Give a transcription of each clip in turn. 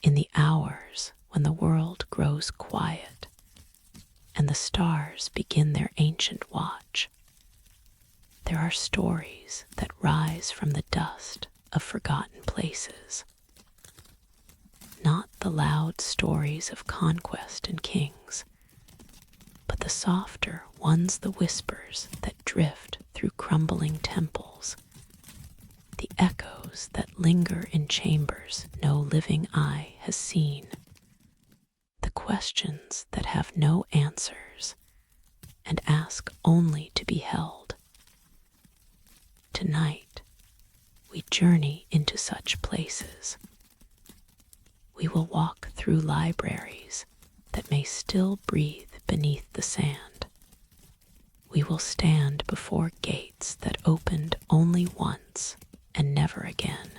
In the hours when the world grows quiet and the stars begin their ancient watch, there are stories that rise from the dust of forgotten places. Not the loud stories of conquest and kings, but the softer ones, the whispers that drift through crumbling temples, the echoes that linger in chambers no living eye has seen, the questions that have no answers and ask only to be held. Tonight, we journey into such places. We will walk through libraries that may still breathe beneath the sand. We will stand before gates that opened only once and never again.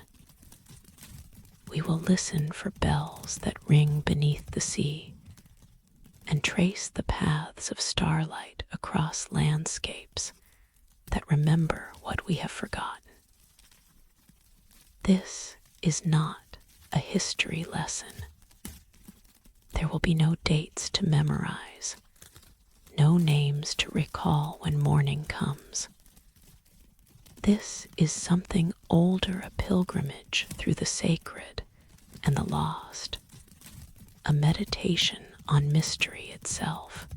We will listen for bells that ring beneath the sea and trace the paths of starlight across landscapes that remember what we have forgotten. This is not a history lesson. There will be no dates to memorize, no names to recall when morning comes. This is something older, a pilgrimage through the sacred and the lost, a meditation on mystery itself.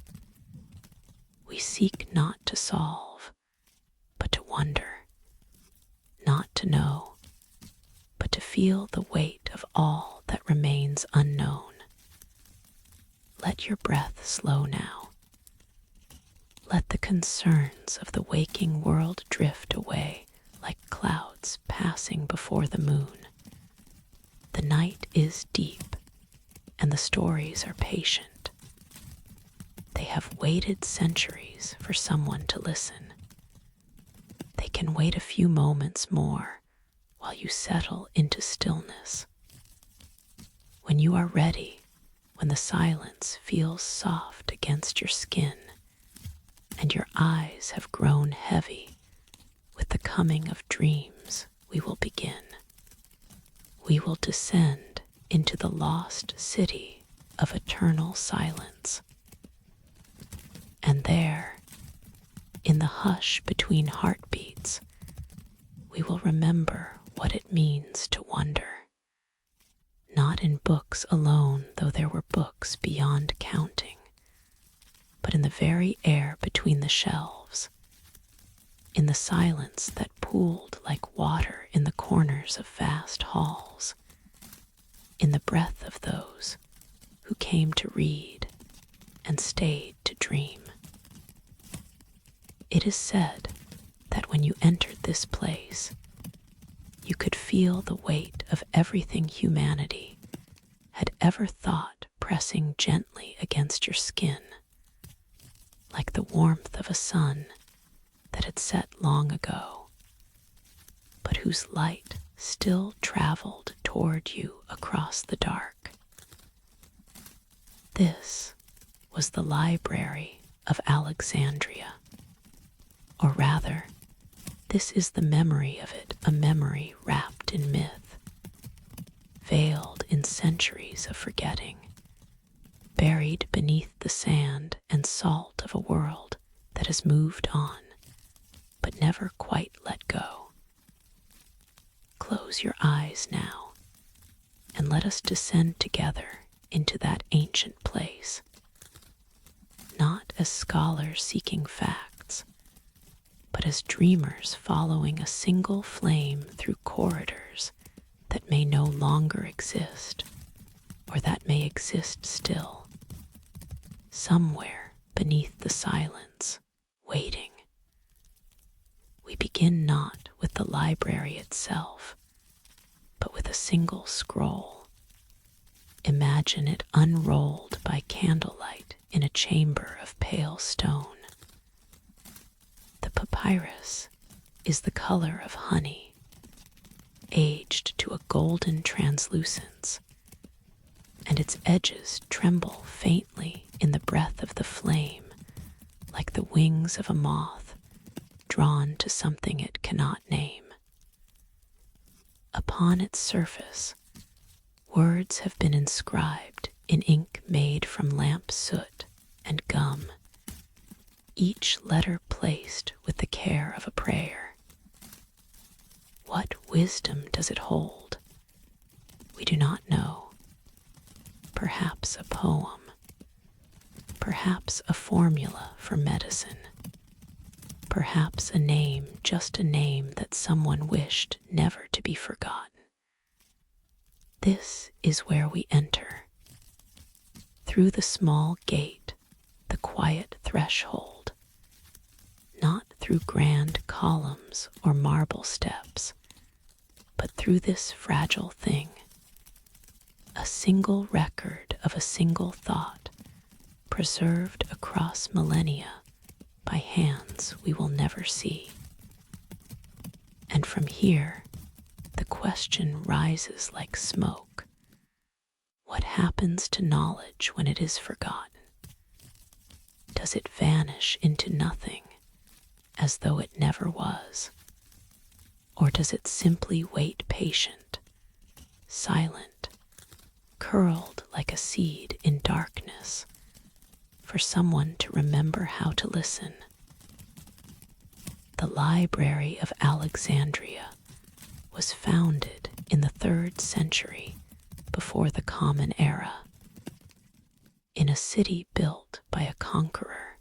We seek not to solve, but to wonder, not to know, but to feel the weight of all that remains unknown. Let your breath slow now. Let the concerns of the waking world drift away like clouds passing before the moon. The night is deep, and the stories are patient. They have waited centuries for someone to listen. They can wait a few moments more while you settle into stillness. When you are ready, when the silence feels soft against your skin, and your eyes have grown heavy with the coming of dreams, we will begin. We will descend into the lost city of eternal silence. And there, in the hush between heartbeats, we will remember what it means to wonder. Not in books alone, though there were books beyond counting, but in the very air between the shelves, in the silence that pooled like water in the corners of vast halls, in the breath of those who came to read and stayed to dream. It is said that when you entered this place, you could feel the weight of everything humanity had ever thought pressing gently against your skin, like the warmth of a sun that had set long ago, but whose light still traveled toward you across the dark. This was the library of Alexandria, or rather, this is the memory of it, a memory wrapped in myth, veiled in centuries of forgetting, buried beneath the sand and salt of a world that has moved on, but never quite let go. Close your eyes now, and let us descend together into that ancient place, not as scholars seeking facts, but as dreamers following a single flame through corridors that may no longer exist, or that may exist still, somewhere beneath the silence, waiting. We begin not with the library itself, but with a single scroll. Imagine it unrolled by candlelight in a chamber of pale stone. The papyrus is the color of honey, aged to a golden translucence, and its edges tremble faintly in the breath of the flame, like the wings of a moth drawn to something it cannot name. Upon its surface, Words have been inscribed in ink made from lamp soot and gum, each letter placed with the care of a prayer. What wisdom does it hold? We do not know. Perhaps a poem, perhaps a formula for medicine, perhaps a name, just a name that someone wished never to be forgotten. This is where we enter. Through the small gate, the quiet threshold, not through grand columns or marble steps, but through this fragile thing, a single record of a single thought, preserved across millennia by hands we will never see. And from here, the question rises like smoke. What happens to knowledge when it is forgotten? Does it vanish into nothing, as though it never was? Or does it simply wait patient, silent, curled like a seed in darkness, for someone to remember how to listen? The Library of Alexandria was founded in the 3rd century before the Common Era, in a city built by a conqueror,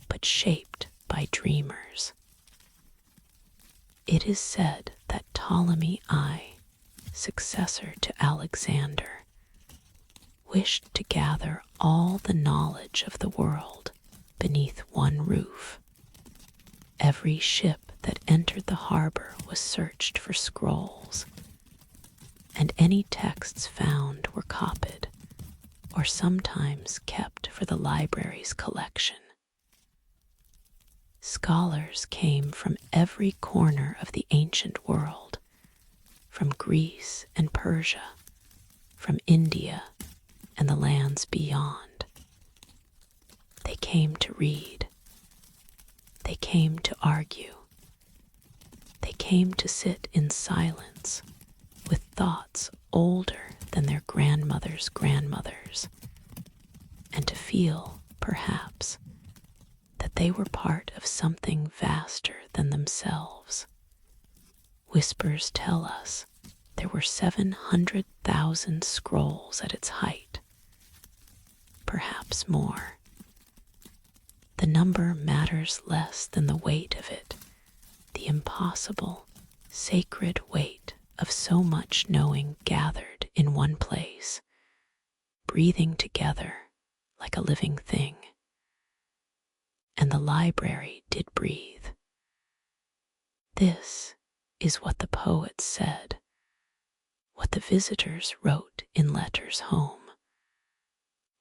but shaped by dreamers. It is said that Ptolemy I, successor to Alexander, wished to gather all the knowledge of the world beneath one roof. Every ship that entered the harbor was searched for scrolls, and any texts found were copied, or sometimes kept for the library's collection. Scholars came from every corner of the ancient world, from Greece and Persia, from India and the lands beyond. They came to read. They came to argue. They came to sit in silence with thoughts older than their grandmothers' grandmothers, and to feel, perhaps, that they were part of something vaster than themselves. Whispers tell us there were 700,000 scrolls at its height, perhaps more. The number matters less than the weight of it, the impossible, sacred weight of so much knowing gathered in one place, breathing together like a living thing. And the library did breathe. This is what the poets said, what the visitors wrote in letters home,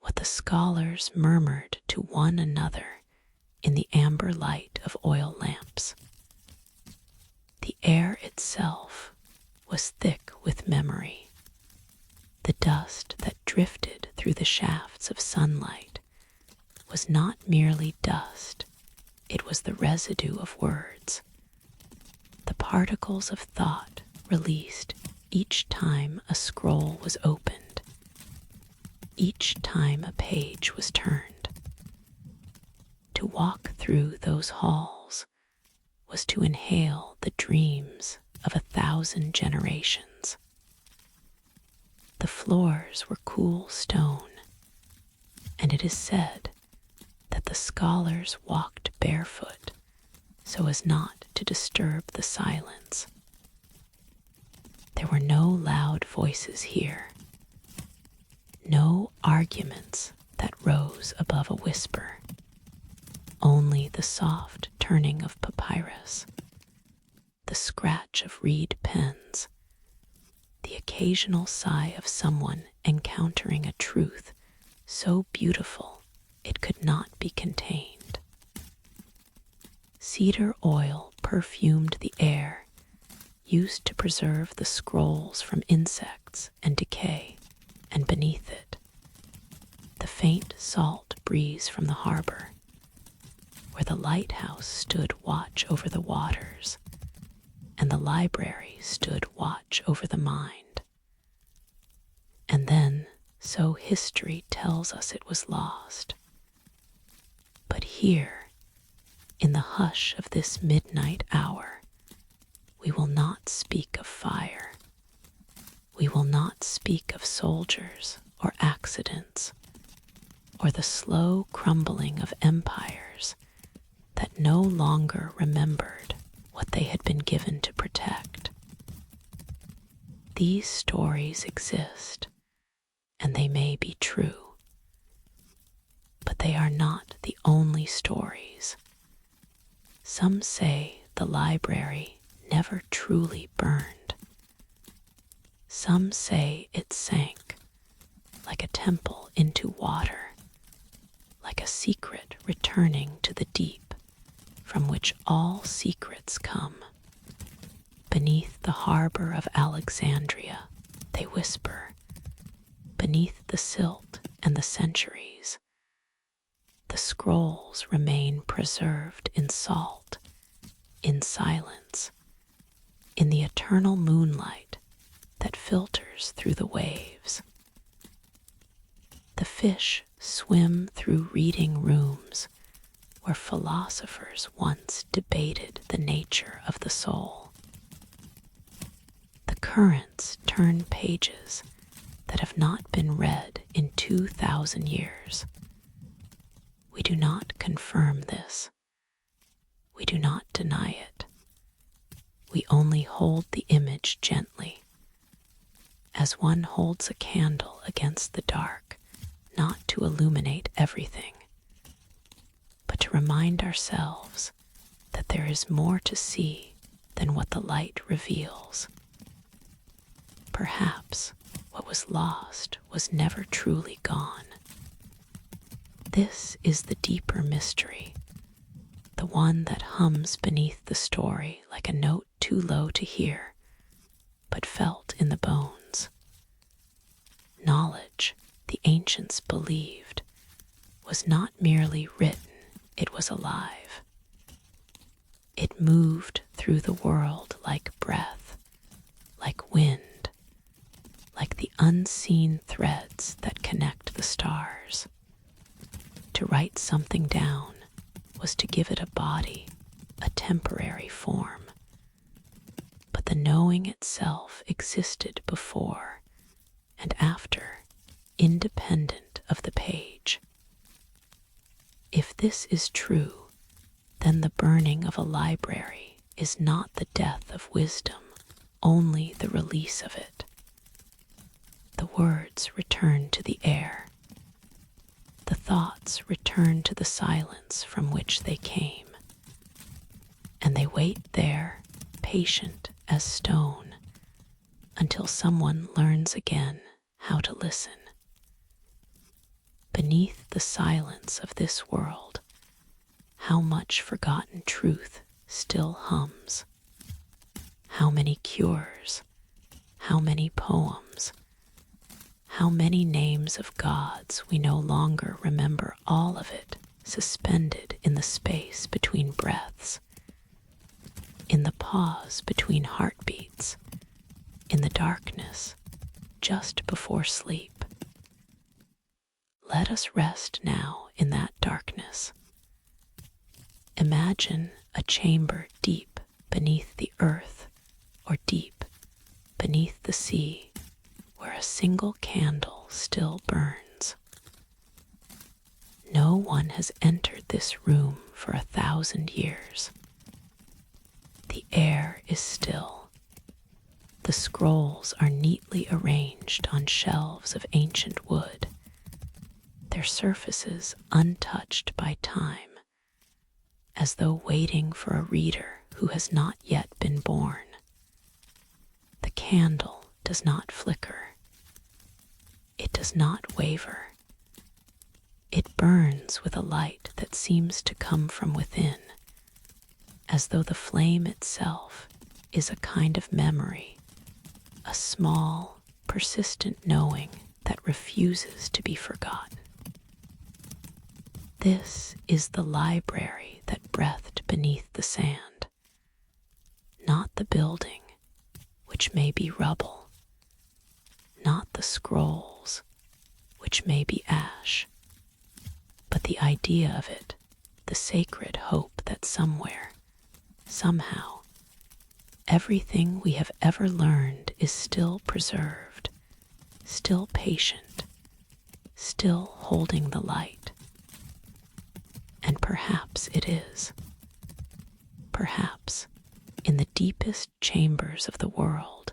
what the scholars murmured to one another in the amber light of oil lamps. The air itself was thick with memory. The dust that drifted through the shafts of sunlight was not merely dust, it was the residue of words, the particles of thought released each time a scroll was opened, each time a page was turned. To walk through those halls was to inhale the dreams of 1,000 generations. The floors were cool stone, and it is said that the scholars walked barefoot so as not to disturb the silence. There were no loud voices here, no arguments that rose above a whisper, only the soft turning of papyrus, the scratch of reed pens, the occasional sigh of someone encountering a truth so beautiful it could not be contained. Cedar oil perfumed the air, used to preserve the scrolls from insects and decay, and beneath it, the faint salt breeze from the harbor, where the lighthouse stood watch over the waters, and the library stood watch over the mind. so history tells us it was lost. But here, in the hush of this midnight hour, we will not speak of fire. We will not speak of soldiers or accidents, or the slow crumbling of empires that no longer remembered what they had been given to protect. These stories exist, and they may be true, but they are not the only stories. Some say the library never truly burned. Some say it sank like a temple into water, like a secret returning to the deep from which all secrets come. Beneath the harbor of Alexandria, they whisper, beneath the silt and the centuries, the scrolls remain preserved in salt, in silence, in the eternal moonlight that filters through the waves. The fish swim through reading rooms where philosophers once debated the nature of the soul. The currents turn pages that have not been read in 2,000 years. We do not confirm this. We do not deny it. We only hold the image gently, as one holds a candle against the dark, not to illuminate everything, but to remind ourselves that there is more to see than what the light reveals. Perhaps what was lost was never truly gone. This is the deeper mystery, the one that hums beneath the story like a note too low to hear, but felt in the bones. Knowledge, the ancients believed, was not merely written, it was alive. It moved through the world like breath, like wind, like the unseen threads that connect the stars. To write something down was to give it a body, a temporary form. But the knowing itself existed before and after, independent of the page. If this is true, then the burning of a library is not the death of wisdom, only the release of it. The words return to the air. The thoughts return to the silence from which they came. And they wait there, patient as stone, until someone learns again how to listen. Beneath the silence of this world, how much forgotten truth still hums. How many cures, how many poems, how many names of gods we no longer remember, all of it suspended in the space between breaths, in the pause between heartbeats, in the darkness just before sleep. Let us rest now in that darkness. Imagine a chamber deep beneath the earth, or deep beneath the sea, where a single candle still burns. No one has entered this room for 1,000 years. The air is still. The scrolls are neatly arranged on shelves of ancient wood, their surfaces untouched by time, as though waiting for a reader who has not yet been born. The candle does not flicker. It does not waver. It burns with a light that seems to come from within, as though the flame itself is a kind of memory, a small, persistent knowing that refuses to be forgotten. This is the library that breathed beneath the sand, not the building, which may be rubble, not the scrolls, which may be ash, but the idea of it, the sacred hope that somewhere, somehow, everything we have ever learned is still preserved, still patient, still holding the light. And perhaps it is. Perhaps, in the deepest chambers of the world,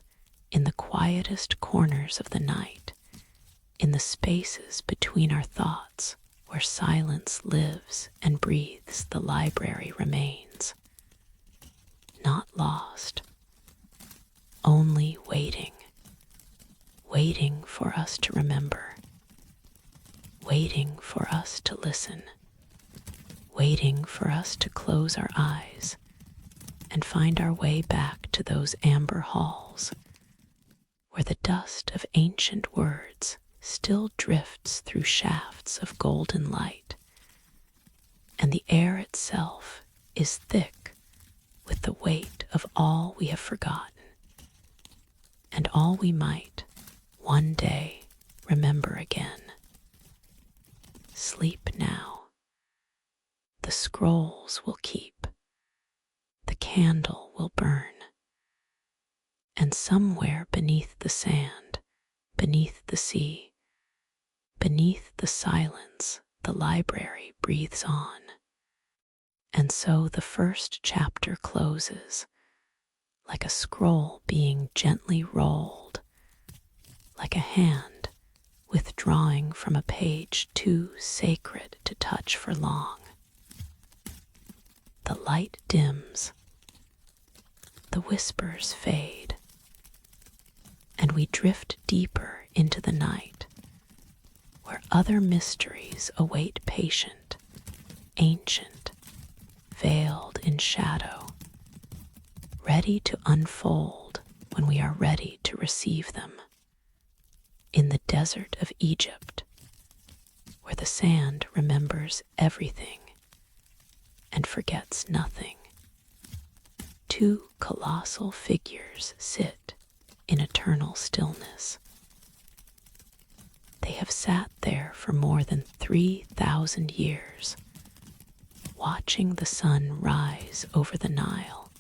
in the quietest corners of the night, in the spaces between our thoughts, where silence lives and breathes, the library remains. Not lost, only waiting, waiting for us to remember, waiting for us to listen, waiting for us to close our eyes and find our way back to those amber halls where the dust of ancient words still drifts through shafts of golden light, and the air itself is thick with the weight of all we have forgotten, and all we might one day remember again. Sleep now. The scrolls will keep. The candle will burn. And somewhere beneath the sand, beneath the sea, beneath the silence, the library breathes on. And so the first chapter closes, like a scroll being gently rolled, like a hand withdrawing from a page too sacred to touch for long. The light dims, the whispers fade, and we drift deeper into the night, where other mysteries await patient, ancient, veiled in shadow, ready to unfold when we are ready to receive them. In the desert of Egypt, where the sand remembers everything and forgets nothing, two colossal figures sit in eternal stillness. They have sat there for more than 3,000 years, watching the sun rise over the Nile,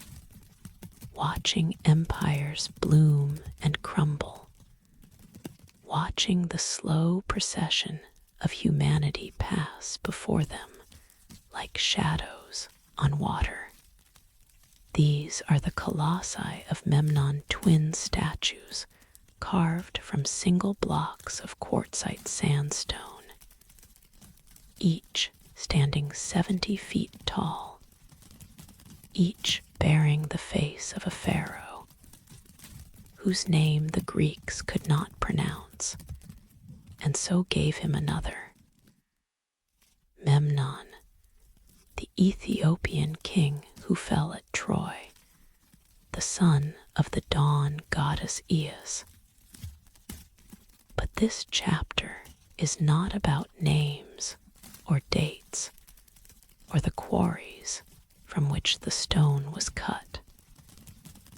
watching empires bloom and crumble, watching the slow procession of humanity pass before them like shadows on water. These are the colossi of Memnon twin statues carved from single blocks of quartzite sandstone, each standing 70 feet tall, each bearing the face of a pharaoh, whose name the Greeks could not pronounce, and so gave him another. Memnon, the Ethiopian king who fell at Troy, the son of the dawn goddess Eos. But this chapter is not about names or dates or the quarries from which the stone was cut.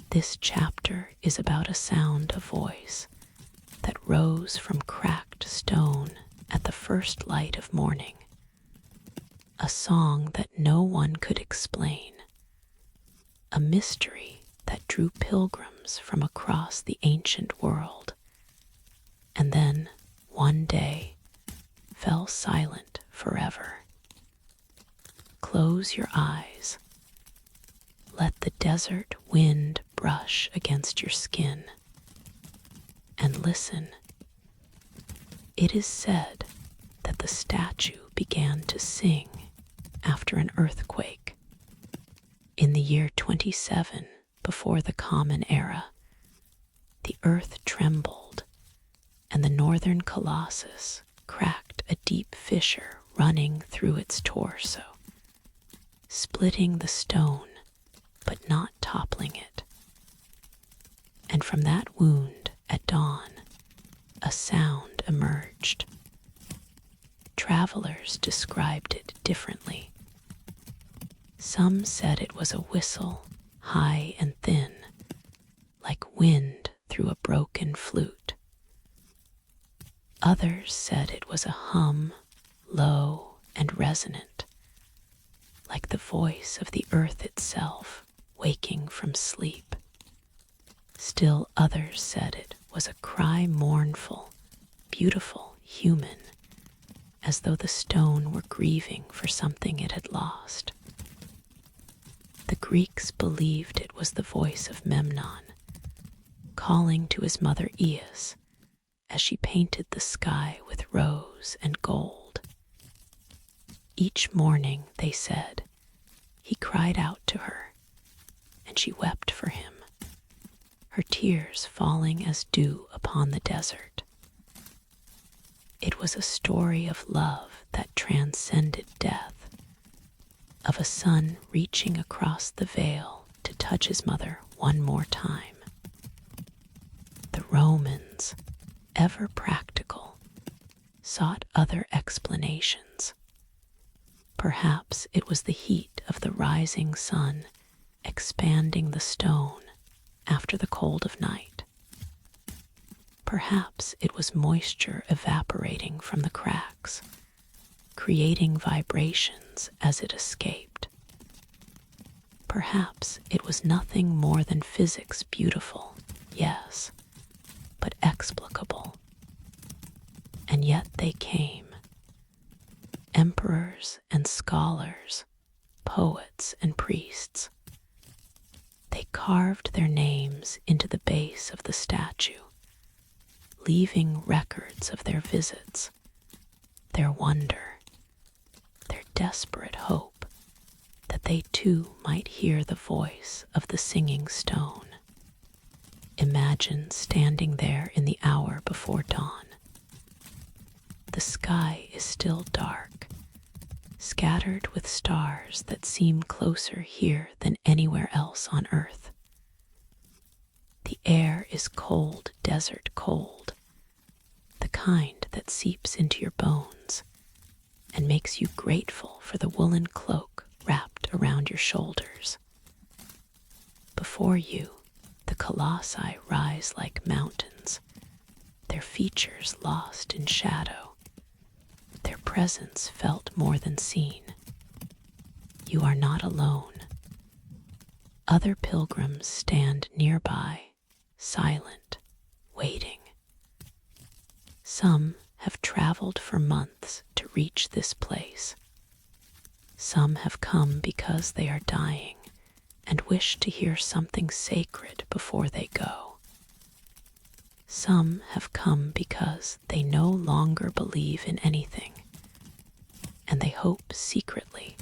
This chapter is about a sound of voice that rose from cracked stone at the first light of morning, a song that no one could explain, a mystery that drew pilgrims from across the ancient world, and then, one day, fell silent forever. Close your eyes. Let the desert wind brush against your skin, and listen. It is said that the statue began to sing after an earthquake. In the year 27 before the Common Era, the earth trembled, and the northern Colossus cracked a deep fissure running through its torso, splitting the stone but not toppling it. And from that wound at dawn, a sound emerged. Travelers described it differently. Some said it was a whistle, high and thin, like wind through a broken flute. Others said it was a hum, low and resonant, like the voice of the earth itself waking from sleep. Still others said it was a cry mournful, beautiful, human, as though the stone were grieving for something it had lost. The Greeks believed it was the voice of Memnon, calling to his mother Eos as she painted the sky with rose and gold. Each morning, they said, he cried out to her, and she wept for him, her tears falling as dew upon the desert. It was a story of love that transcended death, of a son reaching across the veil to touch his mother one more time. The Romans, ever practical, sought other explanations. Perhaps it was the heat of the rising sun expanding the stone after the cold of night. Perhaps it was moisture evaporating from the cracks, creating vibrations as it escaped. Perhaps it was nothing more than physics beautiful, yes, but explicable. And yet they came. Emperors and scholars, poets and priests. They carved their names into the base of the statue, leaving records of their visits, their wonder, their desperate hope that they too might hear the voice of the singing stone. Imagine standing there in the hour before dawn. The sky is still dark, scattered with stars that seem closer here than anywhere else on earth. The air is cold, desert cold, the kind that seeps into your bones and makes you grateful for the woolen cloak wrapped around your shoulders. Before you, the colossi rise like mountains, their features lost in shadow, their presence felt more than seen. You are not alone. Other pilgrims stand nearby, silent, waiting. Some have traveled for months to reach this place. Some have come because they are dying and wish to hear something sacred before they go. Some have come because they no longer believe in anything, and they hope secretly,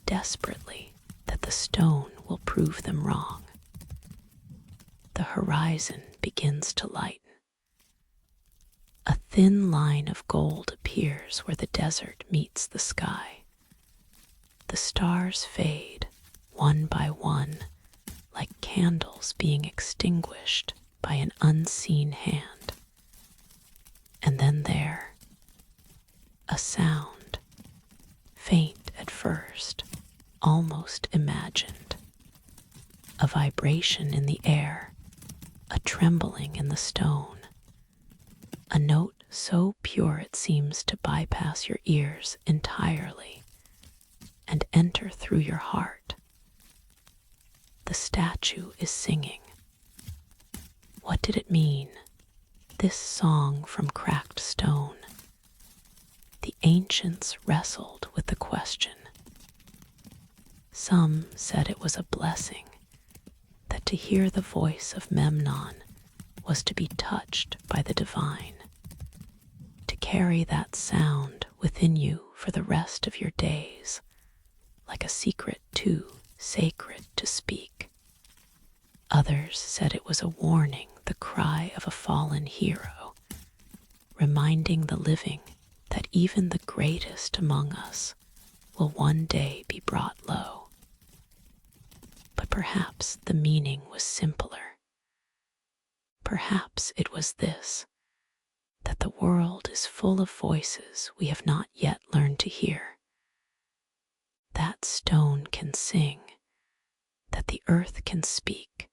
desperately, that the stone will prove them wrong. The horizon begins to lighten. A thin line of gold appears where the desert meets the sky. The stars fade, one by one, like candles being extinguished by an unseen hand. And then there, a sound, faint at first, almost imagined. A vibration in the air, a trembling in the stone. A note so pure it seems to bypass your ears entirely and enter through your heart. The statue is singing. What did it mean, this song from cracked stone? The ancients wrestled with the question. Some said it was a blessing, that to hear the voice of Memnon was to be touched by the divine, to carry that sound within you for the rest of your days, like a secret too sacred to speak. Others said it was a warning, the cry of a fallen hero, reminding the living that even the greatest among us will one day be brought low. But perhaps the meaning was simpler. Perhaps it was this, that the world is full of voices we have not yet learned to hear. That stone can sing, that the earth can speak,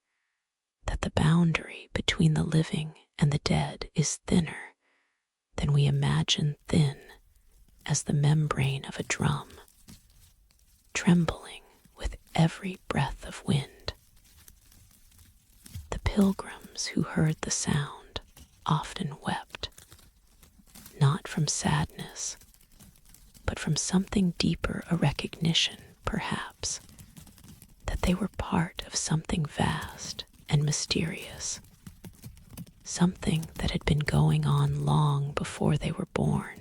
that the boundary between the living and the dead is thinner then we imagine thin as the membrane of a drum, trembling with every breath of wind. The pilgrims who heard the sound often wept, not from sadness, but from something deeper, a recognition, perhaps, that they were part of something vast and mysterious, something that had been going on long before they were born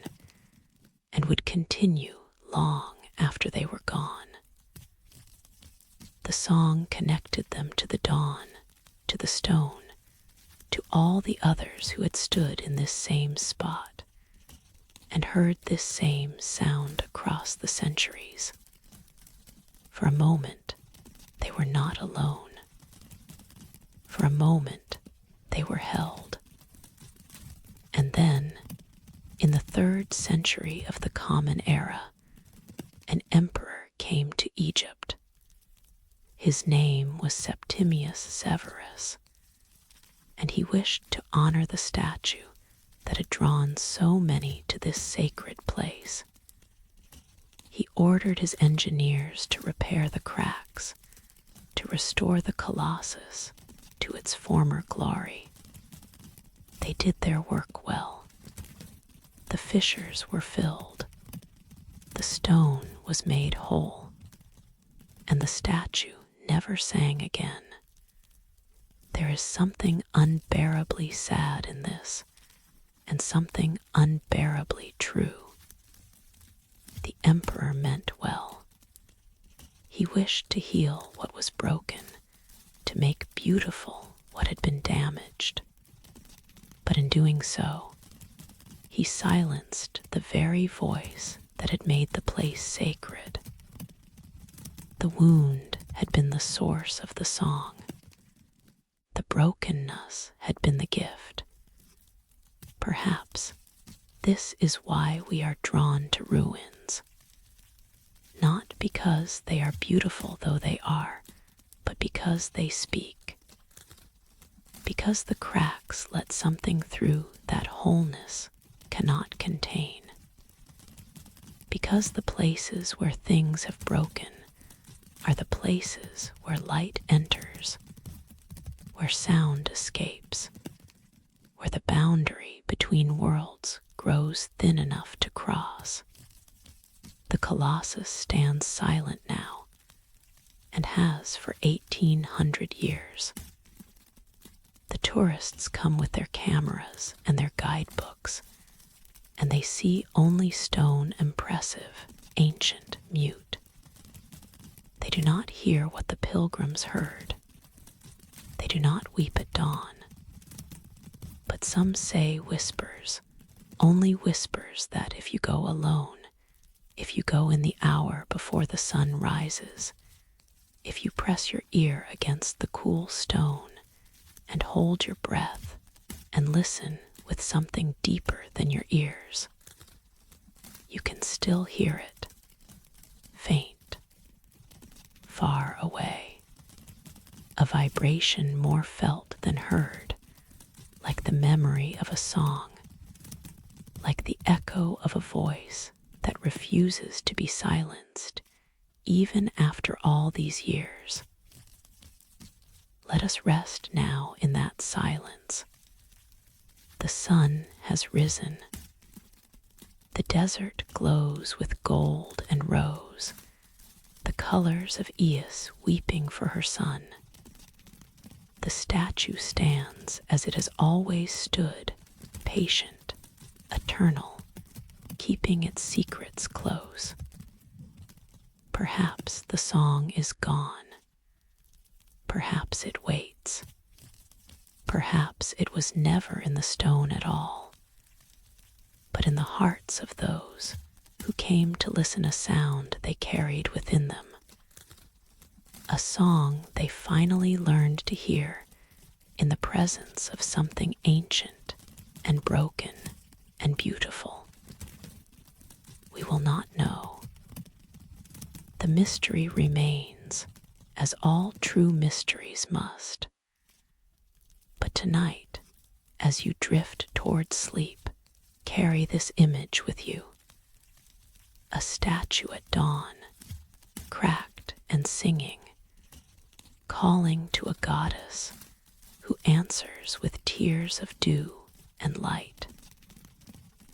and would continue long after they were gone. The song connected them to the dawn, to the stone, to all the others who had stood in this same spot and heard this same sound across the centuries. For a moment, they were not alone. For a moment, they were held. And then, in the 3rd century of the Common Era, an emperor came to Egypt. His name was Septimius Severus, and he wished to honor the statue that had drawn so many to this sacred place. He ordered his engineers to repair the cracks, to restore the Colossus to its former glory. They did their work well. The fissures were filled, the stone was made whole, and the statue never sang again. There is something unbearably sad in this, and something unbearably true. The emperor meant well. He wished to heal what was broken, to make beautiful what had been damaged. But in doing so, he silenced the very voice that had made the place sacred. The wound had been the source of the song. The brokenness had been the gift. Perhaps this is why we are drawn to ruins. Not because they are beautiful though they are, but because they speak. Because the cracks let something through that wholeness cannot contain. Because the places where things have broken are the places where light enters, where sound escapes, where the boundary between worlds grows thin enough to cross. The Colossus stands silent now, and has for 1,800 years. The tourists come with their cameras and their guidebooks, and they see only stone impressive, ancient, mute. They do not hear what the pilgrims heard. They do not weep at dawn. But some say whispers, only whispers that if you go alone, if you go in the hour before the sun rises, if you press your ear against the cool stone and hold your breath and listen with something deeper than your ears, you can still hear it, faint, far away, a vibration more felt than heard, like the memory of a song, like the echo of a voice that refuses to be silenced even after all these years. Let us rest now in that silence. The sun has risen. The desert glows with gold and rose, the colors of Eos weeping for her son. The statue stands as it has always stood, patient, eternal, keeping its secrets close. Perhaps the song is gone. Perhaps it waits. Perhaps it was never in the stone at all, but in the hearts of those who came to listen a sound they carried within them, a song they finally learned to hear in the presence of something ancient and broken and beautiful. We will not know. The mystery remains, as all true mysteries must. But tonight, as you drift toward sleep, carry this image with you. A statue at dawn, cracked and singing, calling to a goddess who answers with tears of dew and light.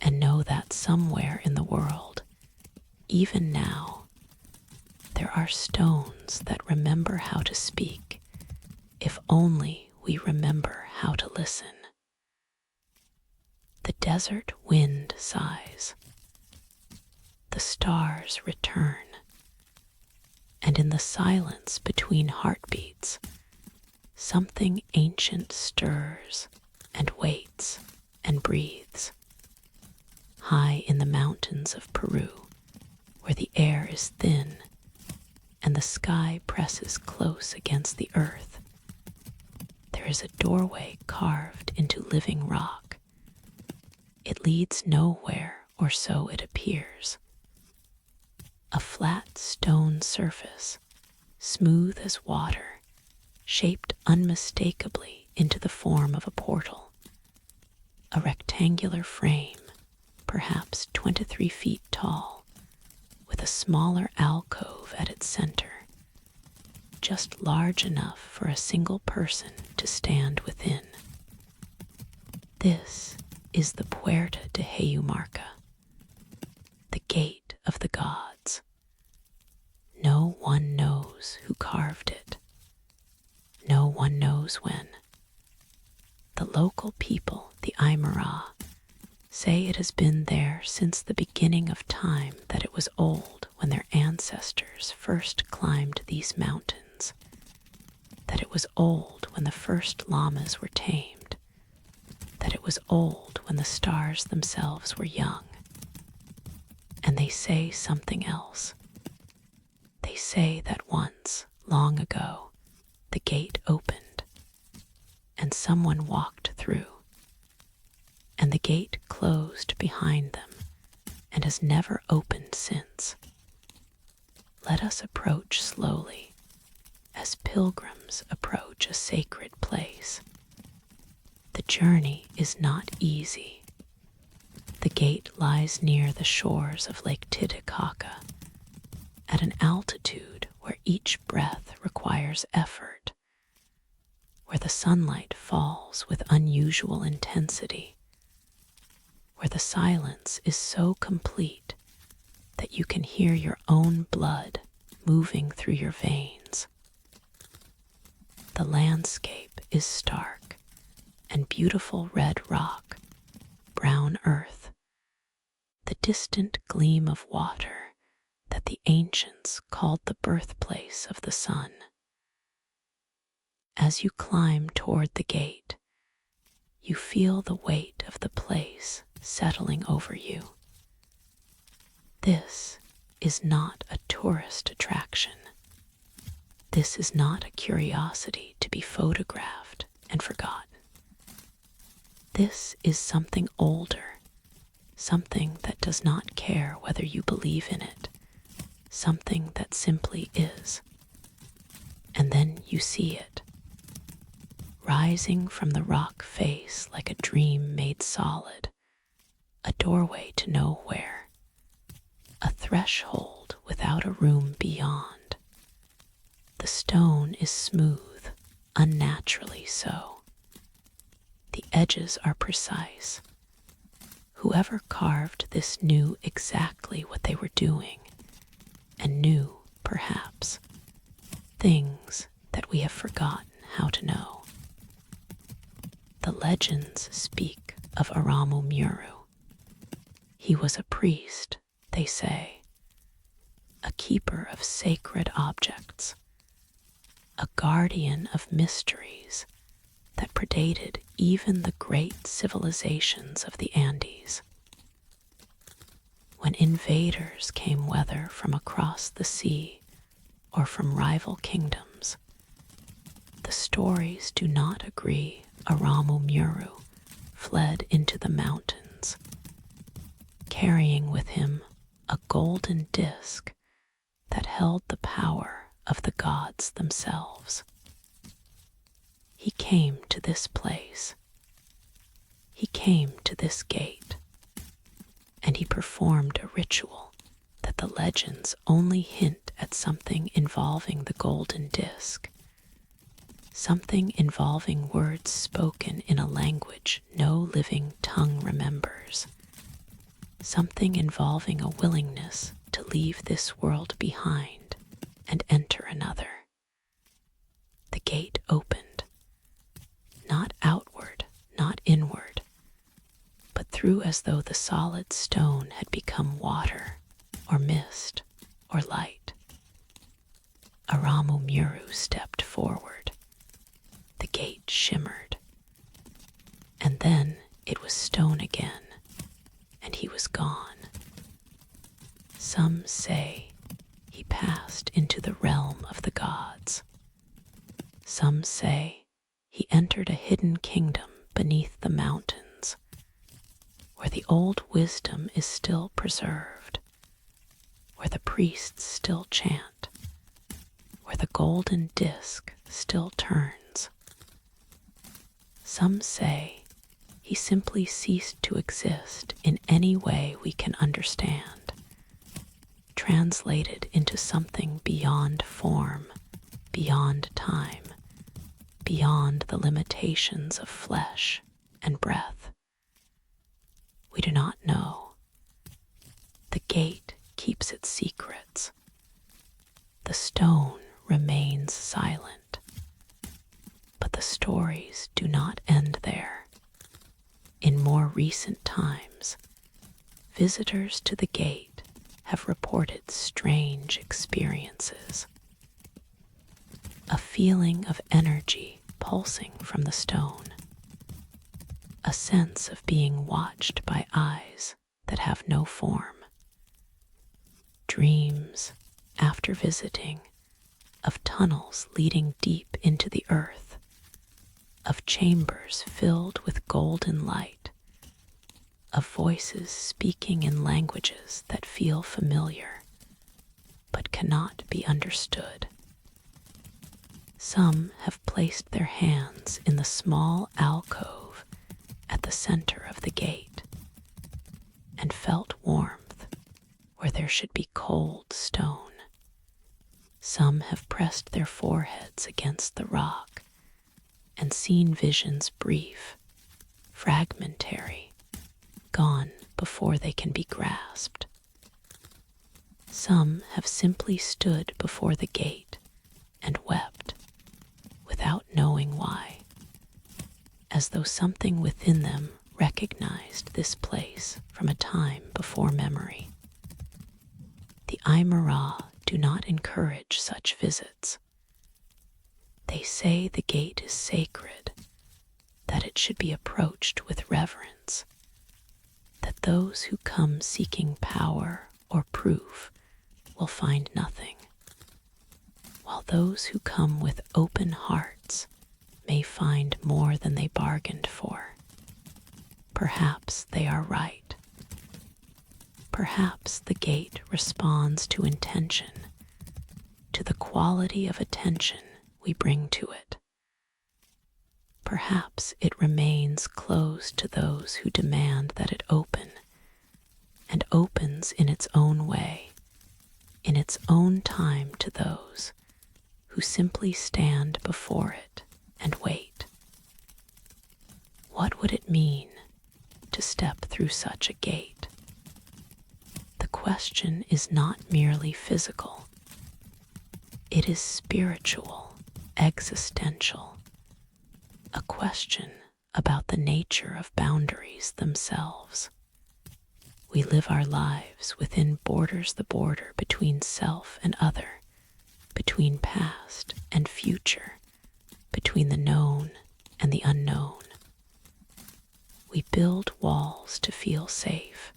And know that somewhere in the world, even now, there are stones that remember how to speak, if only we remember how to listen. The desert wind sighs. The stars return. And in the silence between heartbeats, something ancient stirs and waits and breathes. High in the mountains of Peru, where the air is thin and the sky presses close against the earth, there is a doorway carved into living rock. It leads nowhere, or so it appears. A flat stone surface, smooth as water, shaped unmistakably into the form of a portal. A rectangular frame, perhaps 23 feet tall, with a smaller alcove at its center, just large enough for a single person to stand within. This is the Puerta de Heyumarca, the gate of the gods. No one knows who carved it. No one knows when. The local people, the Aymara, say it has been there since the beginning of time, that it was old when their ancestors first climbed these mountains, that it was old when the first llamas were tamed, that it was old when the stars themselves were young. And they say something else. They say that once, long ago, the gate opened, and someone walked through, and the gate closed behind them, and has never opened since. Let us approach slowly, as pilgrims approach a sacred place. The journey is not easy. The gate lies near the shores of Lake Titicaca, at an altitude where each breath requires effort, where the sunlight falls with unusual intensity, where the silence is so complete that you can hear your own blood moving through your veins. The landscape is stark and beautiful red rock, brown earth, the distant gleam of water that the ancients called the birthplace of the sun. As you climb toward the gate, you feel the weight of the place settling over you. This is not a tourist attraction. This is not a curiosity to be photographed and forgotten. This is something older, something that does not care whether you believe in it, something that simply is. And then you see it, rising from the rock face like a dream made solid, a doorway to nowhere, a threshold without a room beyond. The stone is smooth, unnaturally so. The edges are precise. Whoever carved this knew exactly what they were doing, and knew, perhaps, things that we have forgotten how to know. The legends speak of Aramu Muru. He was a priest, they say, a keeper of sacred objects, a guardian of mysteries that predated even the great civilizations of the Andes. When invaders came, whether from across the sea or from rival kingdoms, the stories do not agree. Aramu Muru fled into the mountains, carrying with him a golden disc that held the power of the gods themselves. He came to this place. He came to this gate, he performed a ritual that the legends only hint at something involving the golden disc, something involving words spoken in a language no living tongue remembers, something involving a willingness to leave this world behind and enter another. The gate opened, not outward, not inward, but through, as though the solid stone had become water or mist or light. Aramu Muru stepped forward. The gate shimmered, and then it was stone again, and he was gone. Some say he passed into the realm of the gods. Some say he entered a hidden kingdom beneath the mountains, where the old wisdom is still preserved, where the priests still chant, where the golden disc still turns. Some say he simply ceased to exist in any way we can understand, translated into something beyond form, beyond time, beyond the limitations of flesh and breath. We do not know. The gate keeps its secrets. The stone remains silent. But the stories do not end there. In more recent times, visitors to the gate have reported strange experiences. A feeling of energy pulsing from the stone. A sense of being watched by eyes that have no form. Dreams, after visiting, of tunnels leading deep into the earth, of chambers filled with golden light, of voices speaking in languages that feel familiar but cannot be understood. Some have placed their hands in the small alcove at the center of the gate and felt warmth where there should be cold stone. Some have pressed their foreheads against the rock and seen visions brief, fragmentary, gone before they can be grasped. Some have simply stood before the gate and wept, without knowing why, as though something within them recognized this place from a time before memory. The Aymara do not encourage such visits. They say the gate is sacred, that it should be approached with reverence, that those who come seeking power or proof will find nothing, while those who come with open hearts may find more than they bargained for. Perhaps they are right. Perhaps the gate responds to intention, to the quality of attention we bring to it. Perhaps it remains closed to those who demand that it open, and opens in its own way, in its own time to those who simply stand before it and wait. What would it mean to step through such a gate? The question is not merely physical. It is spiritual, existential, a question about the nature of boundaries themselves. We live our lives within borders, the border between self and other, between past and future, between the known and the unknown. We build walls to feel safe.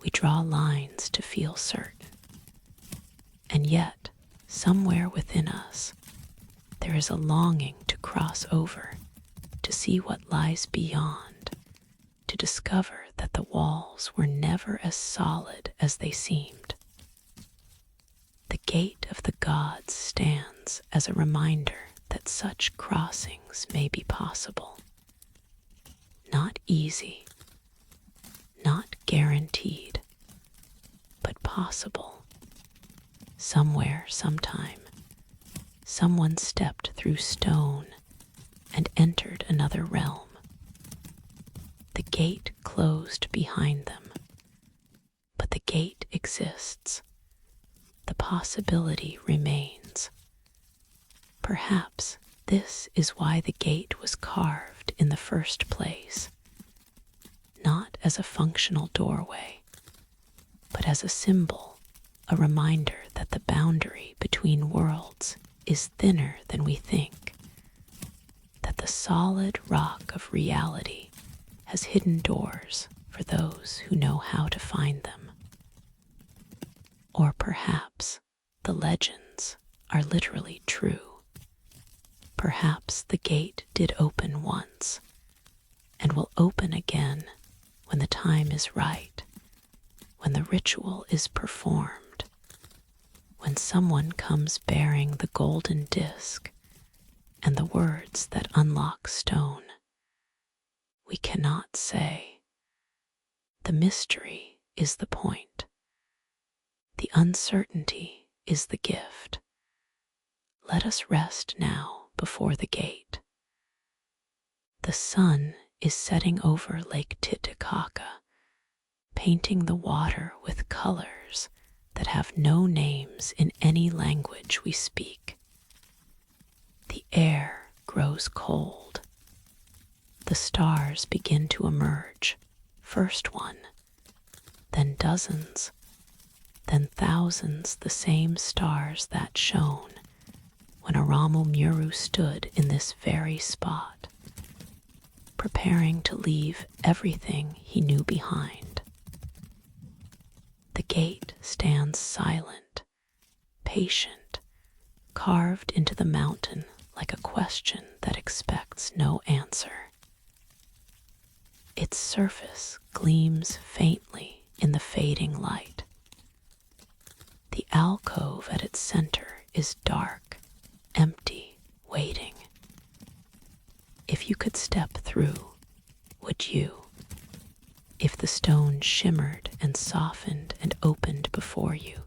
We draw lines to feel certain. And yet, somewhere within us, there is a longing to cross over, to see what lies beyond, to discover that the walls were never as solid as they seemed. The gate of the gods stands as a reminder that such crossings may be possible. Not easy, not guaranteed, guaranteed, but possible. Somewhere, sometime, someone stepped through stone and entered another realm. The gate closed behind them, but the gate exists. The possibility remains. Perhaps this is why the gate was carved in the first place, not as a functional doorway, but as a symbol, a reminder that the boundary between worlds is thinner than we think, that the solid rock of reality has hidden doors for those who know how to find them. Or perhaps the legends are literally true. Perhaps the gate did open once and will open again when the time is right, when the ritual is performed, when someone comes bearing the golden disc and the words that unlock stone. We cannot say. The mystery is the point. The uncertainty is the gift. Let us rest now before the gate. The sun is setting over Lake Titicaca, painting the water with colors that have no names in any language we speak. The air grows cold. The stars begin to emerge, first one, then dozens, then thousands, the same stars that shone when Aramu Muru stood in this very spot, preparing to leave everything he knew behind. The gate stands silent, patient, carved into the mountain like a question that expects no answer. Its surface gleams faintly in the fading light. The alcove at its center is dark, empty, waiting. If you could step through, would you? If the stone shimmered and softened and opened before you,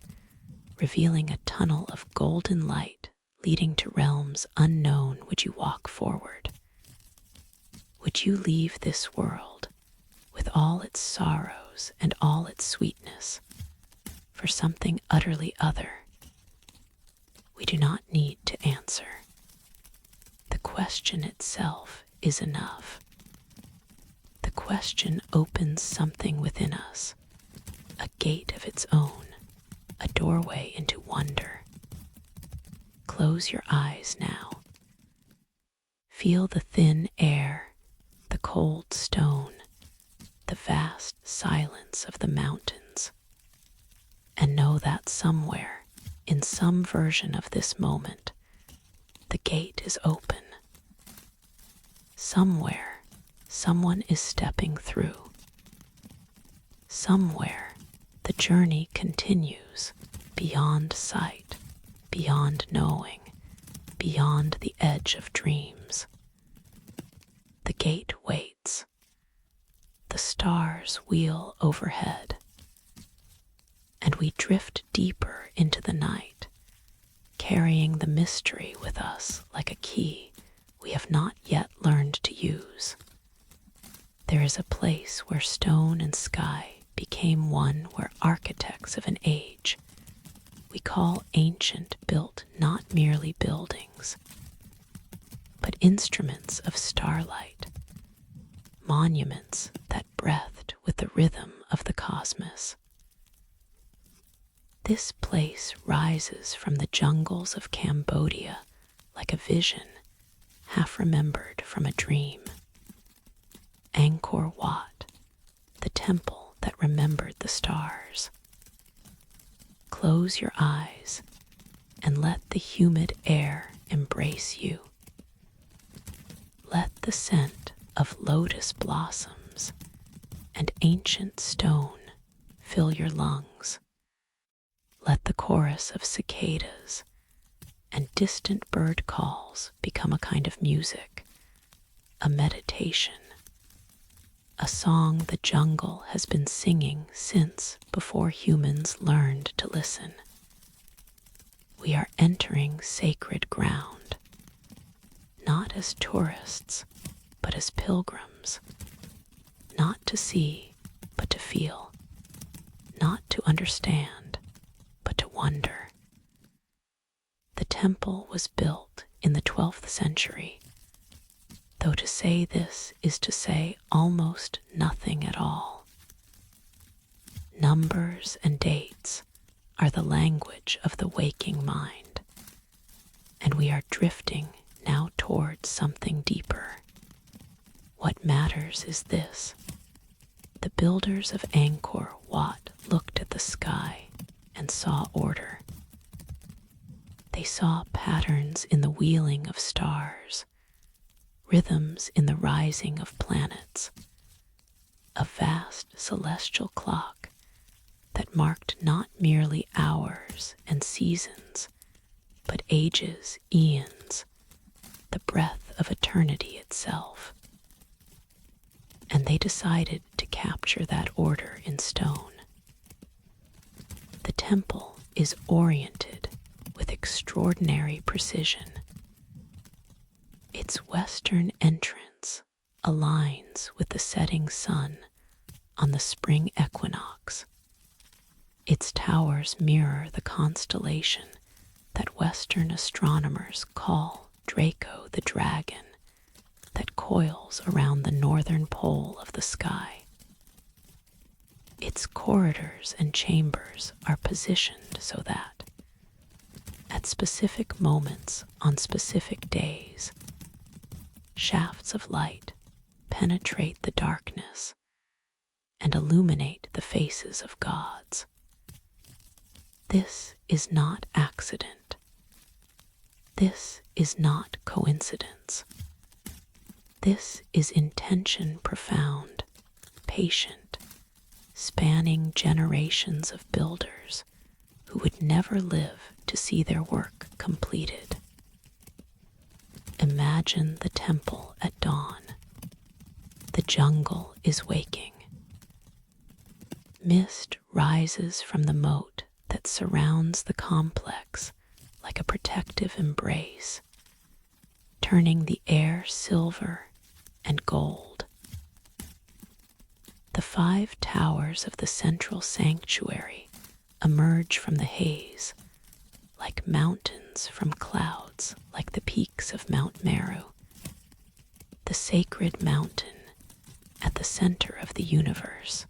revealing a tunnel of golden light leading to realms unknown, would you walk forward? Would you leave this world with all its sorrows and all its sweetness for something utterly other? We do not need to answer. The question itself is enough. The question opens something within us, a gate of its own, a doorway into wonder. Close your eyes now. Feel the thin air, the cold stone, the vast silence of the mountains, and know that somewhere, in some version of this moment, the gate is open. Somewhere, someone is stepping through. Somewhere, the journey continues beyond sight, beyond knowing, beyond the edge of dreams. The gate waits. The stars wheel overhead, and we drift deeper into the night, carrying the mystery with us like a key we have not yet learned to use. There is a place where stone and sky became one, where architects of an age we call ancient built not merely buildings, but instruments of starlight, monuments that breathed with the rhythm of the cosmos. This place rises from the jungles of Cambodia like a vision, half remembered from a dream. Angkor Wat, the temple that remembered the stars. Close your eyes and let the humid air embrace you. Let the scent of lotus blossoms and ancient stone fill your lungs. Let the chorus of cicadas and distant bird calls become a kind of music, a meditation. a song the jungle has been singing since before humans learned to listen. We are entering sacred ground, not as tourists, but as pilgrims, not to see, but to feel, not to understand, but to wonder. The temple was built in the 12th century, though to say this is to say almost nothing at all. Numbers and dates are the language of the waking mind, and we are drifting now towards something deeper. What matters is this. The builders of Angkor Wat looked at the sky and saw order. They saw patterns in the wheeling of stars, rhythms in the rising of planets, a vast celestial clock that marked not merely hours and seasons, but ages, eons, the breath of eternity itself. And they decided to capture that order in stone. The temple is oriented with extraordinary precision. Its western entrance aligns with the setting sun on the spring equinox. Its towers mirror the constellation that Western astronomers call Draco the Dragon, that coils around the northern pole of the sky. Its corridors and chambers are positioned so that, at specific moments on specific days, shafts of light penetrate the darkness and illuminate the faces of gods. This is not accident. This is not coincidence. This is intention profound, patient, spanning generations of builders who would never live to see their work completed. Imagine the temple at dawn. The jungle is waking. Mist rises from the moat that surrounds the complex like a protective embrace, turning the air silver and gold. The 5 towers of the central sanctuary emerge from the haze, like mountains from clouds, like the peaks of Mount Meru, the sacred mountain at the center of the universe,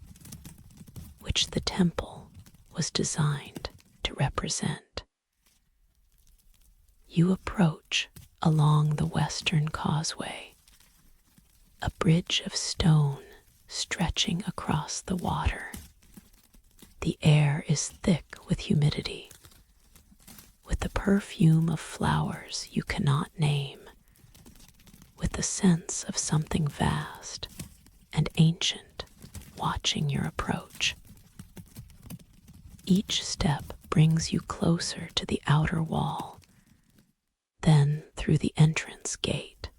which the temple was designed to represent. You approach along the western causeway, a bridge of stone stretching across the water. The air is thick with humidity, with the perfume of flowers you cannot name, with the sense of something vast and ancient watching your approach. Each step brings you closer to the outer wall, then through the entrance gate,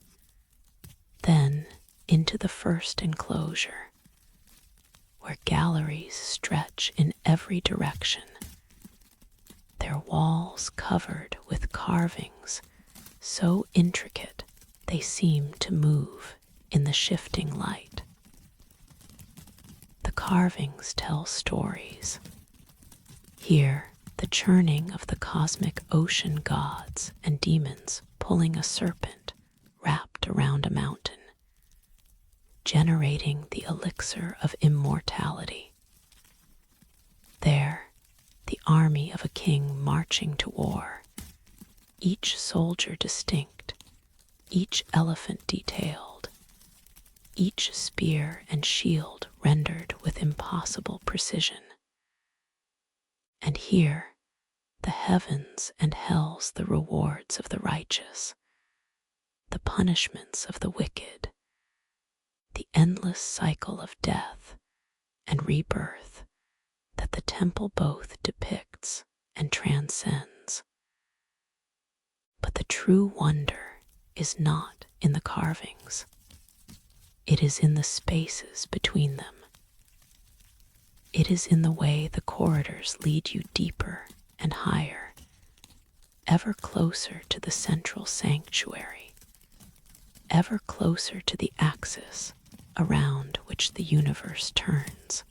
then into the first enclosure, where galleries stretch in every direction, their walls covered with carvings so intricate they seem to move in the shifting light. The carvings tell stories. Here, the churning of the cosmic ocean gods and demons pulling a serpent wrapped around a mountain, generating the elixir of immortality. There, the army of a king marching to war, each soldier distinct, each elephant detailed, each spear and shield rendered with impossible precision. And here, the heavens and hells the rewards of the righteous, the punishments of the wicked, the endless cycle of death and rebirth that the temple both depicts and transcends. But the true wonder is not in the carvings. It is in the spaces between them. It is in the way the corridors lead you deeper and higher, ever closer to the central sanctuary, ever closer to the axis around which the universe turns.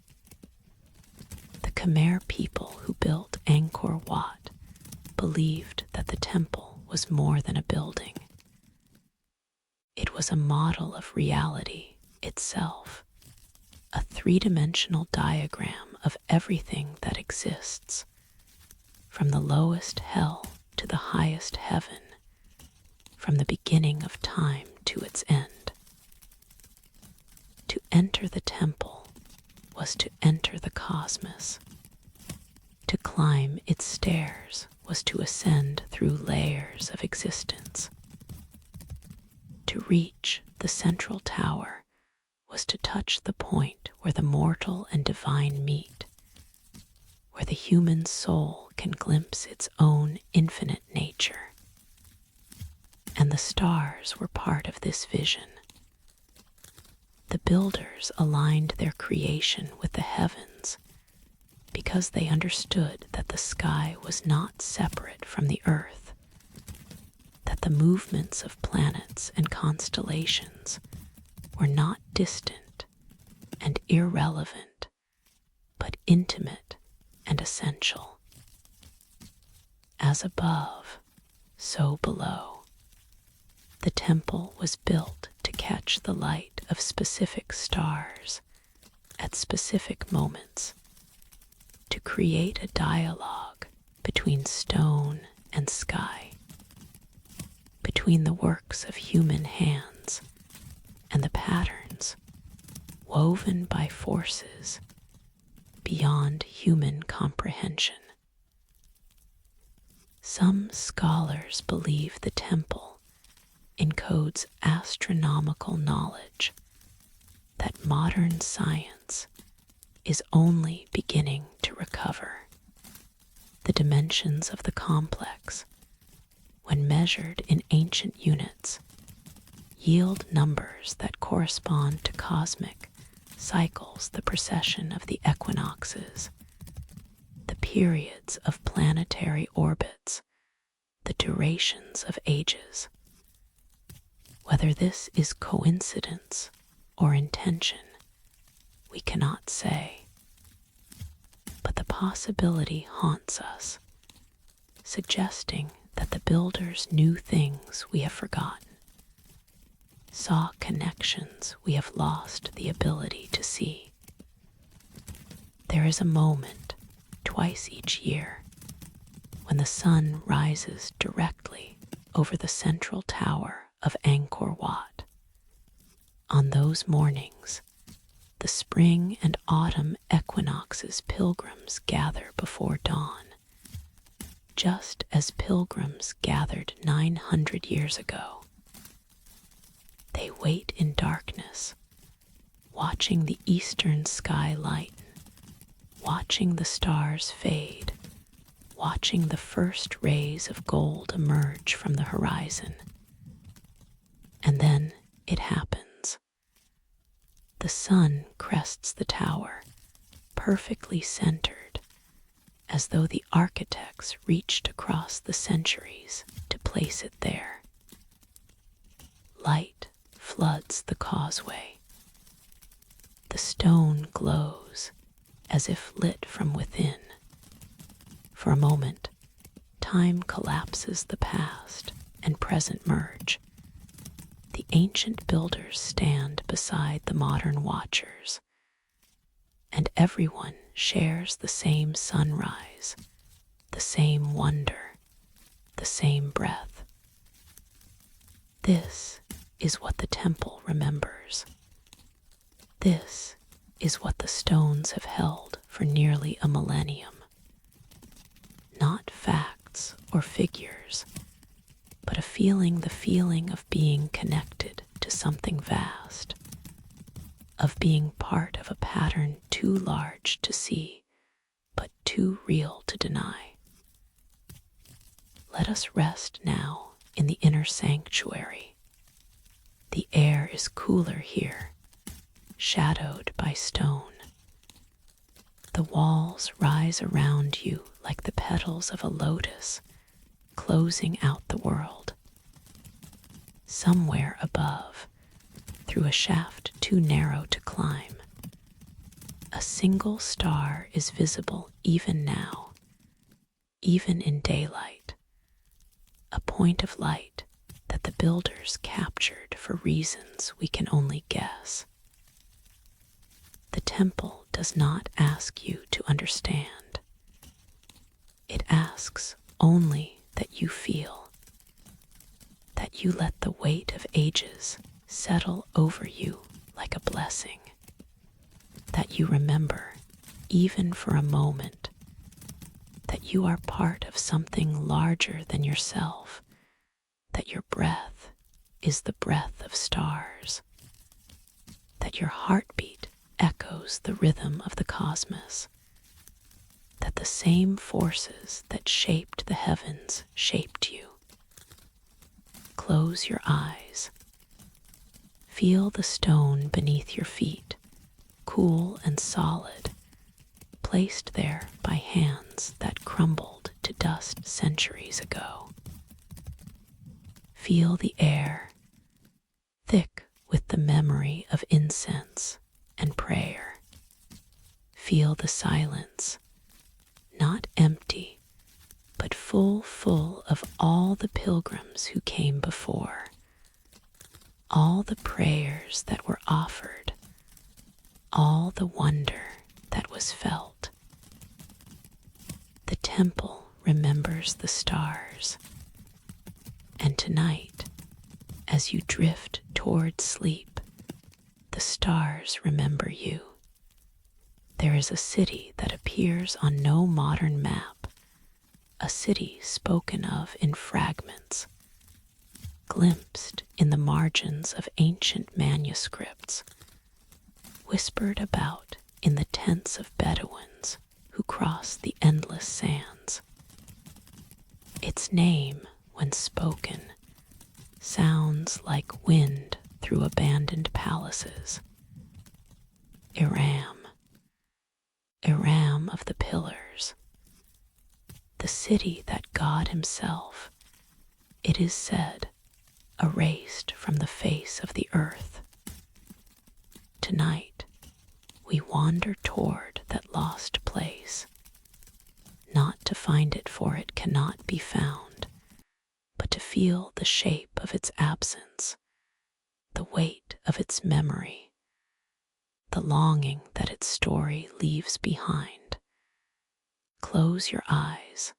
The Khmer people who built Angkor Wat believed that the temple was more than a building. It was a model of reality itself, a three-dimensional diagram of everything that exists, from the lowest hell to the highest heaven, from the beginning of time to its end. To enter the temple was to enter the cosmos. To climb its stairs was to ascend through layers of existence. To reach the central tower was to touch the point where the mortal and divine meet, where the human soul can glimpse its own infinite nature. And the stars were part of this vision. The builders aligned their creation with the heavens because they understood that the sky was not separate from the earth, that the movements of planets and constellations were not distant and irrelevant, but intimate and essential. As above, so below. The temple was built to catch the light of specific stars at specific moments, to create a dialogue between stone and sky, between the works of human hands and the patterns woven by forces beyond human comprehension. Some scholars believe the temple encodes astronomical knowledge that modern science is only beginning to recover. The dimensions of the complex, when measured in ancient units, yield numbers that correspond to cosmic cycles, the precession of the equinoxes, the periods of planetary orbits, the durations of ages. Whether this is coincidence or intention, we cannot say. But the possibility haunts us, suggesting that the builders knew things we have forgotten, saw connections we have lost the ability to see. There is a moment, twice each year, when the sun rises directly over the central tower of Angkor Wat. On those mornings, the spring and autumn equinoxes pilgrims gather before dawn, just as pilgrims gathered 900 years ago. They wait in darkness, watching the eastern sky lighten, watching the stars fade, watching the first rays of gold emerge from the horizon. And then it happens. The sun crests the tower, perfectly centered, as though the architects reached across the centuries to place it there. Light floods the causeway. The stone glows as if lit from within. For a moment, time collapses, the past and present merge. The ancient builders stand beside the modern watchers, and everyone shares the same sunrise, the same wonder, the same breath. This is what the temple remembers. This is what the stones have held for nearly a millennium. Not facts or figures, but a feeling, the feeling of being connected to something vast, of being part of a pattern too large to see, but too real to deny. Let us rest now in the inner sanctuary. The air is cooler here, shadowed by stone. The walls rise around you like the petals of a lotus, closing out the world. Somewhere above, through a shaft too narrow to climb, a single star is visible even now, even in daylight, a point of light that the builders captured for reasons we can only guess. The temple does not ask you to understand. It asks only that you feel, that you let the weight of ages settle over you like a blessing, that you remember, even for a moment, that you are part of something larger than yourself, that your breath is the breath of stars, that your heartbeat echoes the rhythm of the cosmos, that the same forces that shaped the heavens shaped you. Close your eyes. Feel the stone beneath your feet, cool and solid, placed there by hands that crumbled to dust centuries ago. Feel the air, thick with the memory of incense and prayer. Feel the silence, not empty, but full of all the pilgrims who came before, all the prayers that were offered, all the wonder that was felt. The temple remembers the stars, and tonight, as you drift toward sleep, the stars remember you. There is a city that appears on no modern map, a city spoken of in fragments, glimpsed in the margins of ancient manuscripts, whispered about in the tents of Bedouins who cross the endless sands. Its name, when spoken, sounds like wind through abandoned palaces. Iram, Iram of the Pillars, the city that God himself, it is said, erased from the face of the earth. Tonight, we wander toward that lost place, not to find it, for it cannot be found, but to feel the shape of its absence, the weight of its memory, the longing that its story leaves behind. Close your eyes.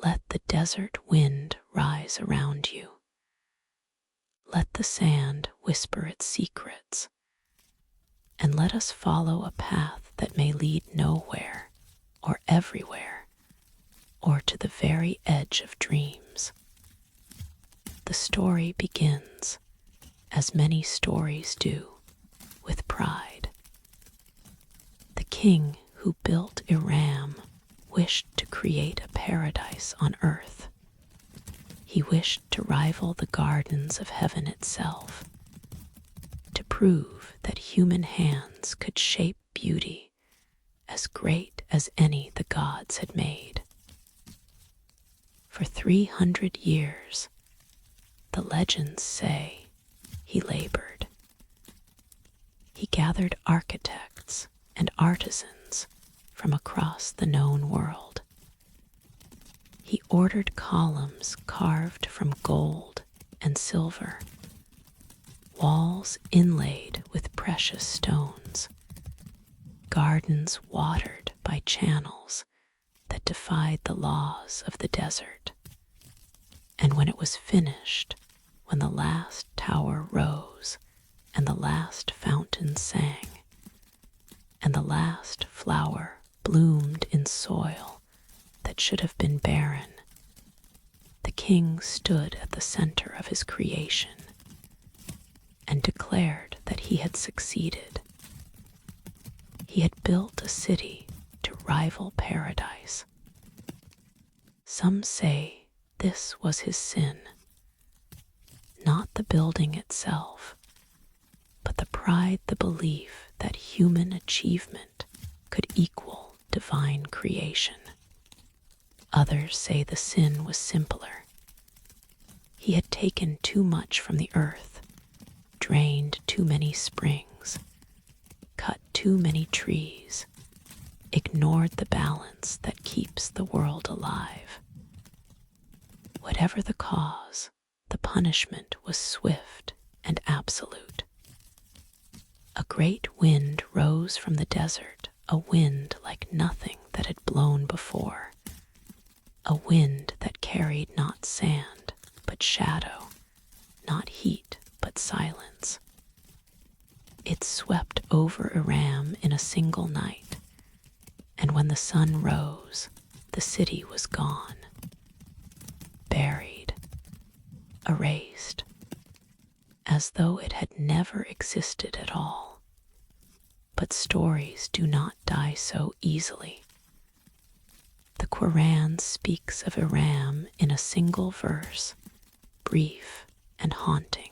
Let the desert wind rise around you. Let the sand whisper its secrets, and let us follow a path that may lead nowhere, or everywhere, or to the very edge of dreams. The story begins, as many stories do, with pride. The king who built Iram wished to create a paradise on earth. He wished to rival the gardens of heaven itself, to prove that human hands could shape beauty as great as any the gods had made. For 300 years, the legends say, he labored. He gathered architects and artisans from across the known world. He ordered columns carved from gold and silver, walls inlaid with precious stones, gardens watered by channels that defied the laws of the desert. And when it was finished, when the last tower rose, and the last fountain sang, and the last flower bloomed in soil that should have been barren, the king stood at the center of his creation and declared that he had succeeded. He had built a city to rival paradise. Some say this was his sin, not the building itself, but but the pride, the belief that human achievement could equal divine creation. Others say the sin was simpler. He had taken too much from the earth, drained too many springs, cut too many trees, ignored the balance that keeps the world alive. Whatever the cause, the punishment was swift and absolute. A great wind rose from the desert, a wind like nothing that had blown before, a wind that carried not sand but shadow, not heat but silence. It swept over Aram in a single night, and when the sun rose, the city was gone, buried, erased, as though it had never existed at all. But stories do not die so easily. The Quran speaks of Aram in a single verse, brief and haunting.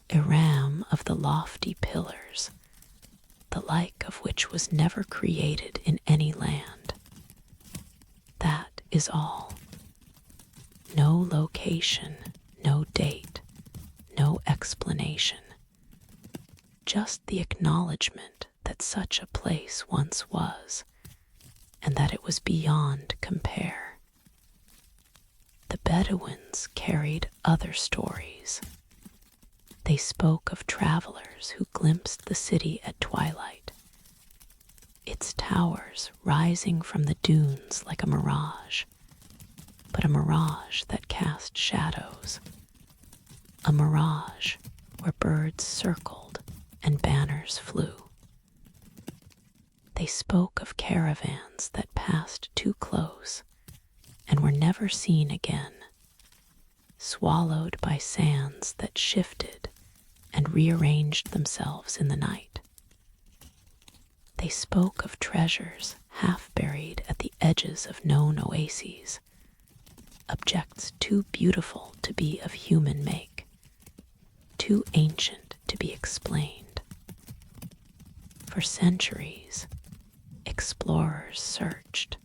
Aram of the lofty pillars, the like of which was never created in any land. That is all. No location, no date, no explanation. Just the acknowledgement that such a place once was, and that it was beyond compare. The Bedouins carried other stories. They spoke of travelers who glimpsed the city at twilight, its towers rising from the dunes like a mirage, but a mirage that cast shadows, a mirage where birds circled and banners flew. They spoke of caravans that passed too close and were never seen again, swallowed by sands that shifted and rearranged themselves in the night. They spoke of treasures half buried at the edges of known oases, objects too beautiful to be of human make, too ancient to be explained. For centuries, explorers searched.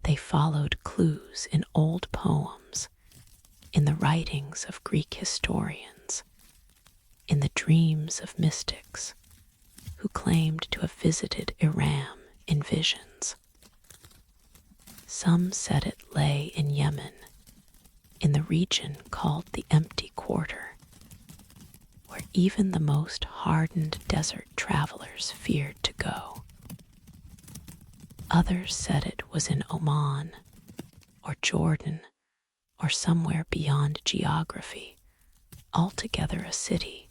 They followed clues in old poems, in the writings of Greek historians, in the dreams of mystics who claimed to have visited Aram in visions. Some said it lay in Yemen, in the region called the Empty Quarter, where even the most hardened desert travelers feared to go. Others said it was in Oman, or Jordan, or somewhere beyond geography, altogether a city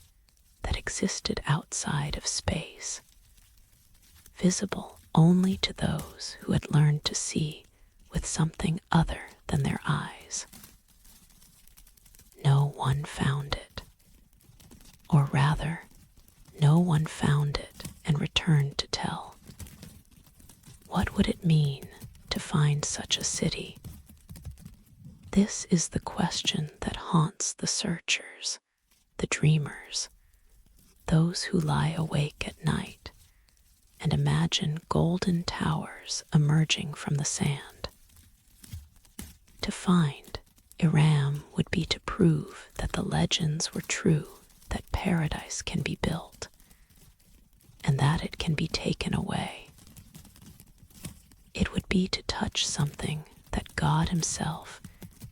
that existed outside of space, visible only to those who had learned to see with something other than their eyes. No one found it, or rather, no one found it and returned to tell. What would it mean to find such a city? This is the question that haunts the searchers, the dreamers, those who lie awake at night and imagine golden towers emerging from the sand. To find Aram would be to prove that the legends were true, that paradise can be built, and that it can be taken away. It would be to touch something that God Himself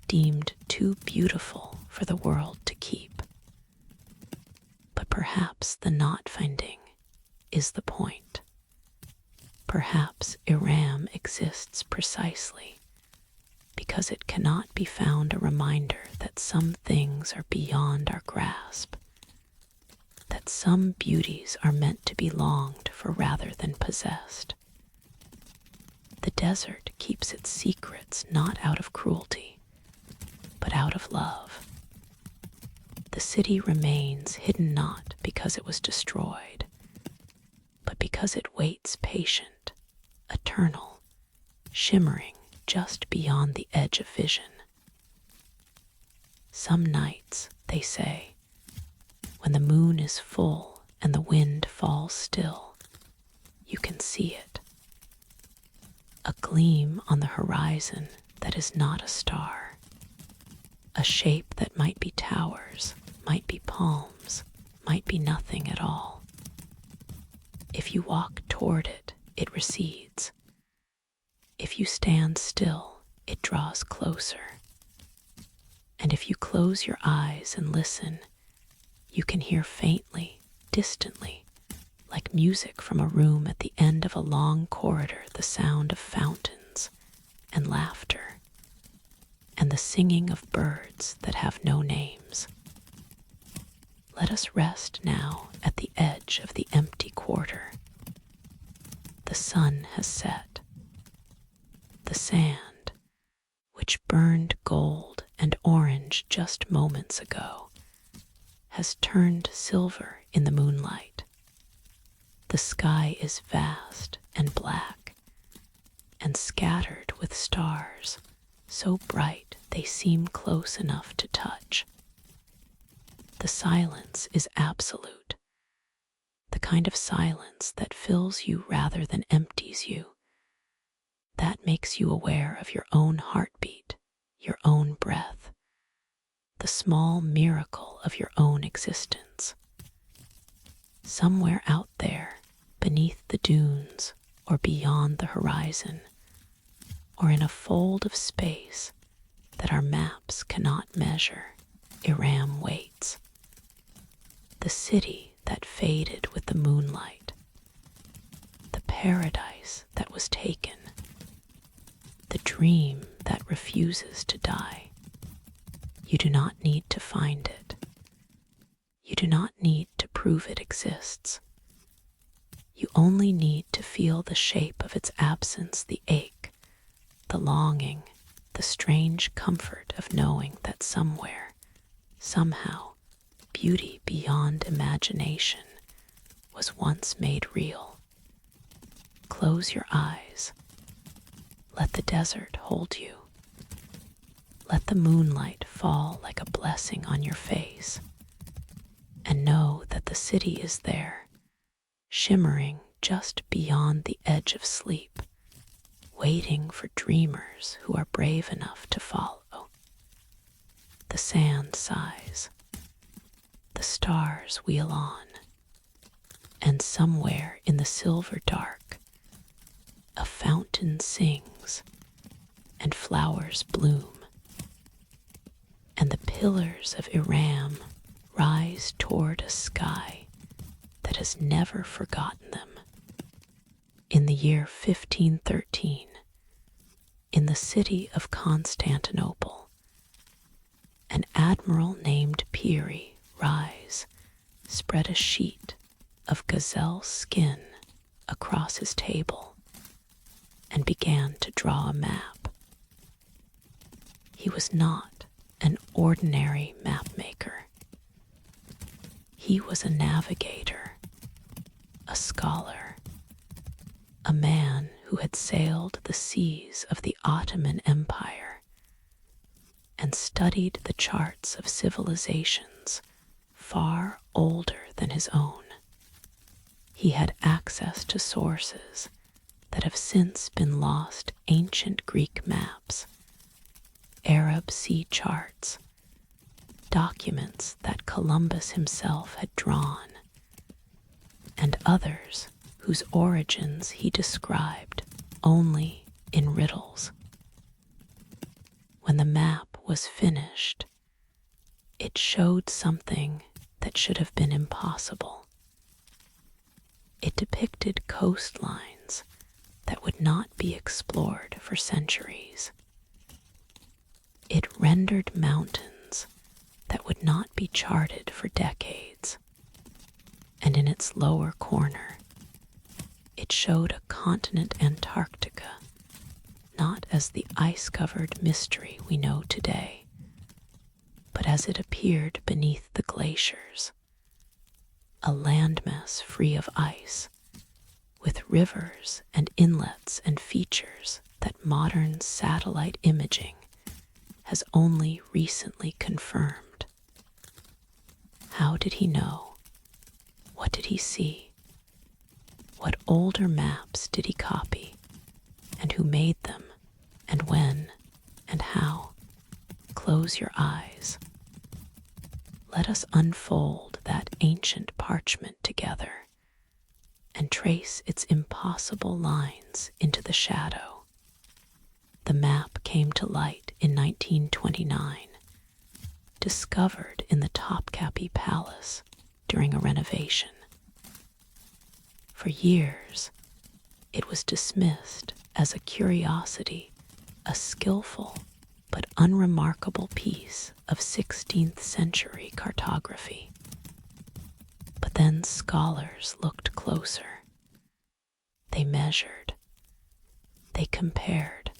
deemed too beautiful for the world to keep. But perhaps the not finding is the point. Perhaps Aram exists precisely because it cannot be found a reminder that some things are beyond our grasp, that some beauties are meant to be longed for rather than possessed. The desert keeps its secrets not out of cruelty, but out of love. The city remains hidden not because it was destroyed, but because it waits patient, eternal, shimmering just beyond the edge of vision. Some nights, they say, when the moon is full and the wind falls still, you can see it. A gleam on the horizon that is not a star. A shape that might be towers, might be palms, might be nothing at all. If you walk toward it, it recedes. If you stand still, it draws closer. And if you close your eyes and listen, you can hear faintly, distantly, like music from a room at the end of a long corridor, the sound of fountains and laughter and the singing of birds that have no names. Let us rest now at the edge of the empty quarter. The sun has set. The sand, which burned gold and orange just moments ago, has turned silver in the moonlight. The sky is vast and black and scattered with stars, so bright they seem close enough to touch. The silence is absolute, the kind of silence that fills you rather than empties you, that makes you aware of your own heartbeat, your own breath, the small miracle of your own existence. Somewhere out there, beneath the dunes or beyond the horizon, or in a fold of space that our maps cannot measure, Iram waits. The city that faded with the moonlight, the paradise that was taken, the dream that refuses to die. You do not need to find it. You do not need to prove it exists. You only need to feel the shape of its absence, the ache, the longing, the strange comfort of knowing that somewhere, somehow, beauty beyond imagination was once made real. Close your eyes. Let the desert hold you. Let the moonlight fall like a blessing on your face, and know that the city is there, shimmering just beyond the edge of sleep, waiting for dreamers who are brave enough to follow. The sand sighs, the stars wheel on, and somewhere in the silver dark, a fountain sings and flowers bloom, and the pillars of Iram rise toward a sky that has never forgotten them. In the year 1513, in the city of Constantinople, an admiral named Piri Rise spread a sheet of gazelle skin across his table and began to draw a map. He was not an ordinary map maker. He was a navigator, a scholar, a man who had sailed the seas of the Ottoman Empire and studied the charts of civilizations far older than his own. He had access to sources that have since been lost: ancient Greek maps, Arab sea charts, documents that Columbus himself had drawn, and others whose origins he described only in riddles. When the map was finished, it showed something that should have been impossible. It depicted coastlines that would not be explored for centuries. It rendered mountains that would not be charted for decades. And in its lower corner, it showed a continent Antarctica, not as the ice-covered mystery we know today, but as it appeared beneath the glaciers, a landmass free of ice, with rivers and inlets and features that modern satellite imaging has only recently confirmed. How did he know? What did he see? What older maps did he copy? And who made them? And when? And how? Close your eyes. Let us unfold that ancient parchment together and trace its impossible lines into the shadow. The map came to light in 1929, discovered in the Topkapi Palace during a renovation. For years, it was dismissed as a curiosity, a skillful but unremarkable piece of 16th century cartography. But then scholars looked closer. They measured, they compared,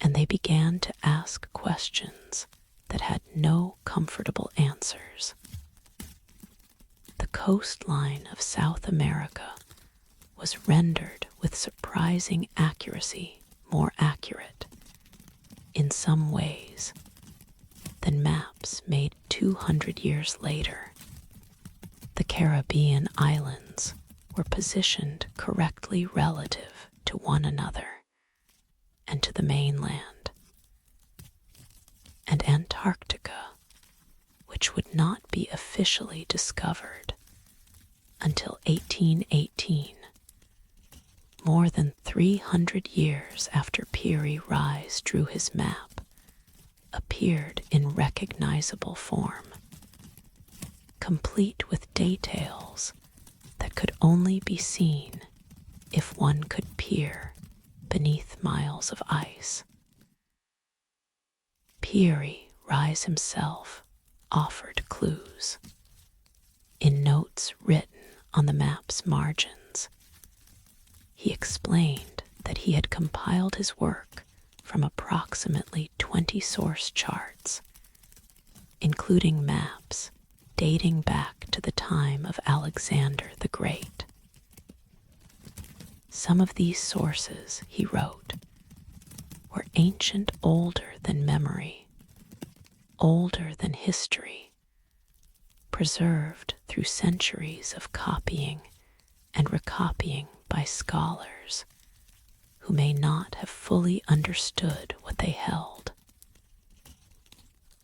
and they began to ask questions that had no comfortable answers. The coastline of South America was rendered with surprising accuracy more accurate, in some ways, than maps made 200 years later. The Caribbean islands were positioned correctly relative to one another and to the mainland. And Antarctica, which would not be officially discovered until 1818, more than 300 years after Peary Rise drew his map, appeared in recognizable form, complete with details that could only be seen if one could peer beneath miles of ice. Peary Rise himself offered clues. In notes written on the map's margins, he explained that he had compiled his work from approximately 20 source charts, including maps dating back to the time of Alexander the Great. Some of these sources, he wrote, were ancient, older than memory, older than history, preserved through centuries of copying and recopying by scholars who may not have fully understood what they held.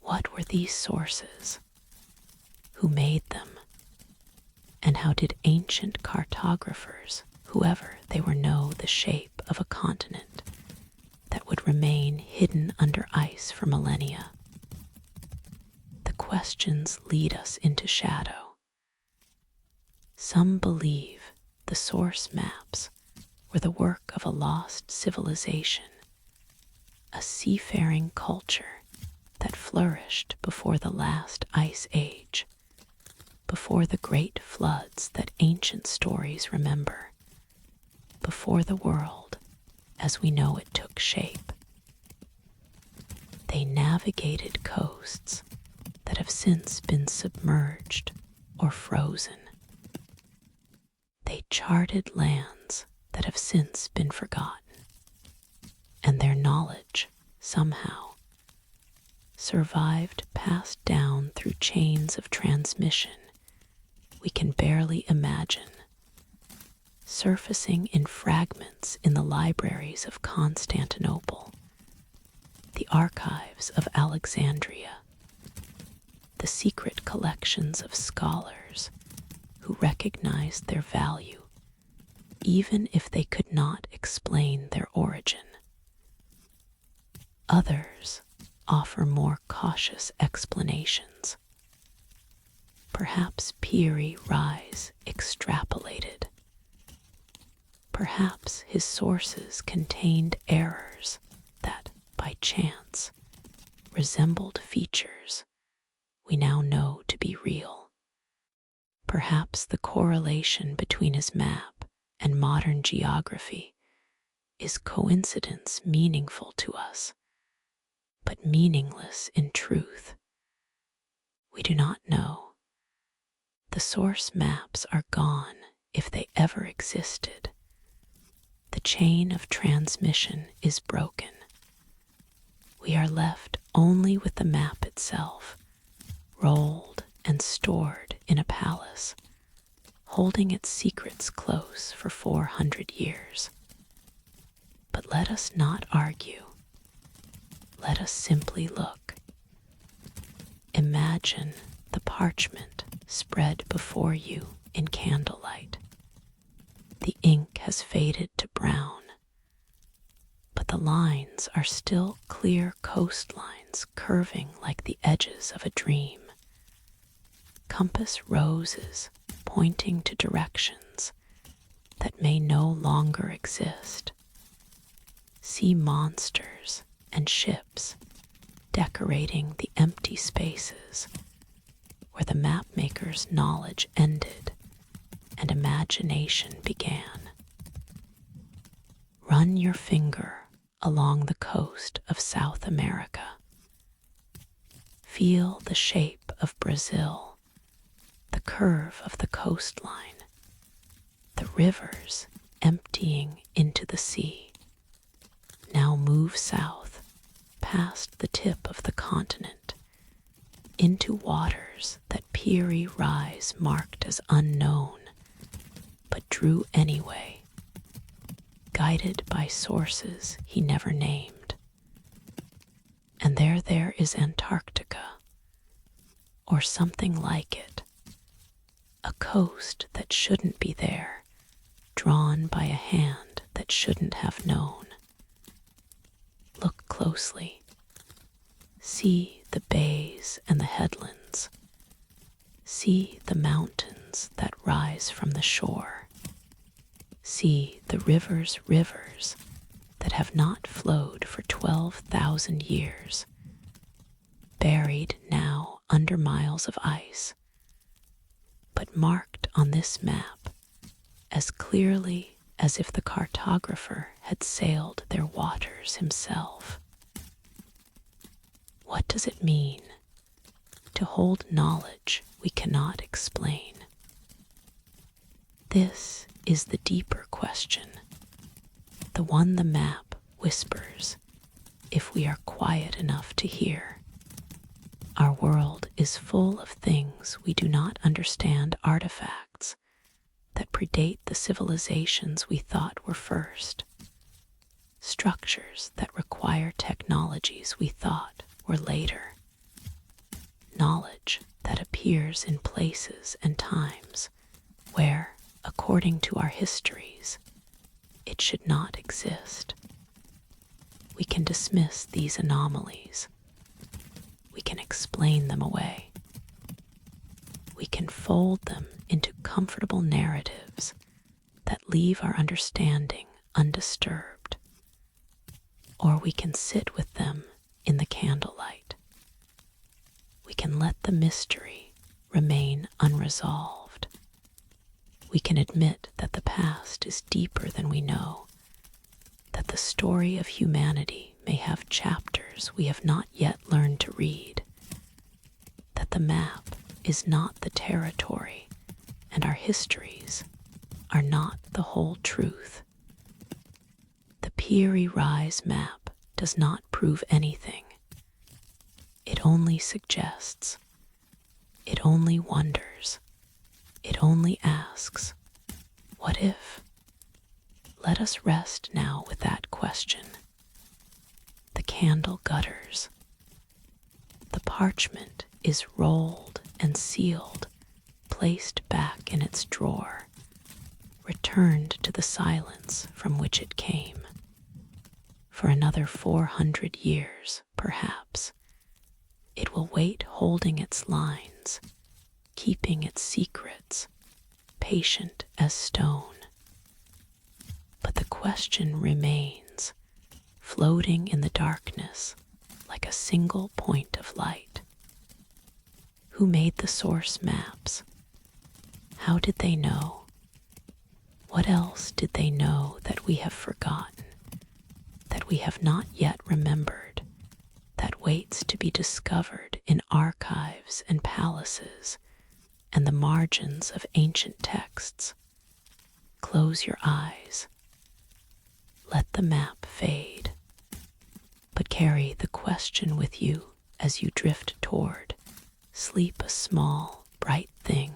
What were these sources? Who made them? And how did ancient cartographers, whoever they were, know the shape of a continent that would remain hidden under ice for millennia? The questions lead us into shadow. Some believe the source maps were the work of a lost civilization, a seafaring culture that flourished before the last ice age, before the great floods that ancient stories remember, before the world as we know it took shape. They navigated coasts that have since been submerged or frozen. They charted lands that have since been forgotten, and their knowledge, somehow, survived passed down through chains of transmission we can barely imagine, surfacing in fragments in the libraries of Constantinople, the archives of Alexandria, the secret collections of scholars who recognized their value even if they could not explain their origin. Others offer more cautious explanations. Perhaps Peary Rise extrapolated. Perhaps his sources contained errors that, by chance, resembled features we now know to be real. Perhaps the correlation between his map and modern geography is coincidence meaningful to us, but meaningless in truth. We do not know. The source maps are gone, if they ever existed. The chain of transmission is broken. We are left only with the map itself, rolled and stored in a palace, holding its secrets close for 400 years. But let us not argue. Let us simply look. Imagine the parchment spread before you in candlelight. The ink has faded to brown, but the lines are still clear coastlines curving like the edges of a dream. Compass roses pointing to directions that may no longer exist. Sea monsters and ships decorating the empty spaces where the mapmaker's knowledge ended and imagination began. Run your finger along the coast of South America. Feel the shape of Brazil, the curve of the coastline, the rivers emptying into the sea. Now move south, past the tip of the continent, into waters that Peary Rise marked as unknown, but drew anyway, guided by sources he never named. And there is Antarctica, or something like it, a coast that shouldn't be there, drawn by a hand that shouldn't have known. Look closely. See the bays and the headlands. See the mountains that rise from the shore. See the rivers that have not flowed for 12,000 years, buried now under miles of ice, but marked on this map as clearly as if the cartographer had sailed their waters himself. What does it mean to hold knowledge we cannot explain? This is the deeper question, the one the map whispers if we are quiet enough to hear. Our world is full of things we do not understand, artifacts that predate the civilizations we thought were first, structures that require technologies we thought were later, knowledge that appears in places and times where, according to our histories, it should not exist. We can dismiss these anomalies. We can explain them away. We can fold them into comfortable narratives that leave our understanding undisturbed. Or we can sit with them in the candlelight. We can let the mystery remain unresolved. We can admit that the past is deeper than we know, that the story of humanity may have chapters we have not yet learned to read, that the map is not the territory, and our histories are not the whole truth. The Peary Rise map does not prove anything. It only suggests. It only wonders. It only asks, what if? Let us rest now with that question. The candle gutters. The parchment is rolled and sealed, placed back in its drawer, returned to the silence from which it came. For another 400 years, perhaps, it will wait holding its lines, keeping its secrets, patient as stone. But the question remains, floating in the darkness like a single point of light. Who made the source maps? How did they know? What else did they know that we have forgotten, that we have not yet remembered, that waits to be discovered in archives and palaces and the margins of ancient texts? Close your eyes. Let the map fade, but carry the question with you as you drift toward sleep, a small, bright thing.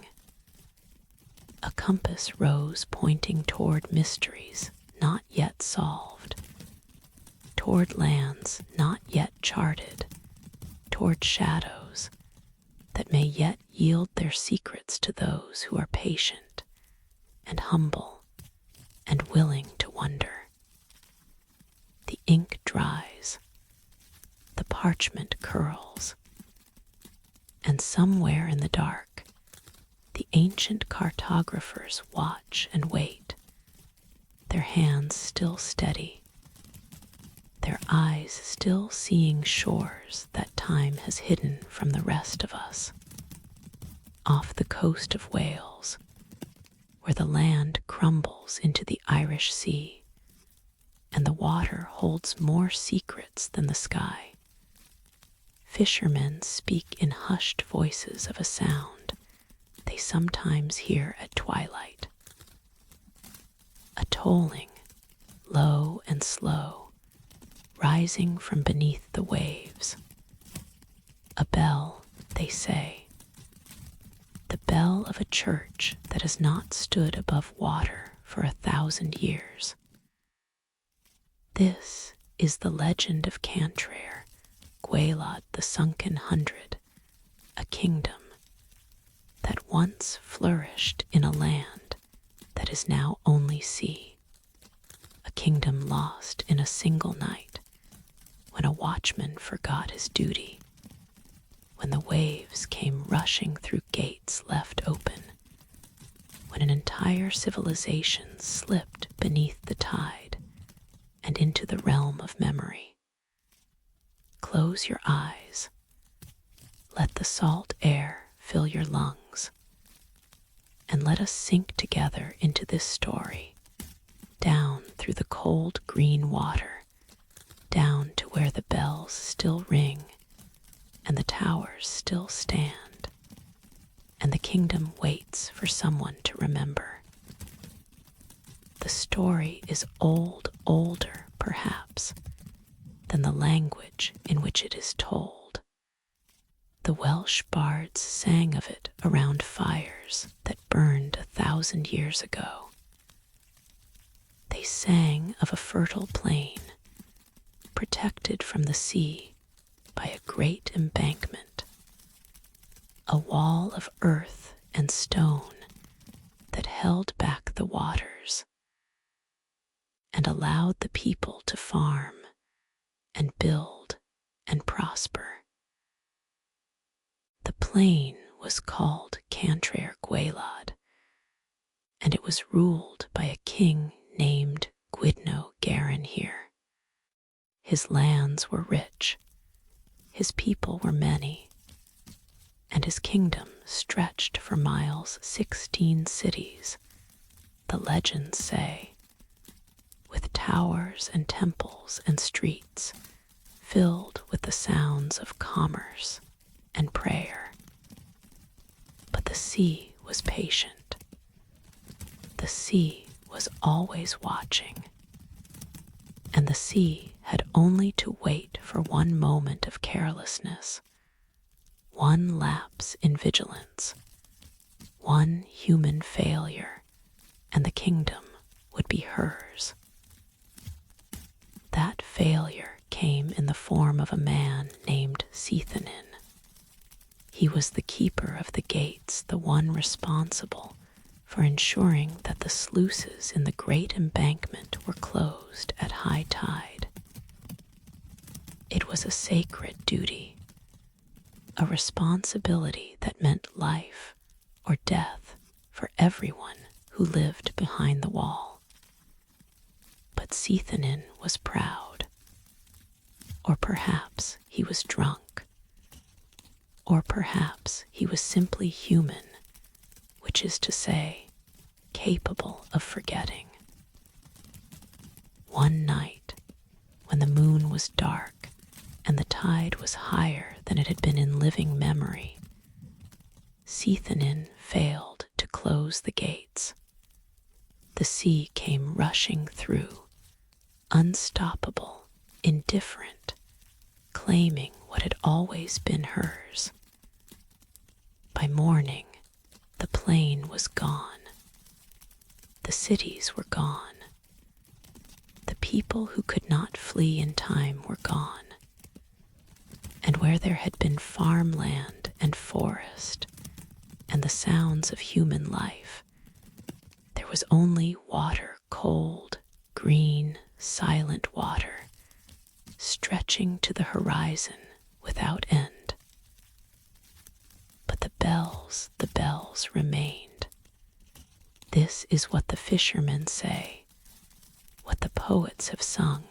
A compass rose pointing toward mysteries not yet solved, toward lands not yet charted, toward shadows that may yet yield their secrets to those who are patient and humble and willing to wonder. The ink dries, the parchment curls, and somewhere in the dark, the ancient cartographers watch and wait, their hands still steady, their eyes still seeing shores that time has hidden from the rest of us. Off the coast of Wales, where the land crumbles into the Irish Sea, and the water holds more secrets than the sky, fishermen speak in hushed voices of a sound they sometimes hear at twilight. A tolling, low and slow, rising from beneath the waves. A bell, they say. The bell of a church that has not stood above water for 1,000 years. This is the legend of Cantrair, Gwaelod the Sunken Hundred, a kingdom that once flourished in a land that is now only sea, a kingdom lost in a single night when a watchman forgot his duty, when the waves came rushing through gates left open, when an entire civilization slipped beneath the tide and into the realm of memory. Close your eyes. Let the salt air fill your lungs, and let us sink together into this story, down through the cold green water, down to where the bells still ring and the towers still stand, and the kingdom waits for someone to remember. The story is older, perhaps, than the language in which it is told. The Welsh bards sang of it around fires that burned 1,000 years ago. They sang of a fertile plain, protected from the sea by a great embankment, a wall of earth and stone that held back the waters and allowed the people to farm and build and prosper. The plain was called Cantrair Gwaelod, and it was ruled by a king named Gwydno Garanhir. His lands were rich, his people were many, and his kingdom stretched for miles 16 cities, the legends say, with towers and temples and streets filled with the sounds of commerce and prayer. But the sea was patient. The sea was always watching, and the sea had only to wait for one moment of carelessness, one lapse in vigilance, one human failure, and the kingdom would be hers. That failure came in the form of a man named Seithanin. He was the keeper of the gates, the one responsible for ensuring that the sluices in the great embankment were closed at high tide. It was a sacred duty, a responsibility that meant life or death for everyone who lived behind the wall. But Seithanin was proud, or perhaps he was drunk, or perhaps he was simply human, which is to say, capable of forgetting. One night, when the moon was dark and the tide was higher than it had been in living memory, Seithanin failed to close the gates. The sea came rushing through, unstoppable, indifferent, claiming what had always been hers. By morning, The plain was gone. The cities were gone. The people who could not flee in time were gone. And where there had been farmland and forest and the sounds of human life, there was only water, cold, green, silent water, stretching to the horizon without end. But the bells remained. This is what the fishermen say, what the poets have sung,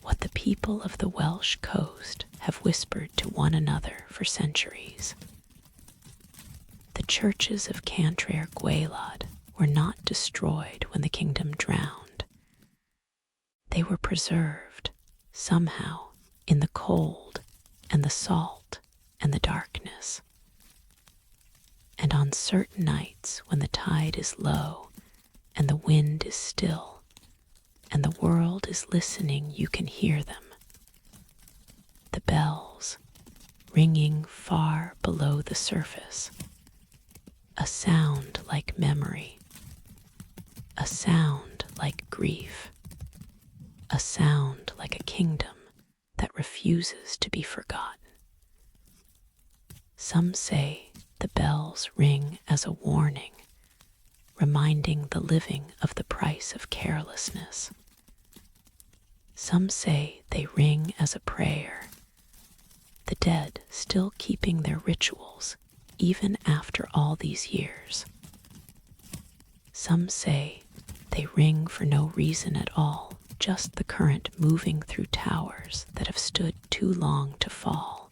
what the people of the Welsh coast have whispered to one another for centuries. The churches of Cantref Gwaelod were not destroyed when the kingdom drowned. They were preserved, somehow, in the cold and the salt and the darkness. And on certain nights when the tide is low and the wind is still and the world is listening, you can hear them. The bells, ringing far below the surface, a sound like memory, a sound like grief, a sound like a kingdom that refuses to be forgotten. Some say the bells ring as a warning, reminding the living of the price of carelessness. Some say they ring as a prayer, the dead still keeping their rituals even after all these years. Some say they ring for no reason at all, just the current moving through towers that have stood too long to fall.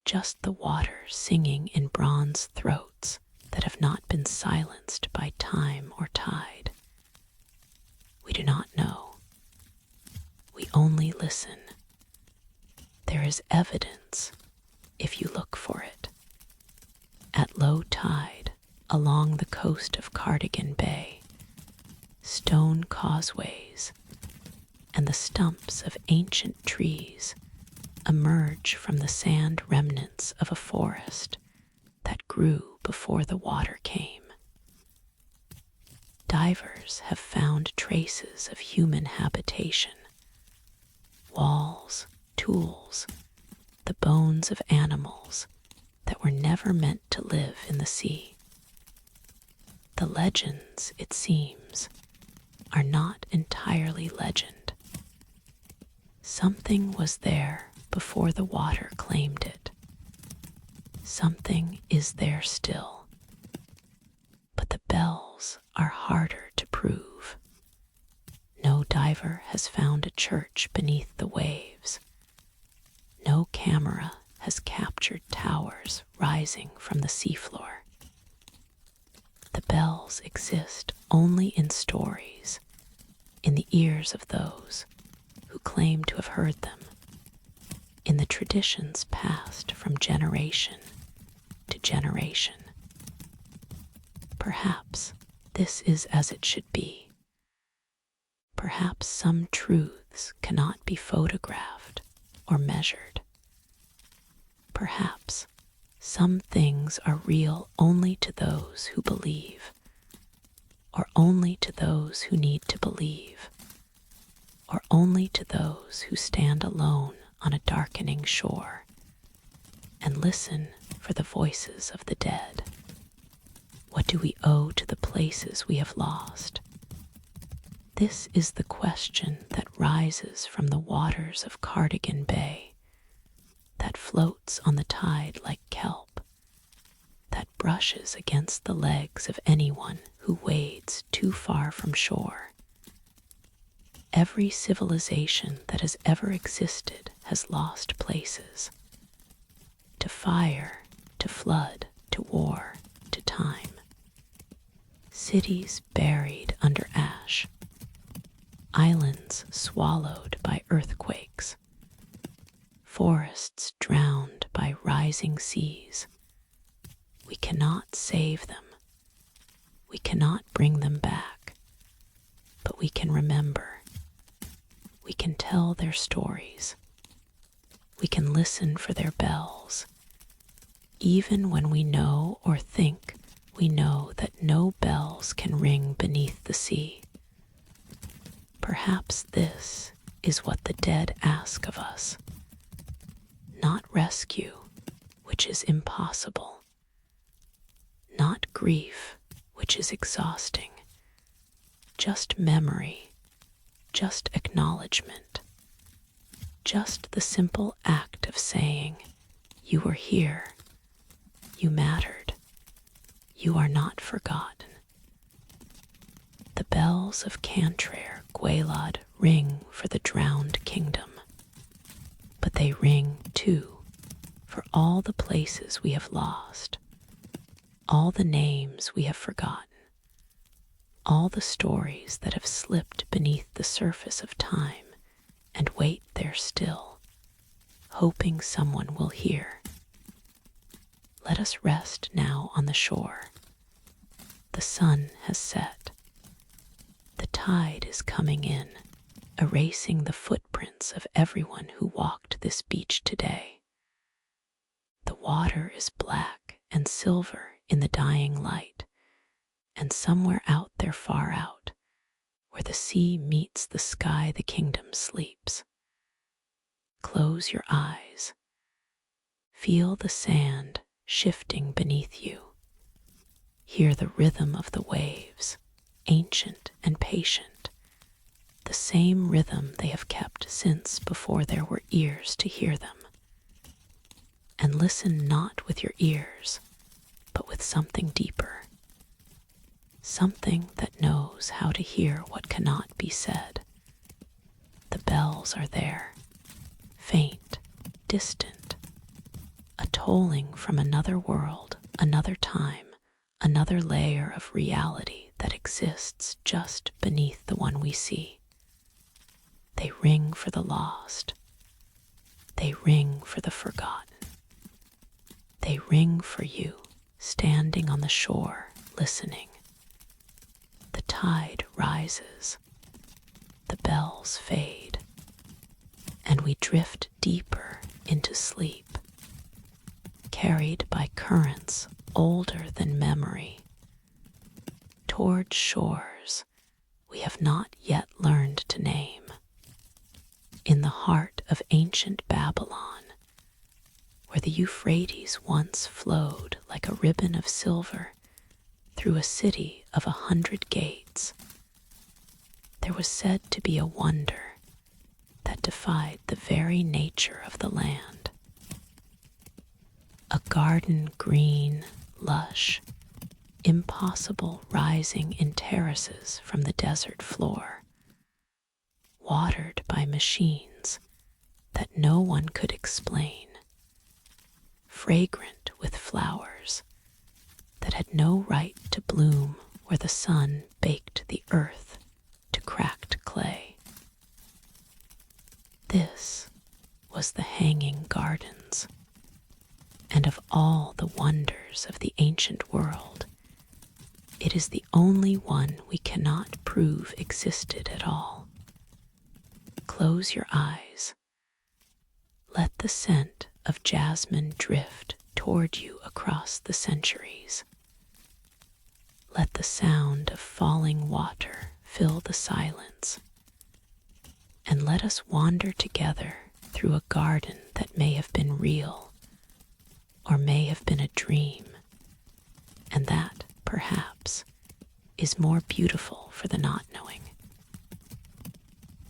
Just the water singing in bronze throats that have not been silenced by time or tide. We do not know. We only listen. There is evidence if you look for it. At low tide, along the coast of Cardigan Bay, stone causeways and the stumps of ancient trees emerge from the sand remnants of a forest that grew before the water came. Divers have found traces of human habitation, walls, tools, the bones of animals that were never meant to live in the sea. The legends, it seems, are not entirely legend. Something was there before the water claimed it. Something is there still. But the bells are harder to prove. No diver has found a church beneath the waves. No camera has captured towers rising from the seafloor. The bells exist only in stories, in the ears of those who claim to have heard them, in the traditions passed from generation to generation. Perhaps this is as it should be. Perhaps some truths cannot be photographed or measured. Perhaps some things are real only to those who believe, or only to those who need to believe, or only to those who stand alone on a darkening shore and listen for the voices of the dead. What do we owe to the places we have lost? This is the question that rises from the waters of Cardigan Bay, that floats on the tide like kelp, that brushes against the legs of anyone who wades too far from shore. Every civilization that has ever existed has lost places. To fire, to flood, to war, to time. Cities buried under ash. Islands swallowed by earthquakes. Forests drowned by rising seas. We cannot save them. We cannot bring them back. But we can remember. We can tell their stories. We can listen for their bells. even when we know or think we know that no bells can ring beneath the sea. Perhaps this is what the dead ask of us. Not rescue, which is impossible. Not grief, which is exhausting. Just memory, just acknowledgement. Just the simple act of saying, you were here, you mattered, you are not forgotten. The bells of Cantrair Gwaelod ring for the drowned kingdom, but they ring, too, for all the places we have lost, all the names we have forgotten, all the stories that have slipped beneath the surface of time and wait there still, hoping someone will hear. Let us rest now on the shore. The sun has set. The tide is coming in, erasing the footprints of everyone who walked this beach today. The water is black and silver in the dying light, and somewhere out there far out, where the sea meets the sky, the kingdom sleeps. Close your eyes. Feel the sand shifting beneath you. Hear the rhythm of the waves, ancient and patient, the same rhythm they have kept since before there were ears to hear them. And listen not with your ears, but with something deeper, something that knows how to hear what cannot be said. The bells are there, faint, distant, a tolling from another world, another time, another layer of reality that exists just beneath the one we see. They ring for the lost. They ring for the forgotten. They ring for you, standing on the shore, listening. The tide rises. The bells fade. And we drift deeper into sleep, carried by currents older than memory, toward shores we have not yet learned to name. In the heart of ancient Babylon, where the Euphrates once flowed like a ribbon of silver through a city of 100 gates, there was said to be a wonder that defied the very nature of the land. A garden green, lush, impossible, rising in terraces from the desert floor, watered by machines that no one could explain, fragrant with flowers that had no right to bloom where the sun baked the earth to cracked clay. This was the Hanging Gardens, and of all the wonders of the ancient world, it is the only one we cannot prove existed at all. Close your eyes. Let the scent of jasmine drift toward you across the centuries. Let the sound of falling water fill the silence, and let us wander together through a garden that may have been real or may have been a dream, and that, perhaps, is more beautiful for the not knowing.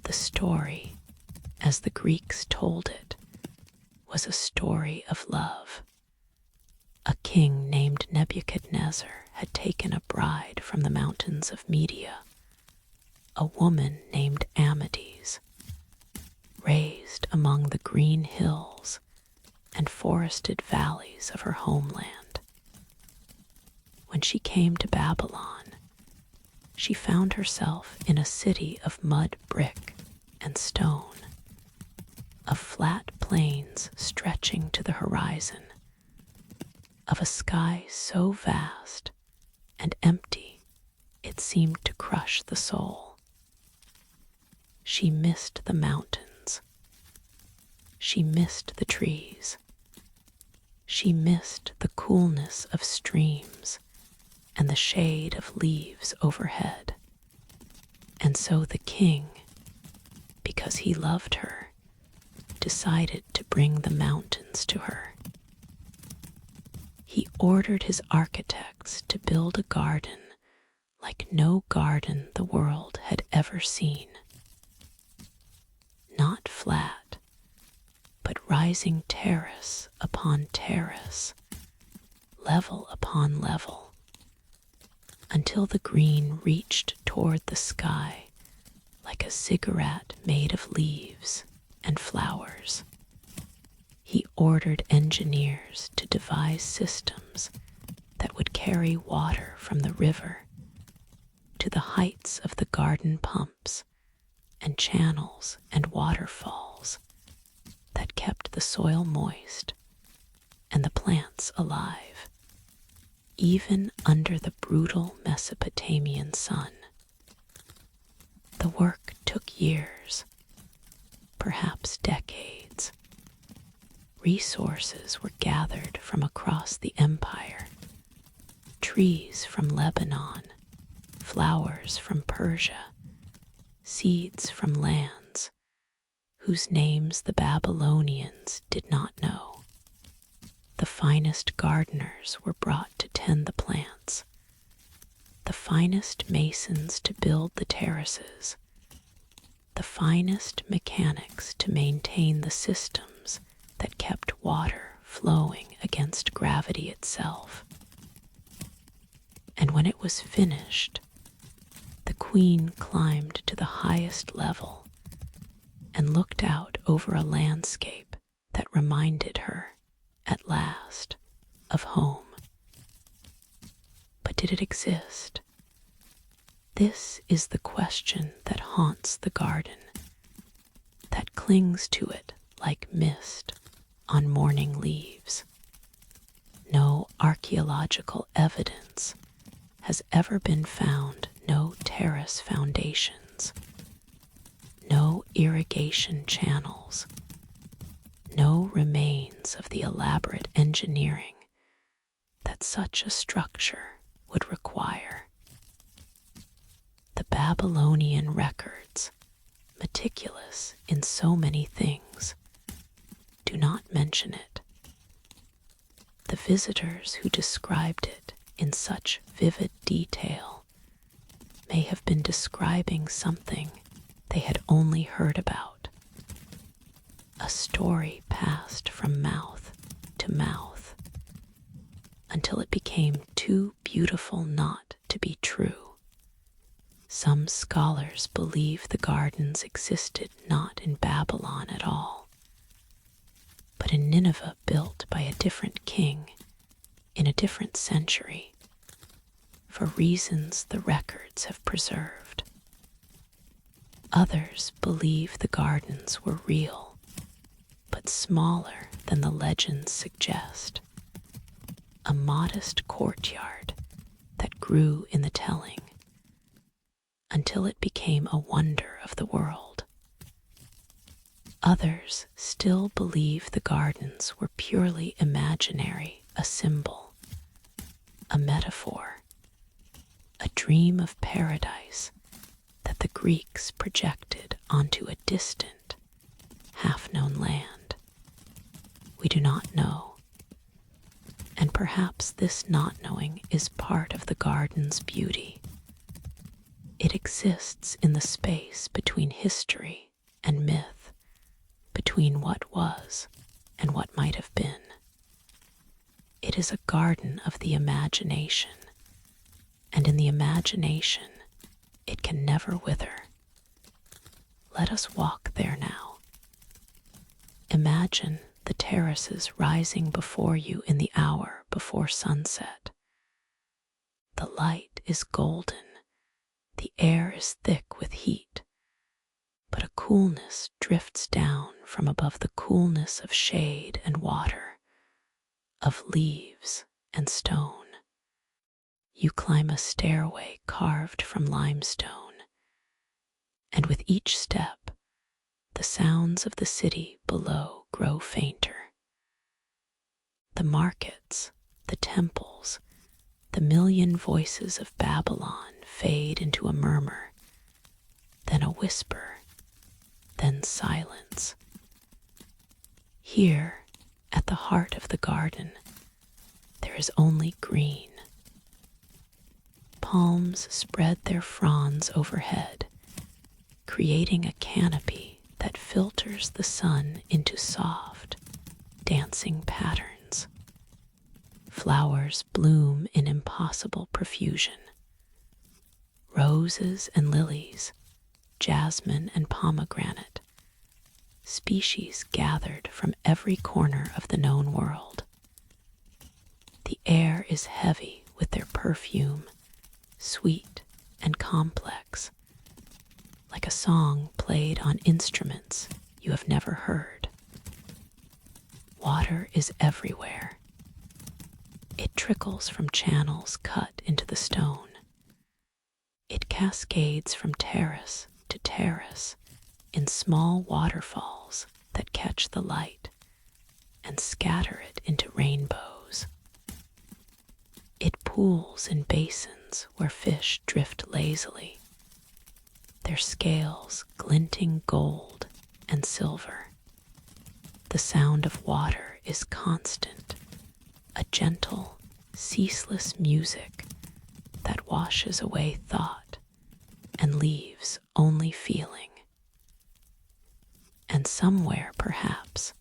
The story, as the Greeks told it, was a story of love. A king named Nebuchadnezzar had taken a bride from the mountains of Media, a woman named Amades, raised among the green hills and forested valleys of her homeland. When she came to Babylon, she found herself in a city of mud, brick, and stone, of flat plains stretching to the horizon, of a sky so vast and empty it seemed to crush the soul. She missed the mountains. She missed the trees. She missed the coolness of streams and the shade of leaves overhead. And so the king, because he loved her, decided to bring the mountains to her. He ordered his architects to build a garden like no garden the world had ever seen. Not flat, but rising terrace upon terrace, level upon level, until the green reached toward the sky like a ziggurat made of leaves and flowers. He ordered engineers to devise systems that would carry water from the river to the heights of the garden pumps and channels and waterfalls that kept the soil moist and the plants alive, even under the brutal Mesopotamian sun. The work took years, perhaps decades. Resources were gathered from across the empire, trees from Lebanon, flowers from Persia, seeds from lands whose names the Babylonians did not know. The finest gardeners were brought to tend the plants, the finest masons to build the terraces, the finest mechanics to maintain the systems that kept water flowing against gravity itself. And when it was finished, the queen climbed to the highest level and looked out over a landscape that reminded her, at last, of home. But did it exist? This is the question that haunts the garden, that clings to it like mist on morning leaves. No archaeological evidence has ever been found, no terrace foundations, no irrigation channels, no remains of the elaborate engineering that such a structure would require. The Babylonian records, meticulous in so many things, do not mention it. The visitors who described it in such vivid detail may have been describing something they had only heard about, a story passed from mouth to mouth until it became too beautiful not to be true. Some scholars believe the gardens existed not in Babylon at all, but in Nineveh, built by a different king in a different century, for reasons the records have preserved. Others believe the gardens were real, but smaller than the legends suggest, a modest courtyard that grew in the telling until it became a wonder of the world. Others still believe the gardens were purely imaginary, a symbol, a metaphor, a dream of paradise that the Greeks projected onto a distant, half-known land. We do not know, and perhaps this not knowing is part of the garden's beauty. It exists in the space between history and myth, between what was and what might have been. It is a garden of the imagination, and in the imagination it can never wither. Let us walk there now. Imagine the terraces rising before you in the hour before sunset. The light is golden, the air is thick with heat, but a coolness drifts down from above the coolness of shade and water, of leaves and stone. You climb a stairway carved from limestone, and with each step, the sounds of the city below grow fainter. The markets, the temples, the million voices of Babylon fade into a murmur, then a whisper, then silence. Here, at the heart of the garden, there is only green. Palms spread their fronds overhead, creating a canopy that filters the sun into soft, dancing patterns. Flowers bloom in impossible profusion. Roses and lilies, jasmine and pomegranate, species gathered from every corner of the known world. The air is heavy with their perfume, sweet and complex, like a song played on instruments you have never heard. Water is everywhere. It trickles from channels cut into the stone. It cascades from terrace to terrace in small waterfalls that catch the light and scatter it into rainbows. It pools in basins where fish drift lazily, their scales glinting gold and silver. The sound of water is constant, a gentle, ceaseless music that washes away thought and leaves only feeling. And somewhere, perhaps,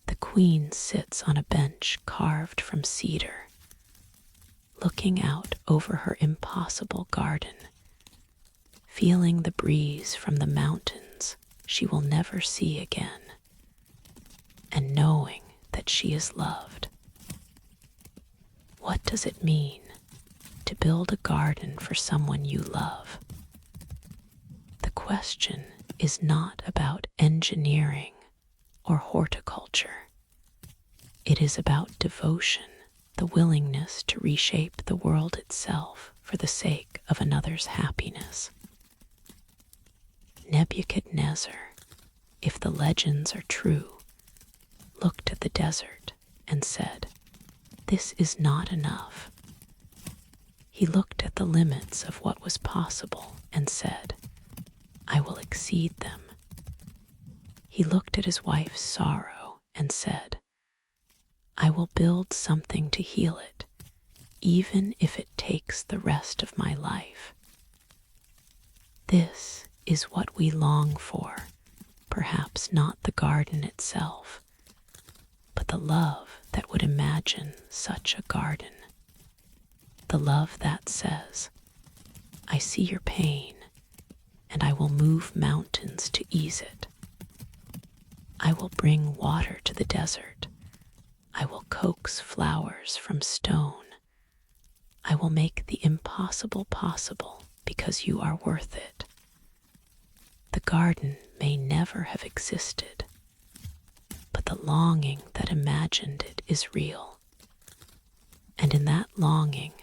the queen sits on a bench carved from cedar, looking out over her impossible garden, feeling the breeze from the mountains she will never see again, and knowing that she is loved. What does it mean to build a garden for someone you love? The question is not about engineering or horticulture. It is about devotion, the willingness to reshape the world itself for the sake of another's happiness. Nebuchadnezzar, if the legends are true, looked at the desert and said, "This is not enough." He looked at the limits of what was possible and said, "I will exceed them." He looked at his wife's sorrow and said, "I will build something to heal it, even if it takes the rest of my life." This is what we long for, perhaps not the garden itself, but the love that would imagine such a garden. The love that says, "I see your pain, and I will move mountains to ease it. I will bring water to the desert. I will coax flowers from stone. I will make the impossible possible because you are worth it." The garden may never have existed, but the longing that imagined it is real. And in that longing,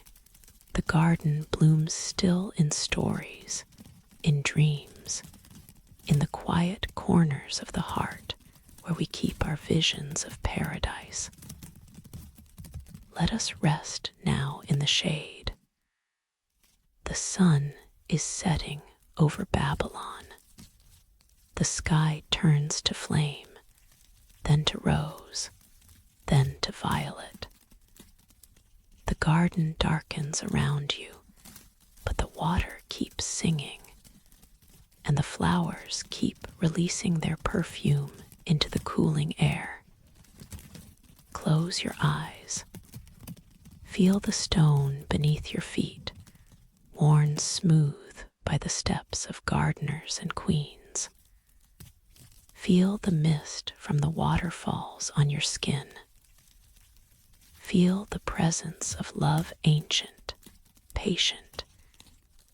the garden blooms still in stories, in dreams, in the quiet corners of the heart where we keep our visions of paradise. Let us rest now in the shade. The sun is setting over Babylon. The sky turns to flame, then to rose, then to violet. The garden darkens around you, but the water keeps singing, and the flowers keep releasing their perfume into the cooling air. Close your eyes. Feel the stone beneath your feet, worn smooth by the steps of gardeners and queens. Feel the mist from the waterfalls on your skin. Feel the presence of love ancient, patient,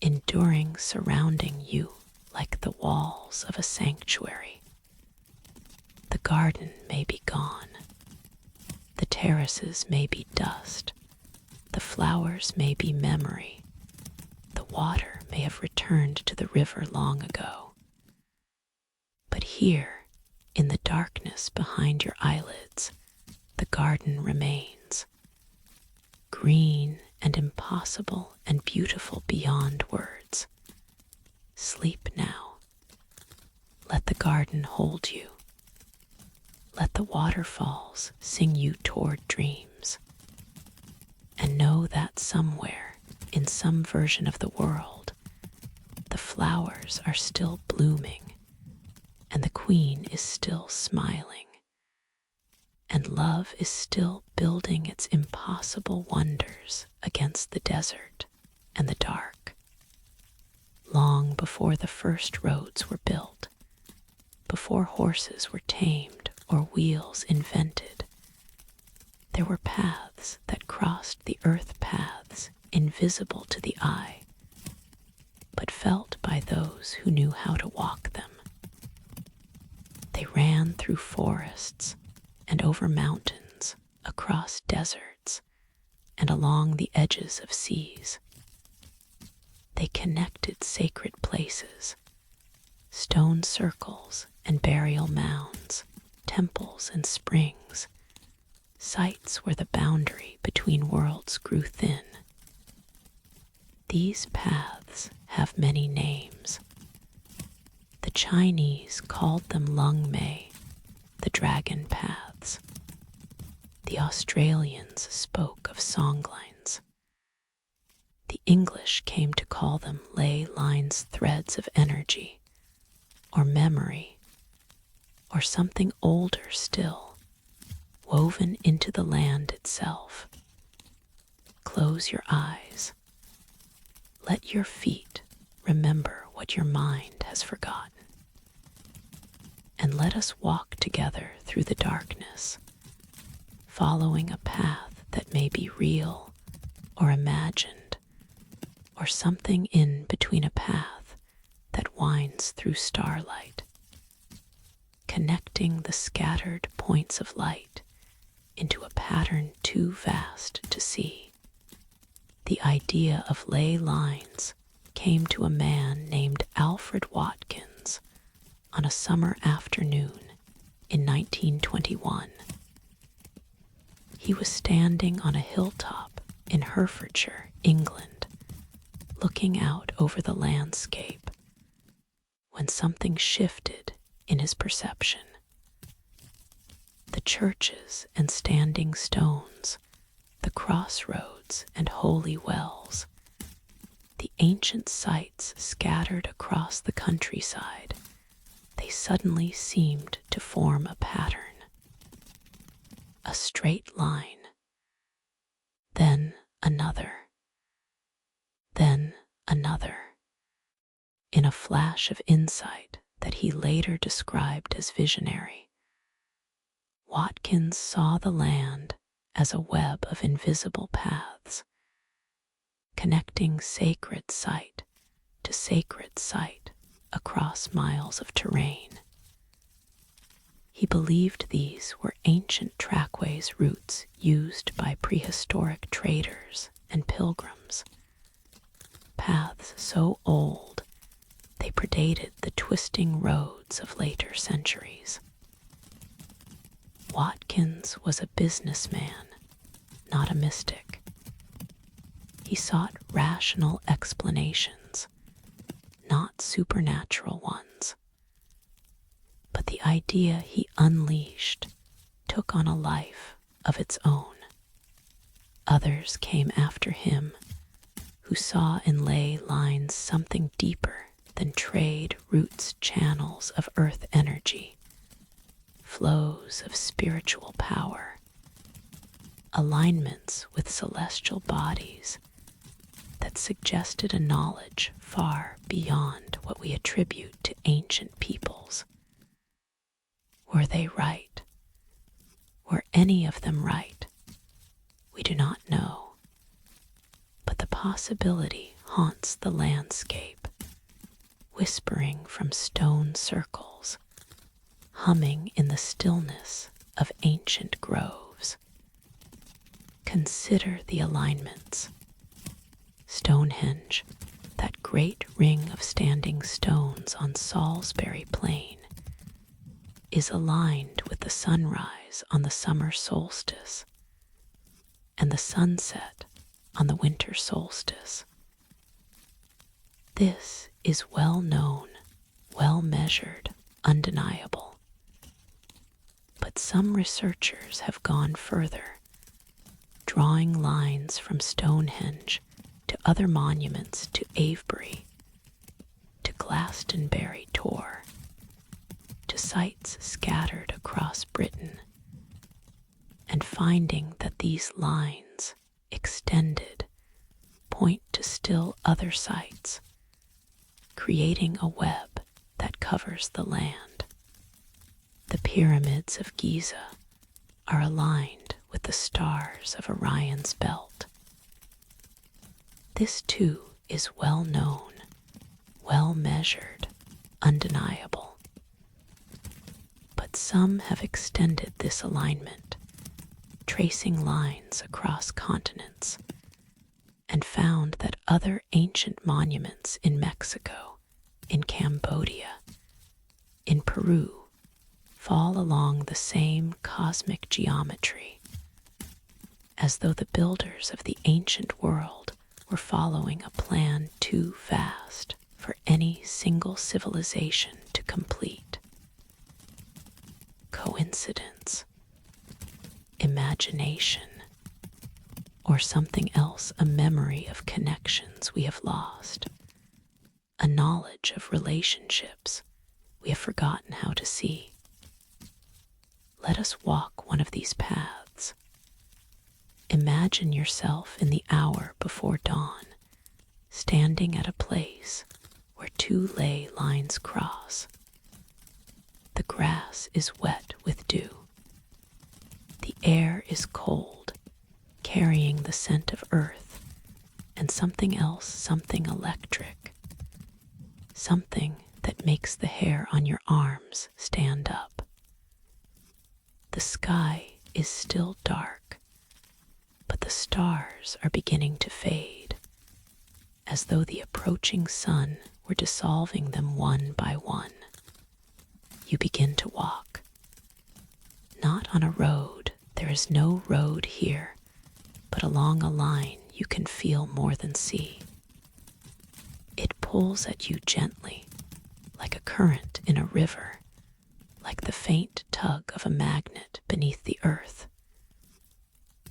enduring surrounding you like the walls of a sanctuary. The garden may be gone. The terraces may be dust. The flowers may be memory. The water may have returned to the river long ago. But here, in the darkness behind your eyelids, the garden remains, green and impossible and beautiful beyond words. Sleep now. Let the garden hold you. Let the waterfalls sing you toward dreams. And know that somewhere, in some version of the world, the flowers are still blooming, and the queen is still smiling, and love is still building its impossible wonders against the desert and the dark. Long before the first roads were built, before horses were tamed or wheels invented, there were paths that crossed the earth paths invisible to the eye, but felt by those who knew how to walk them. They ran through forests and over mountains, across deserts, and along the edges of seas. They connected sacred places, stone circles and burial mounds, temples and springs, sites where the boundary between worlds grew thin. These paths have many names. The Chinese called them Lung Mei, the dragon paths. The Australians spoke of songlines. The English came to call them ley lines, threads of energy, or memory, or something older still, woven into the land itself. Close your eyes. Let your feet remember what your mind has forgotten. And let us walk together through the darkness, following a path that may be real or imagined, or something in between a path that winds through starlight, connecting the scattered points of light into a pattern too vast to see. The idea of ley lines came to a man named Alfred Watkins on a summer afternoon in 1921. He was standing on a hilltop in Herefordshire, England, looking out over the landscape, when something shifted in his perception. The churches and standing stones, the crossroads and holy wells, the ancient sites scattered across the countryside, they suddenly seemed to form a pattern. A straight line, then another, then another. In a flash of insight that he later described as visionary, Watkins saw the land as a web of invisible paths, connecting sacred site to sacred site across miles of terrain. He believed these were ancient trackways routes used by prehistoric traders and pilgrims, paths so old they predated the twisting roads of later centuries. Watkins was a businessman, not a mystic. He sought rational explanations, not supernatural ones. But the idea he unleashed took on a life of its own. Others came after him, who saw in ley lines something deeper than trade routes, channels of earth energy, flows of spiritual power, alignments with celestial bodies that suggested a knowledge far beyond what we attribute to ancient peoples. Were they right? Were any of them right? We do not know. But the possibility haunts the landscape, whispering from stone circles, humming in the stillness of ancient groves. Consider the alignments. Stonehenge, that great ring of standing stones on Salisbury Plain, is aligned with the sunrise sunrise on the summer solstice and the sunset on the winter solstice. This is well known, well measured, undeniable. But some researchers have gone further, drawing lines from Stonehenge to other monuments to Avebury, to Glastonbury Tor, to sites scattered across Britain, and finding that these lines, extended, point to still other sites, creating a web that covers the land. The pyramids of Giza are aligned with the stars of Orion's belt. This too is well known, well measured, undeniable. But some have extended this alignment, tracing lines across continents, and found that other ancient monuments in Mexico, in Cambodia, in Peru, fall along the same cosmic geometry, as though the builders of the ancient world were following a plan too vast for any single civilization to complete. Coincidence, imagination, or something else, a memory of connections we have lost, a knowledge of relationships we have forgotten how to see. Let us walk one of these paths. Imagine yourself in the hour before dawn, standing at a place where two ley lines cross. The grass is wet with dew. The air is cold, carrying the scent of earth and something else, something electric, something that makes the hair on your arms stand up. The sky is still dark, but the stars are beginning to fade, as though the approaching sun were dissolving them one by one. You begin to walk. Not on a road, there is no road here, but along a line you can feel more than see. It pulls at you gently, like a current in a river, like the faint tug of a magnet beneath the earth.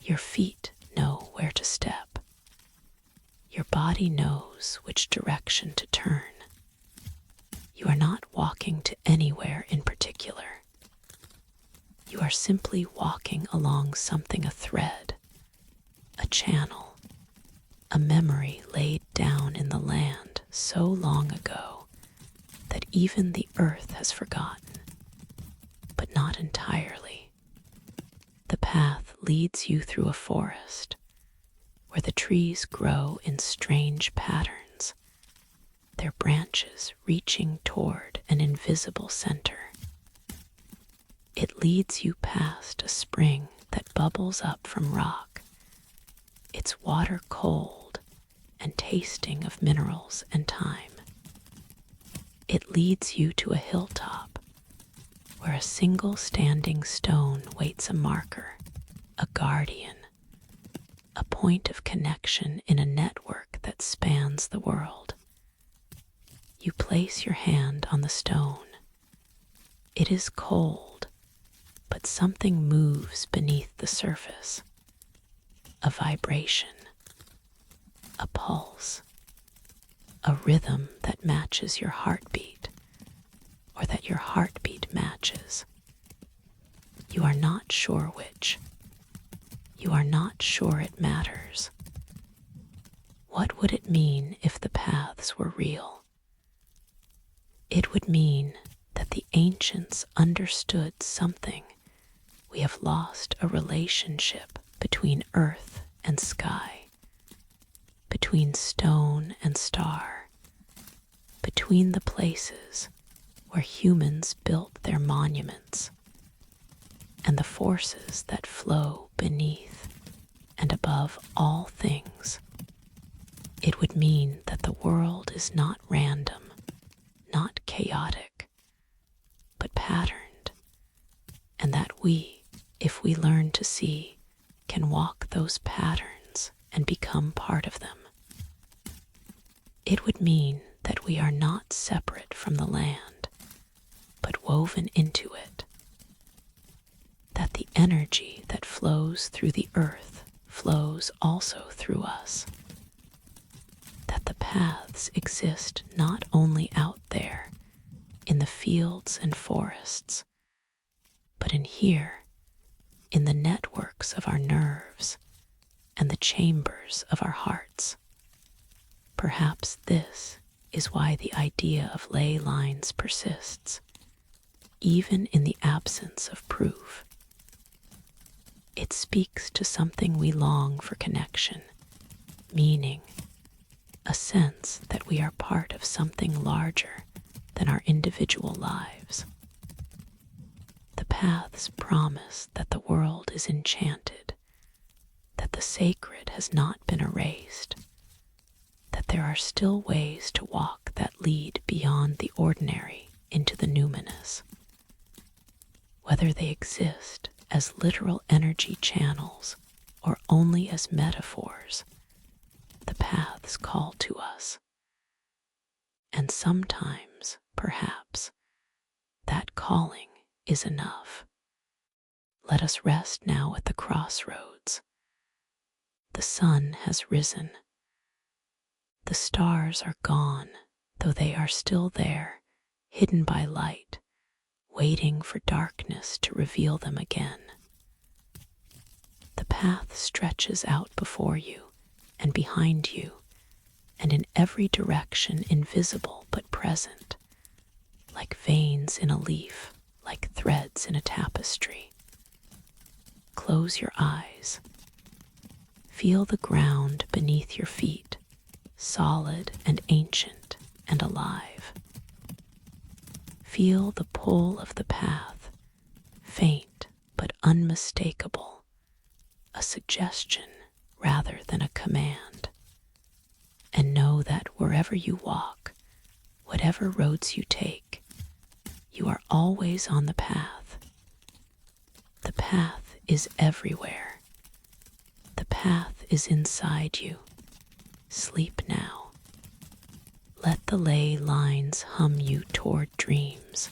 Your feet know where to step. Your body knows which direction to turn. You are not walking to anywhere in particular. You are simply walking along something, a thread, a channel, a memory laid down in the land so long ago that even the earth has forgotten, but not entirely. The path leads you through a forest where the trees grow in strange patterns, their branches reaching toward an invisible center. It leads you past a spring that bubbles up from rock, its water cold and tasting of minerals and time. It leads you to a hilltop where a single standing stone waits a marker, a guardian, a point of connection in a network that spans the world. You place your hand on the stone. It is cold, but something moves beneath the surface. A vibration, a pulse, a rhythm that matches your heartbeat, or that your heartbeat matches. You are not sure which. You are not sure it matters. What would it mean if the paths were real? It would mean that the ancients understood something. We have lost a relationship between earth and sky, between stone and star, between the places where humans built their monuments and the forces that flow beneath and above all things. It would mean that the world is not random, not chaotic, but patterned, and that we, if we learn to see, can walk those patterns and become part of them. It would mean that we are not separate from the land, but woven into it. That the energy that flows through the earth flows also through us. That the paths exist not only out there, in the fields and forests, but in here, in the networks of our nerves and the chambers of our hearts. Perhaps this is why the idea of ley lines persists, even in the absence of proof. It speaks to something we long for: connection, meaning, a sense that we are part of something larger than our individual lives. The paths promise that the world is enchanted, that the sacred has not been erased, that there are still ways to walk that lead beyond the ordinary into the numinous. Whether they exist as literal energy channels or only as metaphors, the paths call to us. And sometimes, perhaps, that calling is enough. Let us rest now at the crossroads. The sun has risen. The stars are gone, though they are still there, hidden by light, waiting for darkness to reveal them again. The path stretches out before you and behind you, and in every direction invisible but present, like veins in a leaf, like threads in a tapestry. Close your eyes. Feel the ground beneath your feet, solid and ancient and alive. Feel the pull of the path, faint but unmistakable, a suggestion rather than a command. And know that wherever you walk, whatever roads you take, you are always on the path. The path is everywhere. The path is inside you. Sleep now. Let the ley lines hum you toward dreams.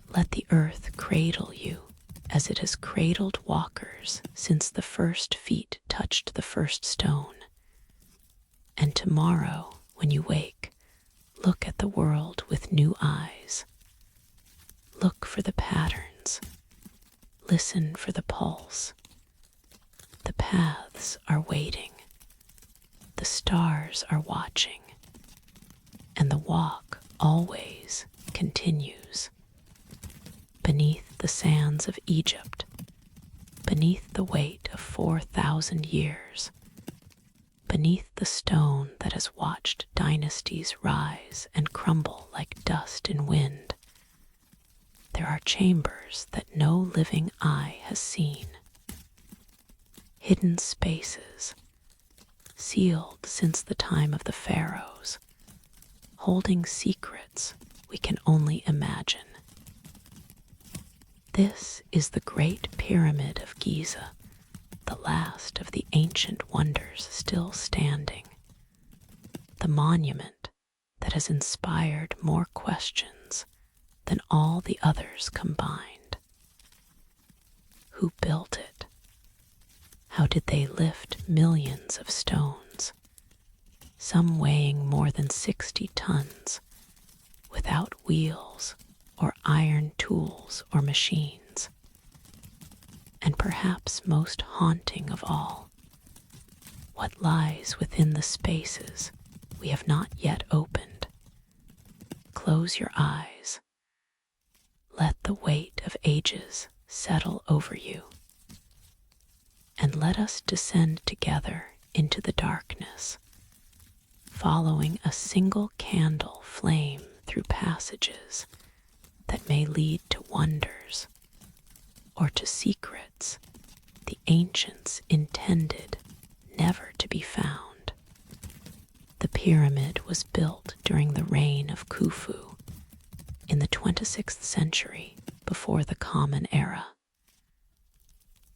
Let the earth cradle you as it has cradled walkers since the first feet touched the first stone. And tomorrow, when you wake, look at the world with new eyes. Look for the patterns. Listen for the pulse. The paths are waiting. The stars are watching. And the walk always continues. Beneath the sands of Egypt, beneath the weight of 4,000 years, beneath the stone that has watched dynasties rise and crumble like dust in wind, there are chambers that no living eye has seen. Hidden spaces, sealed since the time of the pharaohs, holding secrets we can only imagine. This is the Great Pyramid of Giza, the last of the ancient wonders still standing, the monument that has inspired more questions than all the others combined. Who built it? How did they lift millions of stones, some weighing more than 60 tons, without wheels or iron tools or machines? And perhaps most haunting of all, what lies within the spaces we have not yet opened? Close your eyes. Let the weight of ages settle over you. And let us descend together into the darkness, following a single candle flame through passages that may lead to wonders or to secrets the ancients intended never to be found. The pyramid was built during the reign of Khufu in the 26th century before the Common Era.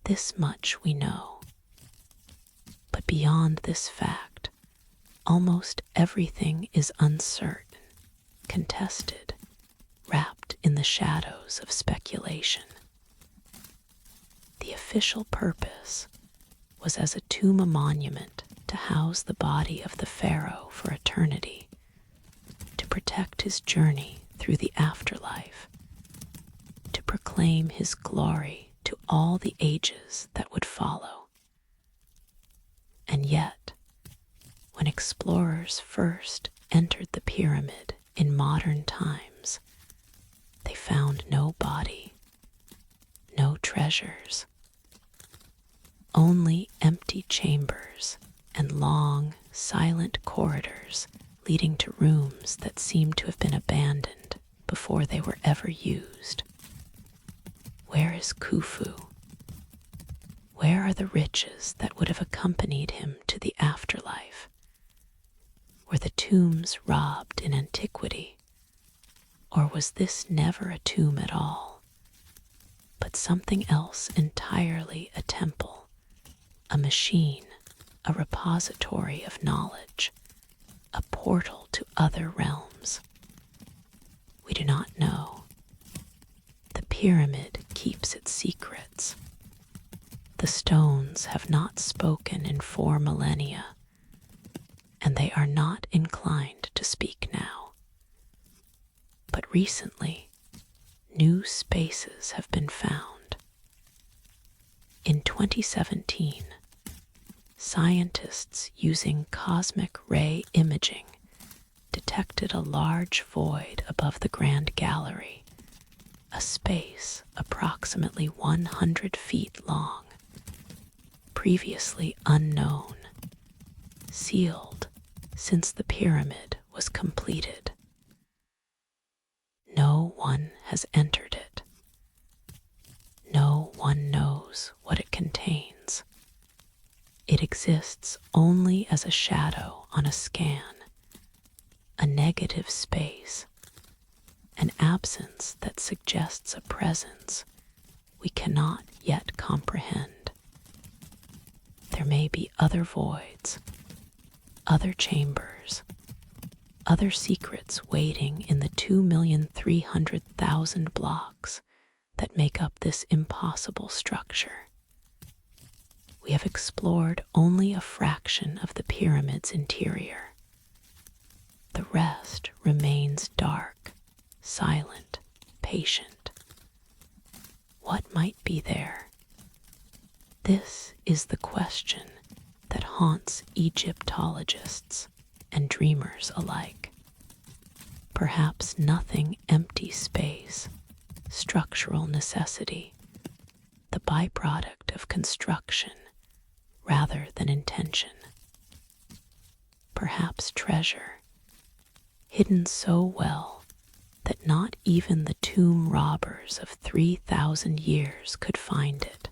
This much we know. But beyond this fact, almost everything is uncertain, contested, wrapped in the shadows of speculation. The official purpose was as a tomb monument to house the body of the pharaoh for eternity, to protect his journey through the afterlife, to proclaim his glory to all the ages that would follow. And yet, when explorers first entered the pyramid in modern times, they found no body, no treasures, only empty chambers and long, silent corridors leading to rooms that seemed to have been abandoned before they were ever used. Where is Khufu? Where are the riches that would have accompanied him to the afterlife? Were the tombs robbed in antiquity? Or was this never a tomb at all, but something else entirely, a temple, a machine, a repository of knowledge, a portal to other realms? We do not know. The pyramid keeps its secrets. The stones have not spoken in 4 millennia, and they are not inclined to speak now. But recently, new spaces have been found. In 2017, scientists using cosmic ray imaging detected a large void above the Grand Gallery, a space approximately 100 feet long, previously unknown, sealed since the pyramid was completed. No one has entered it. No one knows what it contains. It exists only as a shadow on a scan, a negative space, an absence that suggests a presence we cannot yet comprehend. There may be other voids, other chambers, other secrets waiting in the 2,300,000 blocks that make up this impossible structure. We have explored only a fraction of the pyramid's interior. The rest remains dark, silent, patient. What might be there? This is the question that haunts Egyptologists and dreamers alike. Perhaps nothing empty space, structural necessity, the byproduct of construction rather than intention. Perhaps treasure, hidden so well that not even the tomb robbers of 3,000 years could find it.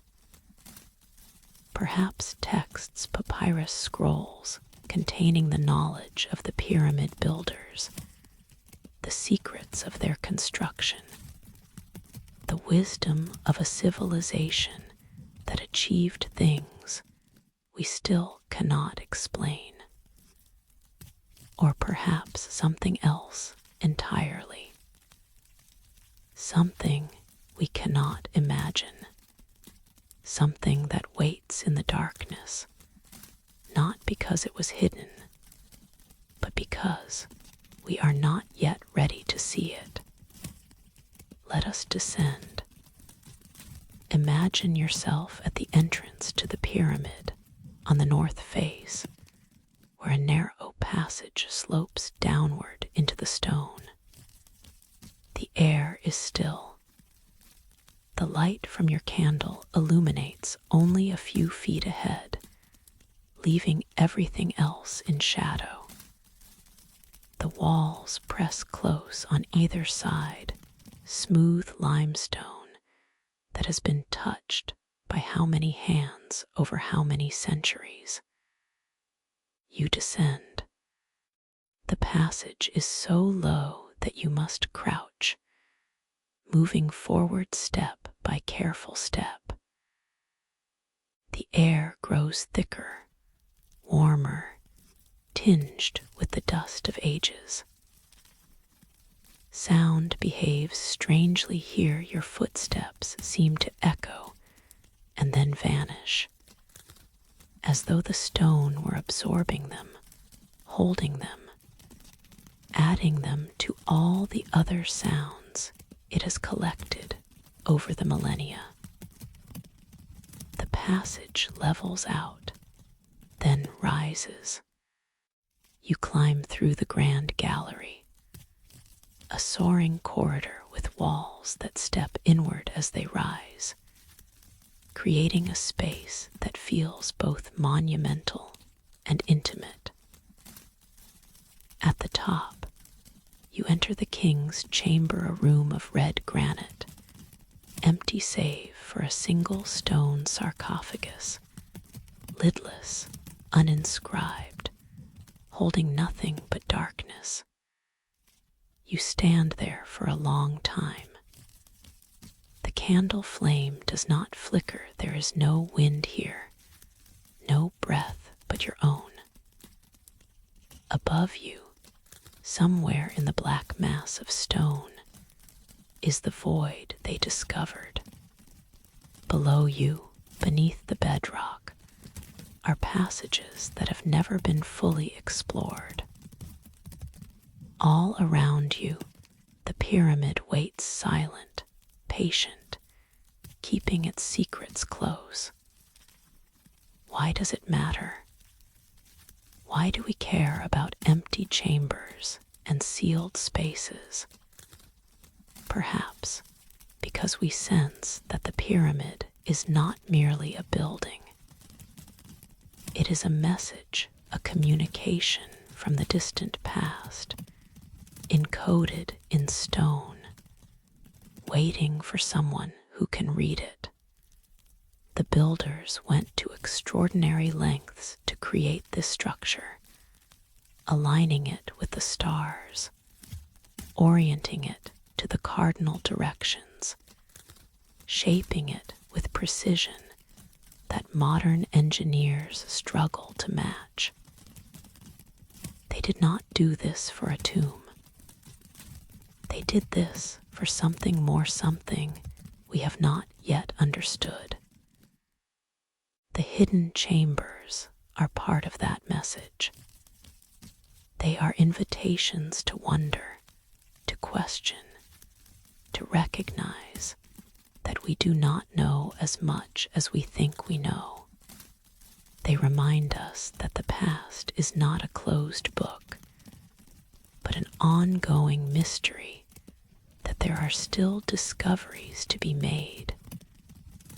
Perhaps texts, papyrus scrolls containing the knowledge of the pyramid builders, the secrets of their construction, the wisdom of a civilization that achieved things we still cannot explain. Or perhaps something else entirely. Something we cannot imagine. Something that waits in the darkness, not because it was hidden, but because we are not yet ready to see it. Let us descend. Imagine yourself at the entrance to the pyramid on the north face, where a narrow passage slopes downward into the stone. The air is still. The light from your candle illuminates only a few feet ahead, leaving everything else in shadow. The walls press close on either side, smooth limestone that has been touched by how many hands over how many centuries. You descend. The passage is so low that you must crouch, moving forward step by careful step. The air grows thicker, warmer, tinged with the dust of ages. Sound behaves strangely here. Your footsteps seem to echo and then vanish, as though the stone were absorbing them, holding them, adding them to all the other sounds it has collected over the millennia. The passage levels out, then rises. You climb through the grand gallery, a soaring corridor with walls that step inward as they rise, creating a space that feels both monumental and intimate. At the top, you enter the king's chamber, a room of red granite, empty save for a single stone sarcophagus, lidless, uninscribed, holding nothing but darkness. You stand there for a long time. The candle flame does not flicker. There is no wind here, no breath but your own. Above you, somewhere in the black mass of stone, is the void they discovered. Below you, beneath the bedrock, are passages that have never been fully explored. All around you, the pyramid waits silent, patient, keeping its secrets close. Why does it matter? Why do we care about empty chambers and sealed spaces? Perhaps because we sense that the pyramid is not merely a building. It is a message, a communication from the distant past, encoded in stone, waiting for someone who can read it. The builders went to extraordinary lengths to create this structure, aligning it with the stars, orienting it to the cardinal directions, shaping it with precision that modern engineers struggle to match. They did not do this for a tomb. They did this for something more, something we have not yet understood. The hidden chambers are part of that message. They are invitations to wonder, to question, to recognize that we do not know as much as we think we know. They remind us that the past is not a closed book, but an ongoing mystery, that there are still discoveries to be made,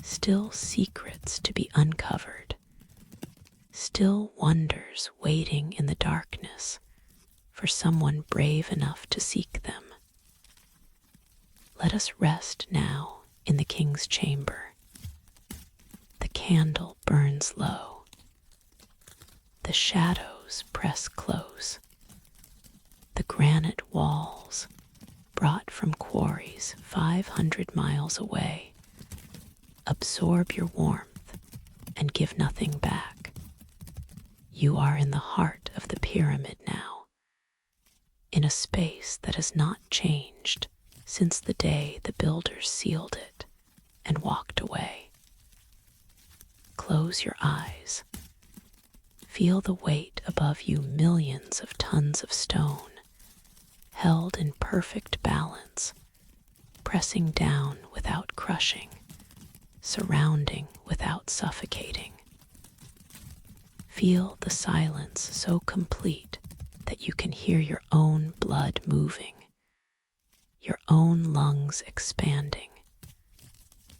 still secrets to be uncovered, still wonders waiting in the darkness for someone brave enough to seek them. Let us rest now in the king's chamber. The candle burns low. The shadows press close. The granite walls, brought from quarries 500 miles away, absorb your warmth and give nothing back. You are in the heart of the pyramid now, in a space that has not changed since the day the builders sealed it and walked away. Close your eyes. Feel the weight above you, millions of tons of stone, held in perfect balance, pressing down without crushing, surrounding without suffocating. Feel the silence so complete that you can hear your own blood moving, your own lungs expanding,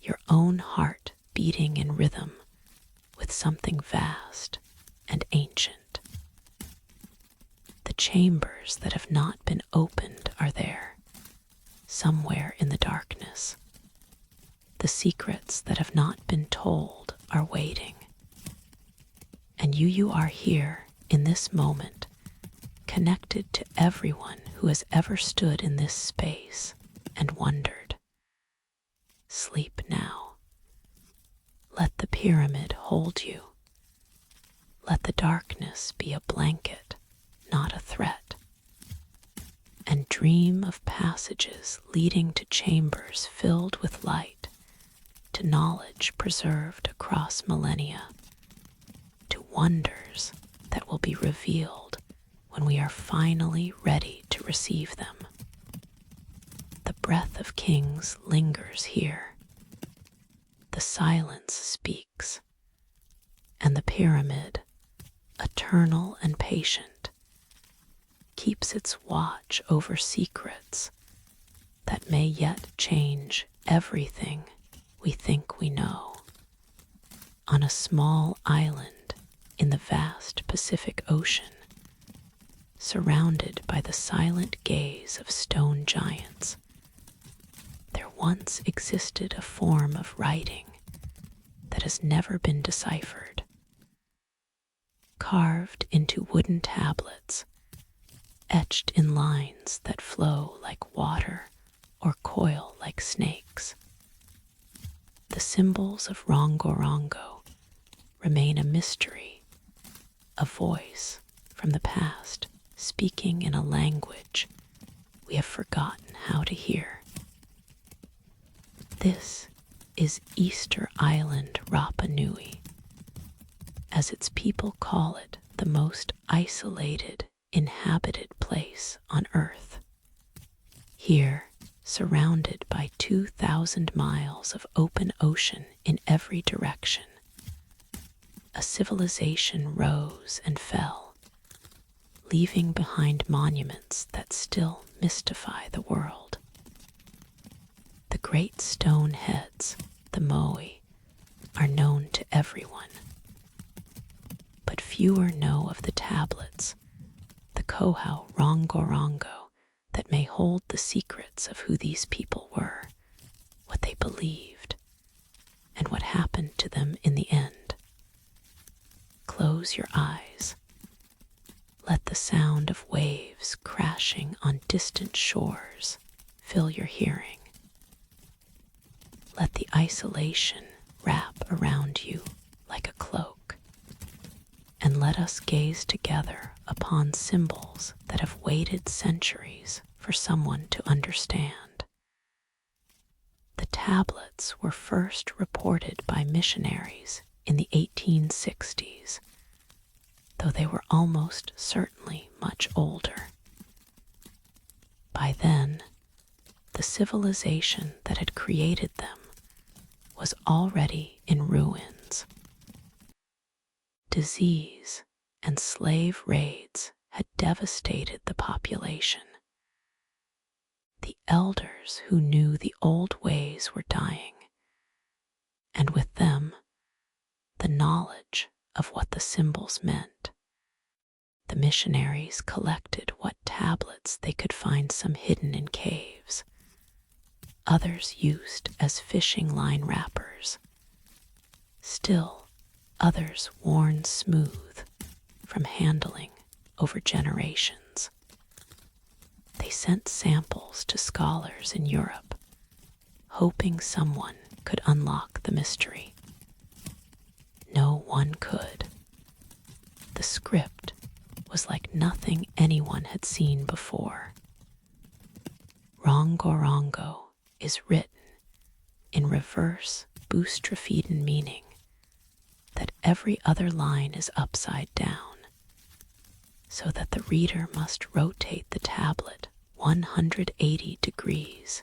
your own heart beating in rhythm with something vast and ancient. The chambers that have not been opened are there, somewhere in the darkness. The secrets that have not been told are waiting. And you are here in this moment, connected to everyone who has ever stood in this space and wondered. Sleep now. Let the pyramid hold you. Let the darkness be a blanket, not a threat. And dream of passages leading to chambers filled with light, to knowledge preserved across millennia, to wonders that will be revealed when we are finally ready to receive them. The breath of kings lingers here. The silence speaks, and the pyramid, eternal and patient, keeps its watch over secrets that may yet change everything we think we know. On a small island in the vast Pacific Ocean, surrounded by the silent gaze of stone giants, there once existed a form of writing that has never been deciphered. Carved into wooden tablets, etched in lines that flow like water or coil like snakes, the symbols of Rongorongo remain a mystery, a voice from the past speaking in a language we have forgotten how to hear. This is Easter Island Rapa Nui, as its people call it, the most isolated, inhabited place on Earth. Here, surrounded by 2,000 miles of open ocean in every direction, a civilization rose and fell, leaving behind monuments that still mystify the world. The great stone heads, the moai, are known to everyone, but fewer know of the tablets, the kohau Rongorongo, that may hold the secrets of who these people were, what they believed, and what happened to them in the end. Close your eyes. Let the sound of waves crashing on distant shores fill your hearing. Let the isolation wrap around you like a cloak, and let us gaze together upon symbols that have waited centuries for someone to understand. The tablets were first reported by missionaries in the 1860s, though they were almost certainly much older. By then, the civilization that had created them was already in ruins. Disease and slave raids had devastated the population. The elders who knew the old ways were dying, and with them, the knowledge of what the symbols meant. The missionaries collected what tablets they could find, some hidden in caves, others used as fishing line wrappers, still others worn smooth from handling over generations. They sent samples to scholars in Europe, hoping someone could unlock the mystery. No one could. The script was like nothing anyone had seen before. Rongorongo is written in reverse boustrophedon, meaning that every other line is upside down, so that the reader must rotate the tablet 180 degrees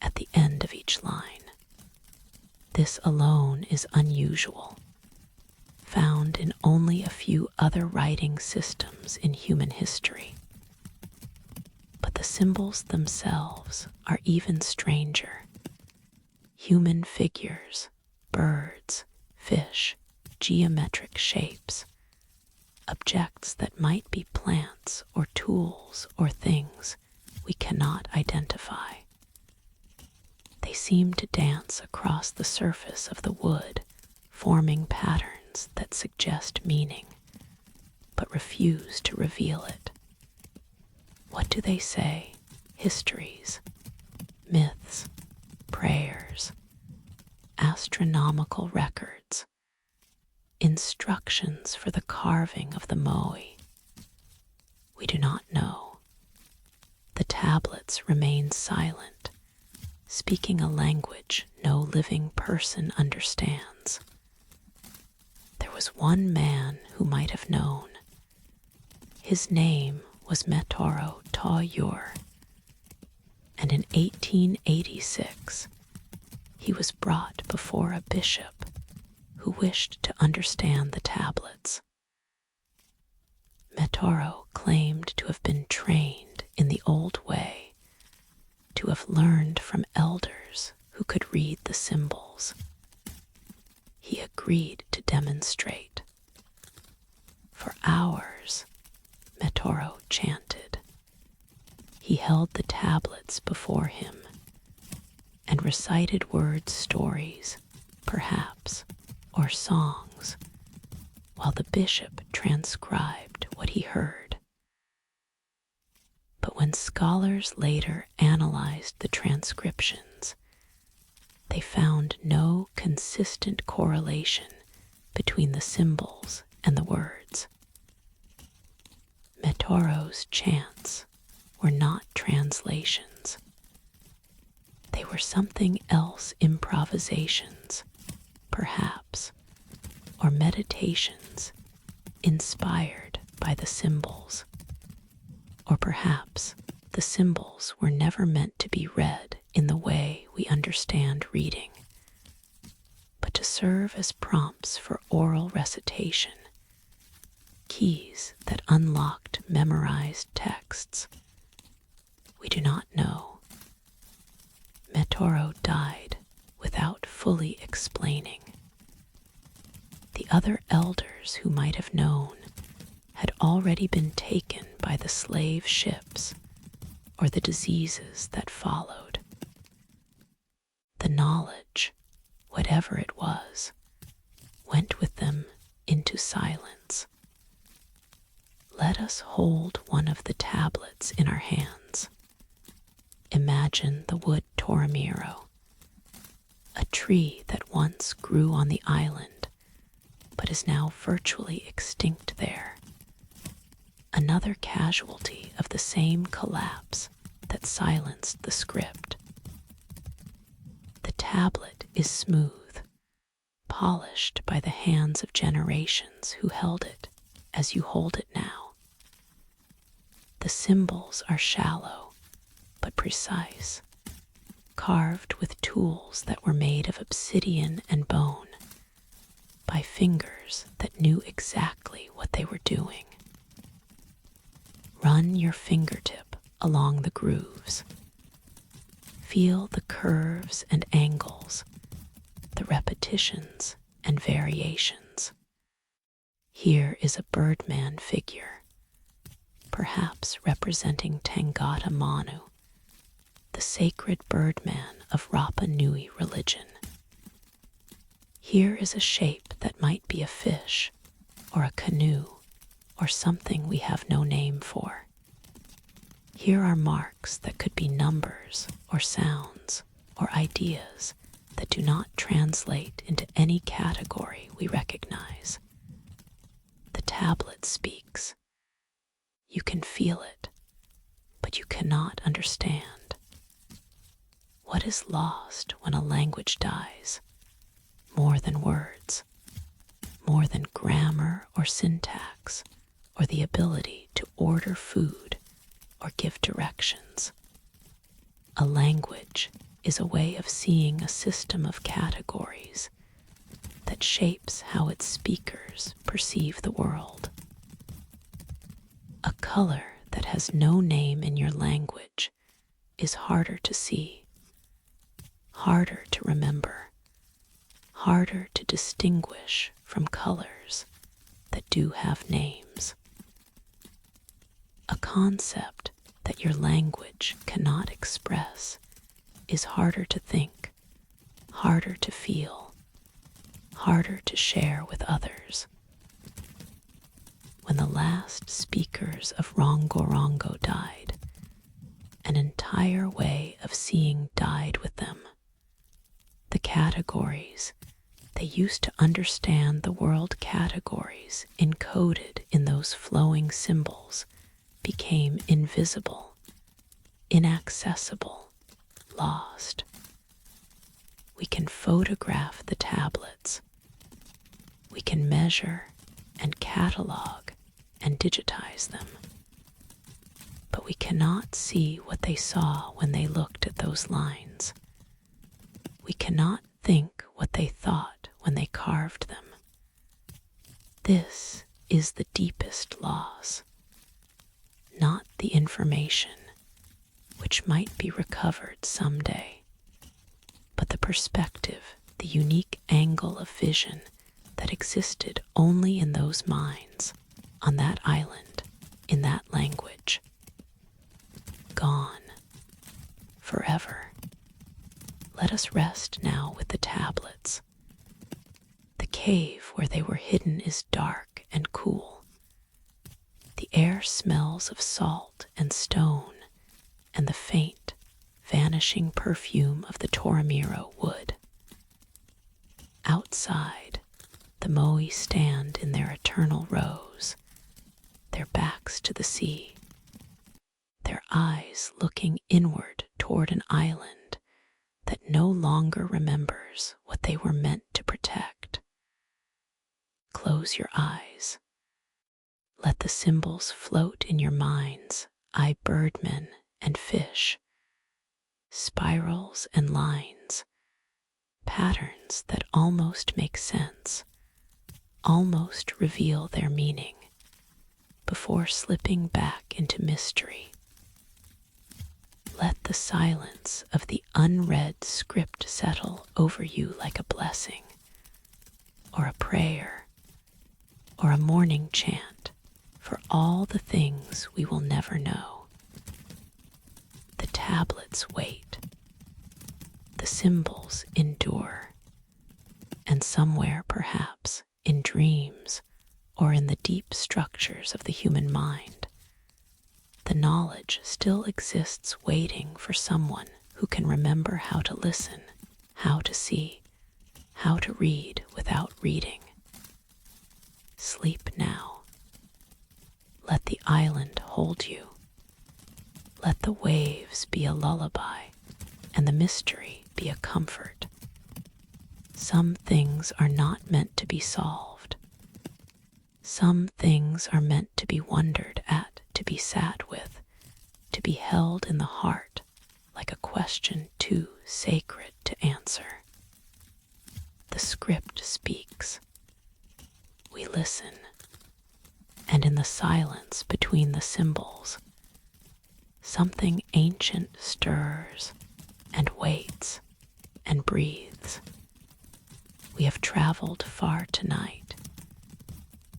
at the end of each line. This alone is unusual, found in only a few other writing systems in human history. But the symbols themselves are even stranger. Human figures, birds, fish, geometric shapes, objects that might be plants or tools or things we cannot identify. They seem to dance across the surface of the wood, forming patterns that suggest meaning, but refuse to reveal it. What do they say? Histories, myths, prayers, astronomical records. instructions for the carving of the moe? We do not know. The tablets remain silent, speaking a language no living person understands. There was one man who might have known. His name was Metoro Ta-Ur, and in 1886 he was brought before a bishop who wished to understand the tablets. Metoro claimed to have been trained in the old way, to have learned from elders who could read the symbols. He agreed to demonstrate. For hours, Metoro chanted. He held the tablets before him and recited word stories, perhaps, or songs, while the bishop transcribed what he heard. But when scholars later analyzed the transcriptions, they found no consistent correlation between the symbols and the words. Metoro's chants were not translations. They were something else, improvisations, perhaps, or meditations inspired by the symbols. Or perhaps the symbols were never meant to be read in the way we understand reading, but to serve as prompts for oral recitation, keys that unlocked memorized texts. We do not know. Metoro died without fully explaining. The other elders who might have known had already been taken by the slave ships or the diseases that followed. The knowledge, whatever it was, went with them into silence. Let us hold one of the tablets in our hands. Imagine the wood toramiro, a tree that once grew on the island, but is now virtually extinct there. Another casualty of the same collapse that silenced the script. The tablet is smooth, polished by the hands of generations who held it as you hold it now. The symbols are shallow but precise, carved with tools that were made of obsidian and bone, by fingers that knew exactly what they were doing. Run your fingertip along the grooves. Feel the curves and angles, the repetitions and variations. Here is a birdman figure, perhaps representing Tangata Manu, the sacred birdman of Rapa Nui religion. Here is a shape that might be a fish, or a canoe, or something we have no name for. Here are marks that could be numbers, or sounds, or ideas that do not translate into any category we recognize. The tablet speaks. You can feel it, but you cannot understand. What is lost when a language dies? More than words, more than grammar or syntax, or the ability to order food or give directions. A language is a way of seeing a system of categories that shapes how its speakers perceive the world. A color that has no name in your language is harder to see, harder to remember, harder to distinguish from colors that do have names. A concept that your language cannot express is harder to think, harder to feel, harder to share with others. When the last speakers of Rongorongo died, an entire way of seeing died with them. The categories, They used to understand the world categories encoded in those flowing symbols became invisible, inaccessible, lost. We can photograph the tablets. We can measure and catalog and digitize them. But we cannot see what they saw when they looked at those lines. We cannot think what they thought when they carved them. This is the deepest loss, not the information, which might be recovered someday, but the perspective, the unique angle of vision that existed only in those minds, on that island, in that language. Gone. Forever. Let us rest now with the tablets. The cave where they were hidden is dark and cool. The air smells of salt and stone and the faint, vanishing perfume of the Toromiro wood. Outside, the moai stand in their eternal rows, their backs to the sea, their eyes looking inward toward an island that no longer remembers what they were meant to protect. Close your eyes. Let the symbols float in your minds, birdmen and fish, spirals and lines, patterns that almost make sense, almost reveal their meaning, before slipping back into mystery. Let the silence of the unread script settle over you like a blessing, or a prayer, or a morning chant for all the things we will never know. The tablets wait, the symbols endure, and somewhere perhaps in dreams or in the deep structures of the human mind, the knowledge still exists waiting for someone who can remember how to listen, how to see, how to read without reading. Sleep now. Let the island hold you. Let the waves be a lullaby and the mystery be a comfort. Some things are not meant to be solved. Some things are meant to be wondered at, to be sat with, to be held in the heart like a question too sacred to answer. The script speaks. We listen, and in the silence between the symbols, something ancient stirs and waits and breathes. We have traveled far tonight.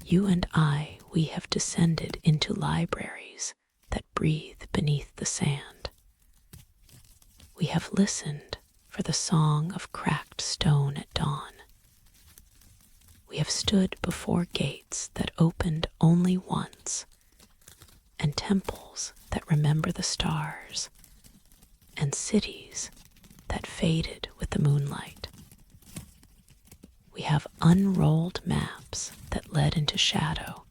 You and I, we have descended into libraries that breathe beneath the sand. We have listened for the song of cracked stone at dawn. We have stood before gates that opened only once, and temples that remember the stars, and cities that faded with the moonlight. We have unrolled maps that led into shadow,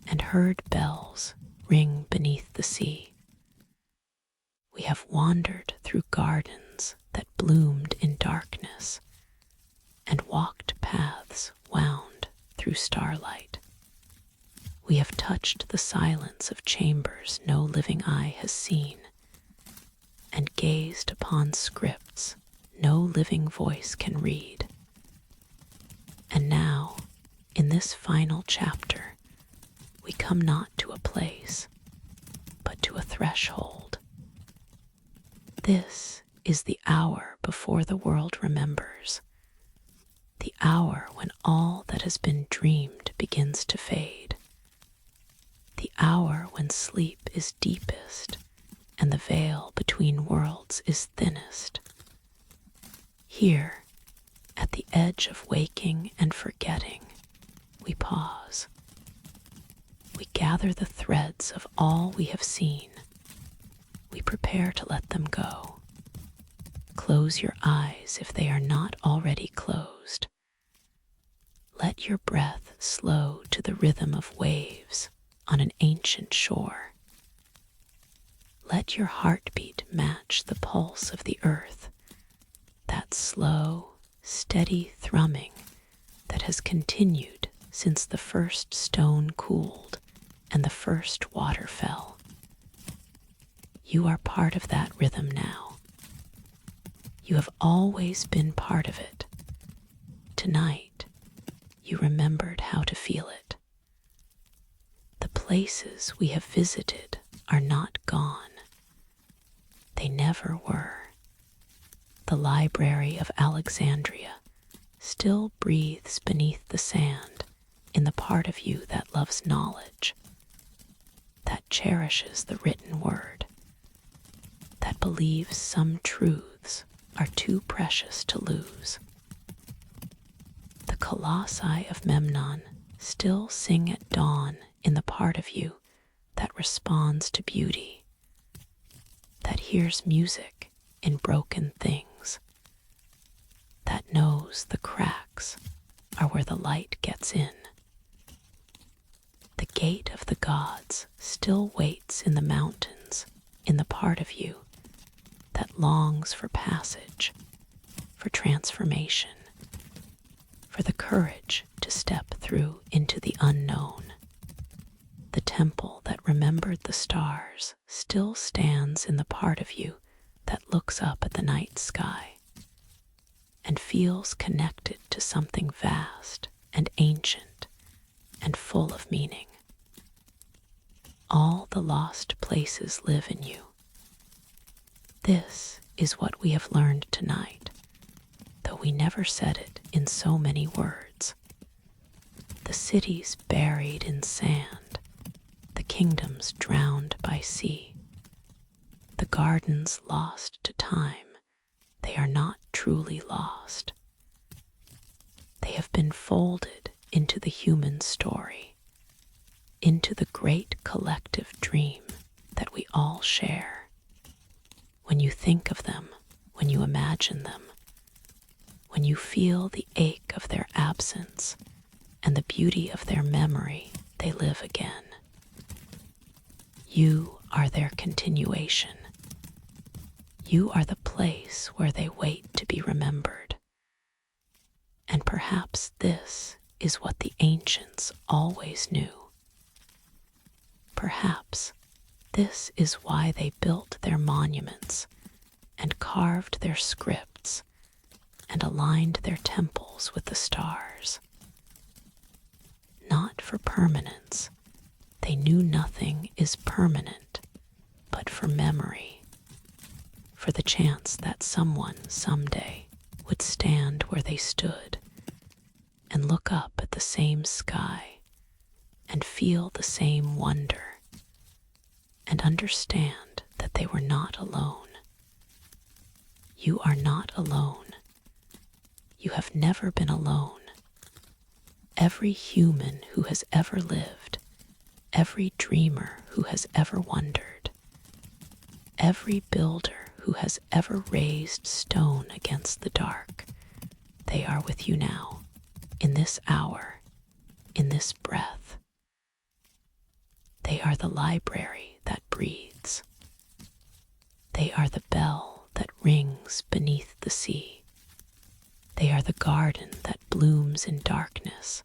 and heard bells ring beneath the sea. We have wandered through gardens that bloomed in darkness, and walked paths wound through starlight. We have touched the silence of chambers no living eye has seen, and gazed upon scripts no living voice can read. And now, in this final chapter, we come not to a place, but to a threshold. This is the hour before the world remembers, the hour when all that has been dreamed begins to fade, the hour when sleep is deepest and the veil between worlds is thinnest. Here, at the edge of waking and forgetting, we pause. We gather the threads of all we have seen. We prepare to let them go. close your eyes if they are not already closed. Let your breath slow to the rhythm of waves on an ancient shore. Let your heartbeat match the pulse of the earth, that slow, steady thrumming that has continued since the first stone cooled and the first water fell. You are part of that rhythm now. You have always been part of it. Tonight, you remembered how to feel it. The places we have visited are not gone. They never were. The Library of Alexandria still breathes beneath the sand in the part of you that loves knowledge, that cherishes the written word, that believes some truths are too precious to lose. The colossi of Memnon still sing at dawn in the part of you that responds to beauty, that hears music in broken things, that knows the cracks are where the light gets in. The gate of the gods still waits in the mountains in the part of you that longs for passage, for transformation, for the courage to step through into the unknown. The temple that remembered the stars still stands in the part of you that looks up at the night sky and feels connected to something vast and ancient and full of meaning. All the lost places live in you. This is what we have learned tonight, though we never said it in so many words. The cities buried in sand, the kingdoms drowned by sea, the gardens lost to time, they are not truly lost. They have been folded into the human story, into the great collective dream that we all share. When you think of them, when you imagine them, when you feel the ache of their absence and the beauty of their memory, they live again. You are their continuation. You are the place where they wait to be remembered. And perhaps this is what the ancients always knew. Perhaps this is why they built their monuments and carved their scripts and aligned their temples with the stars. Not for permanence. They knew nothing is permanent, but for memory, for the chance that someone someday would stand where they stood and look up at the same sky and feel the same wonder and understand that they were not alone. You are not alone. You have never been alone. Every human who has ever lived, every dreamer who has ever wondered, every builder who has ever raised stone against the dark, they are with you now, in this hour, in this breath. They are the library that breathes. They are the bell that rings beneath the sea. They are the garden that blooms in darkness,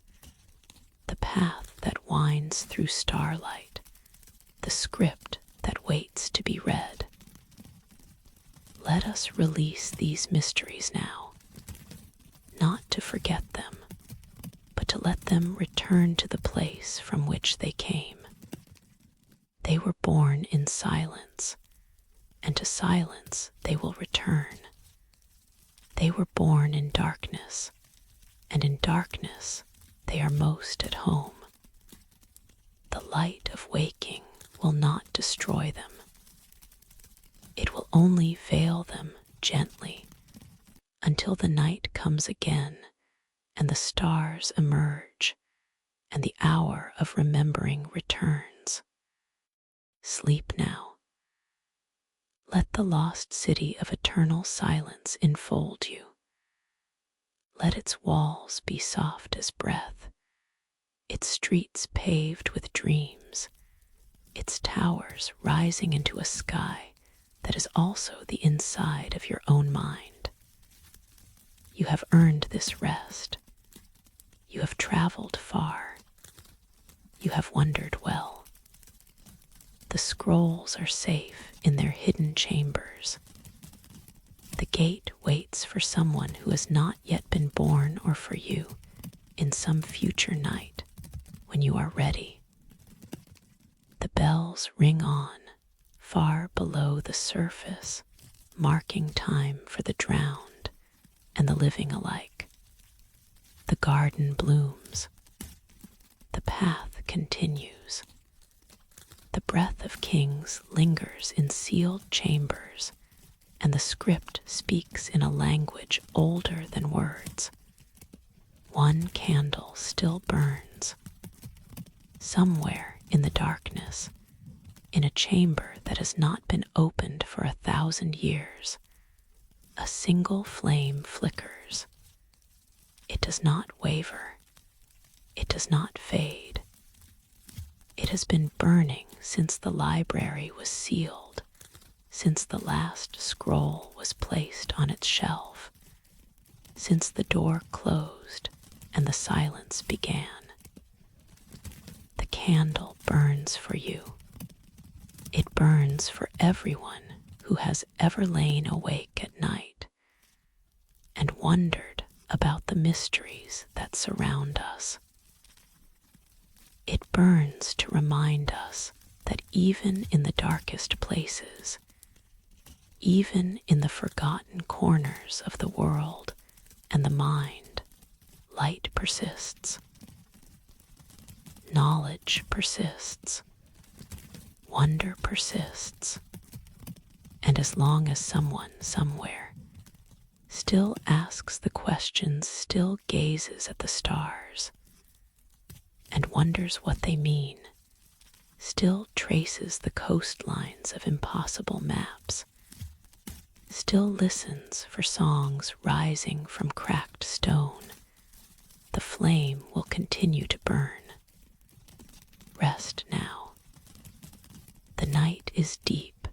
the path that winds through starlight, the script that waits to be read. Let us release these mysteries now, not to forget them, but to let them return to the place from which they came. They were born in silence, and to silence they will return. They were born in darkness, and in darkness they are most at home. The light of waking will not destroy them. It will only veil them gently until the night comes again and the stars emerge and the hour of remembering returns. Sleep now. Let the lost city of eternal silence enfold you. Let its walls be soft as breath, its streets paved with dreams, its towers rising into a sky that is also the inside of your own mind. You have earned this rest. You have traveled far. You have wandered well. The scrolls are safe in their hidden chambers. The gate waits for someone who has not yet been born, or for you in some future night when you are ready. The bells ring on, far below the surface, marking time for the drowned and the living alike. The garden blooms. The path continues. The breath of kings lingers in sealed chambers, and the script speaks in a language older than words. One candle still burns. Somewhere in the darkness, in a chamber that has not been opened for 1,000 years, a single flame flickers. It does not waver. It does not fade. It has been burning since the library was sealed, since the last scroll was placed on its shelf, since the door closed and the silence began. The candle burns for you. It burns for everyone who has ever lain awake at night and wondered about the mysteries that surround us. It burns to remind us that even in the darkest places, even in the forgotten corners of the world and the mind, light persists. Knowledge persists. Wonder persists. And as long as someone somewhere still asks the questions, still gazes at the stars, and wonders what they mean, still traces the coastlines of impossible maps, still listens for songs rising from cracked stone, the flame will continue to burn. Rest now. The night is deep,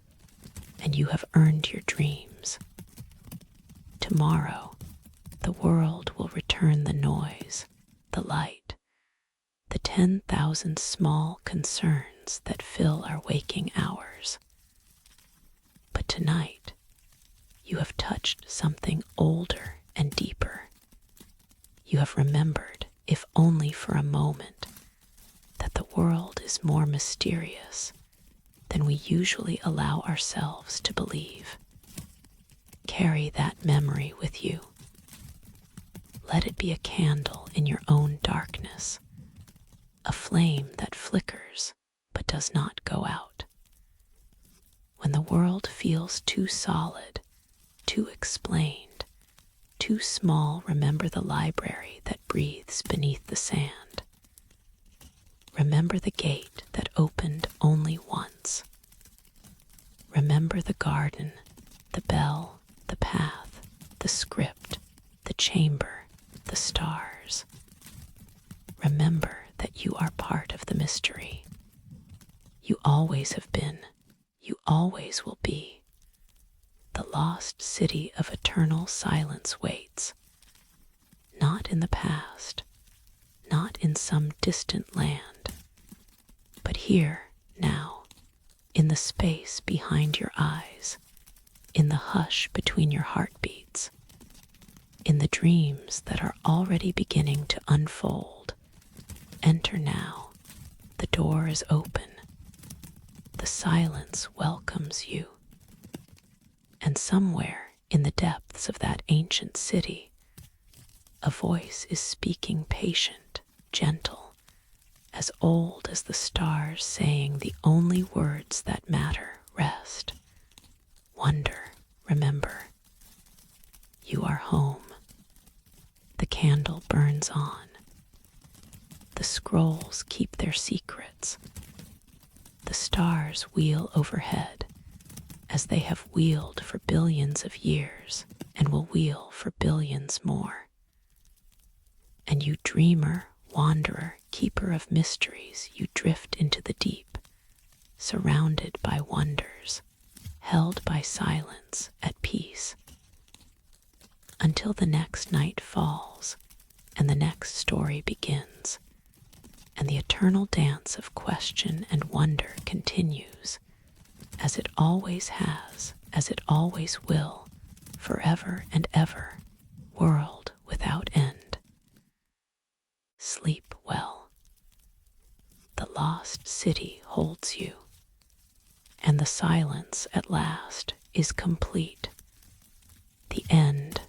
and you have earned your dreams. Tomorrow, the world will return the noise, the light, the 10,000 small concerns that fill our waking hours. But tonight, you have touched something older and deeper. You have remembered, if only for a moment, that the world is more mysterious than we usually allow ourselves to believe. Carry that memory with you. Let it be a candle in your own darkness, a flame that flickers but does not go out. When the world feels too solid, too explained, too small, remember the library that breathes beneath the sand. Remember the gate that opened only once. Remember the garden, the bell, the path, the script, the chamber, the stars. Remember that you are part of the mystery. You always have been. You always will be. The lost city of eternal silence waits, not in the past, not in some distant land, but here, now, in the space behind your eyes, in the hush between your heartbeats, in the dreams that are already beginning to unfold. Enter now. The door is open. The silence welcomes you. And somewhere in the depths of that ancient city, a voice is speaking, patient, gentle, as old as the stars, saying the only words that matter: rest, wonder, remember. You are home. The candle burns on. The scrolls keep their secrets. The stars wheel overhead as they have wheeled for billions of years and will wheel for billions more. And you dreamer, wanderer, keeper of mysteries, you drift into the deep, surrounded by wonders, held by silence, at peace, until the next night falls and the next story begins, and the eternal dance of question and wonder continues, as it always has, as it always will, forever and ever, world without end. Sleep well. The lost city holds you, and the silence at last is complete. The end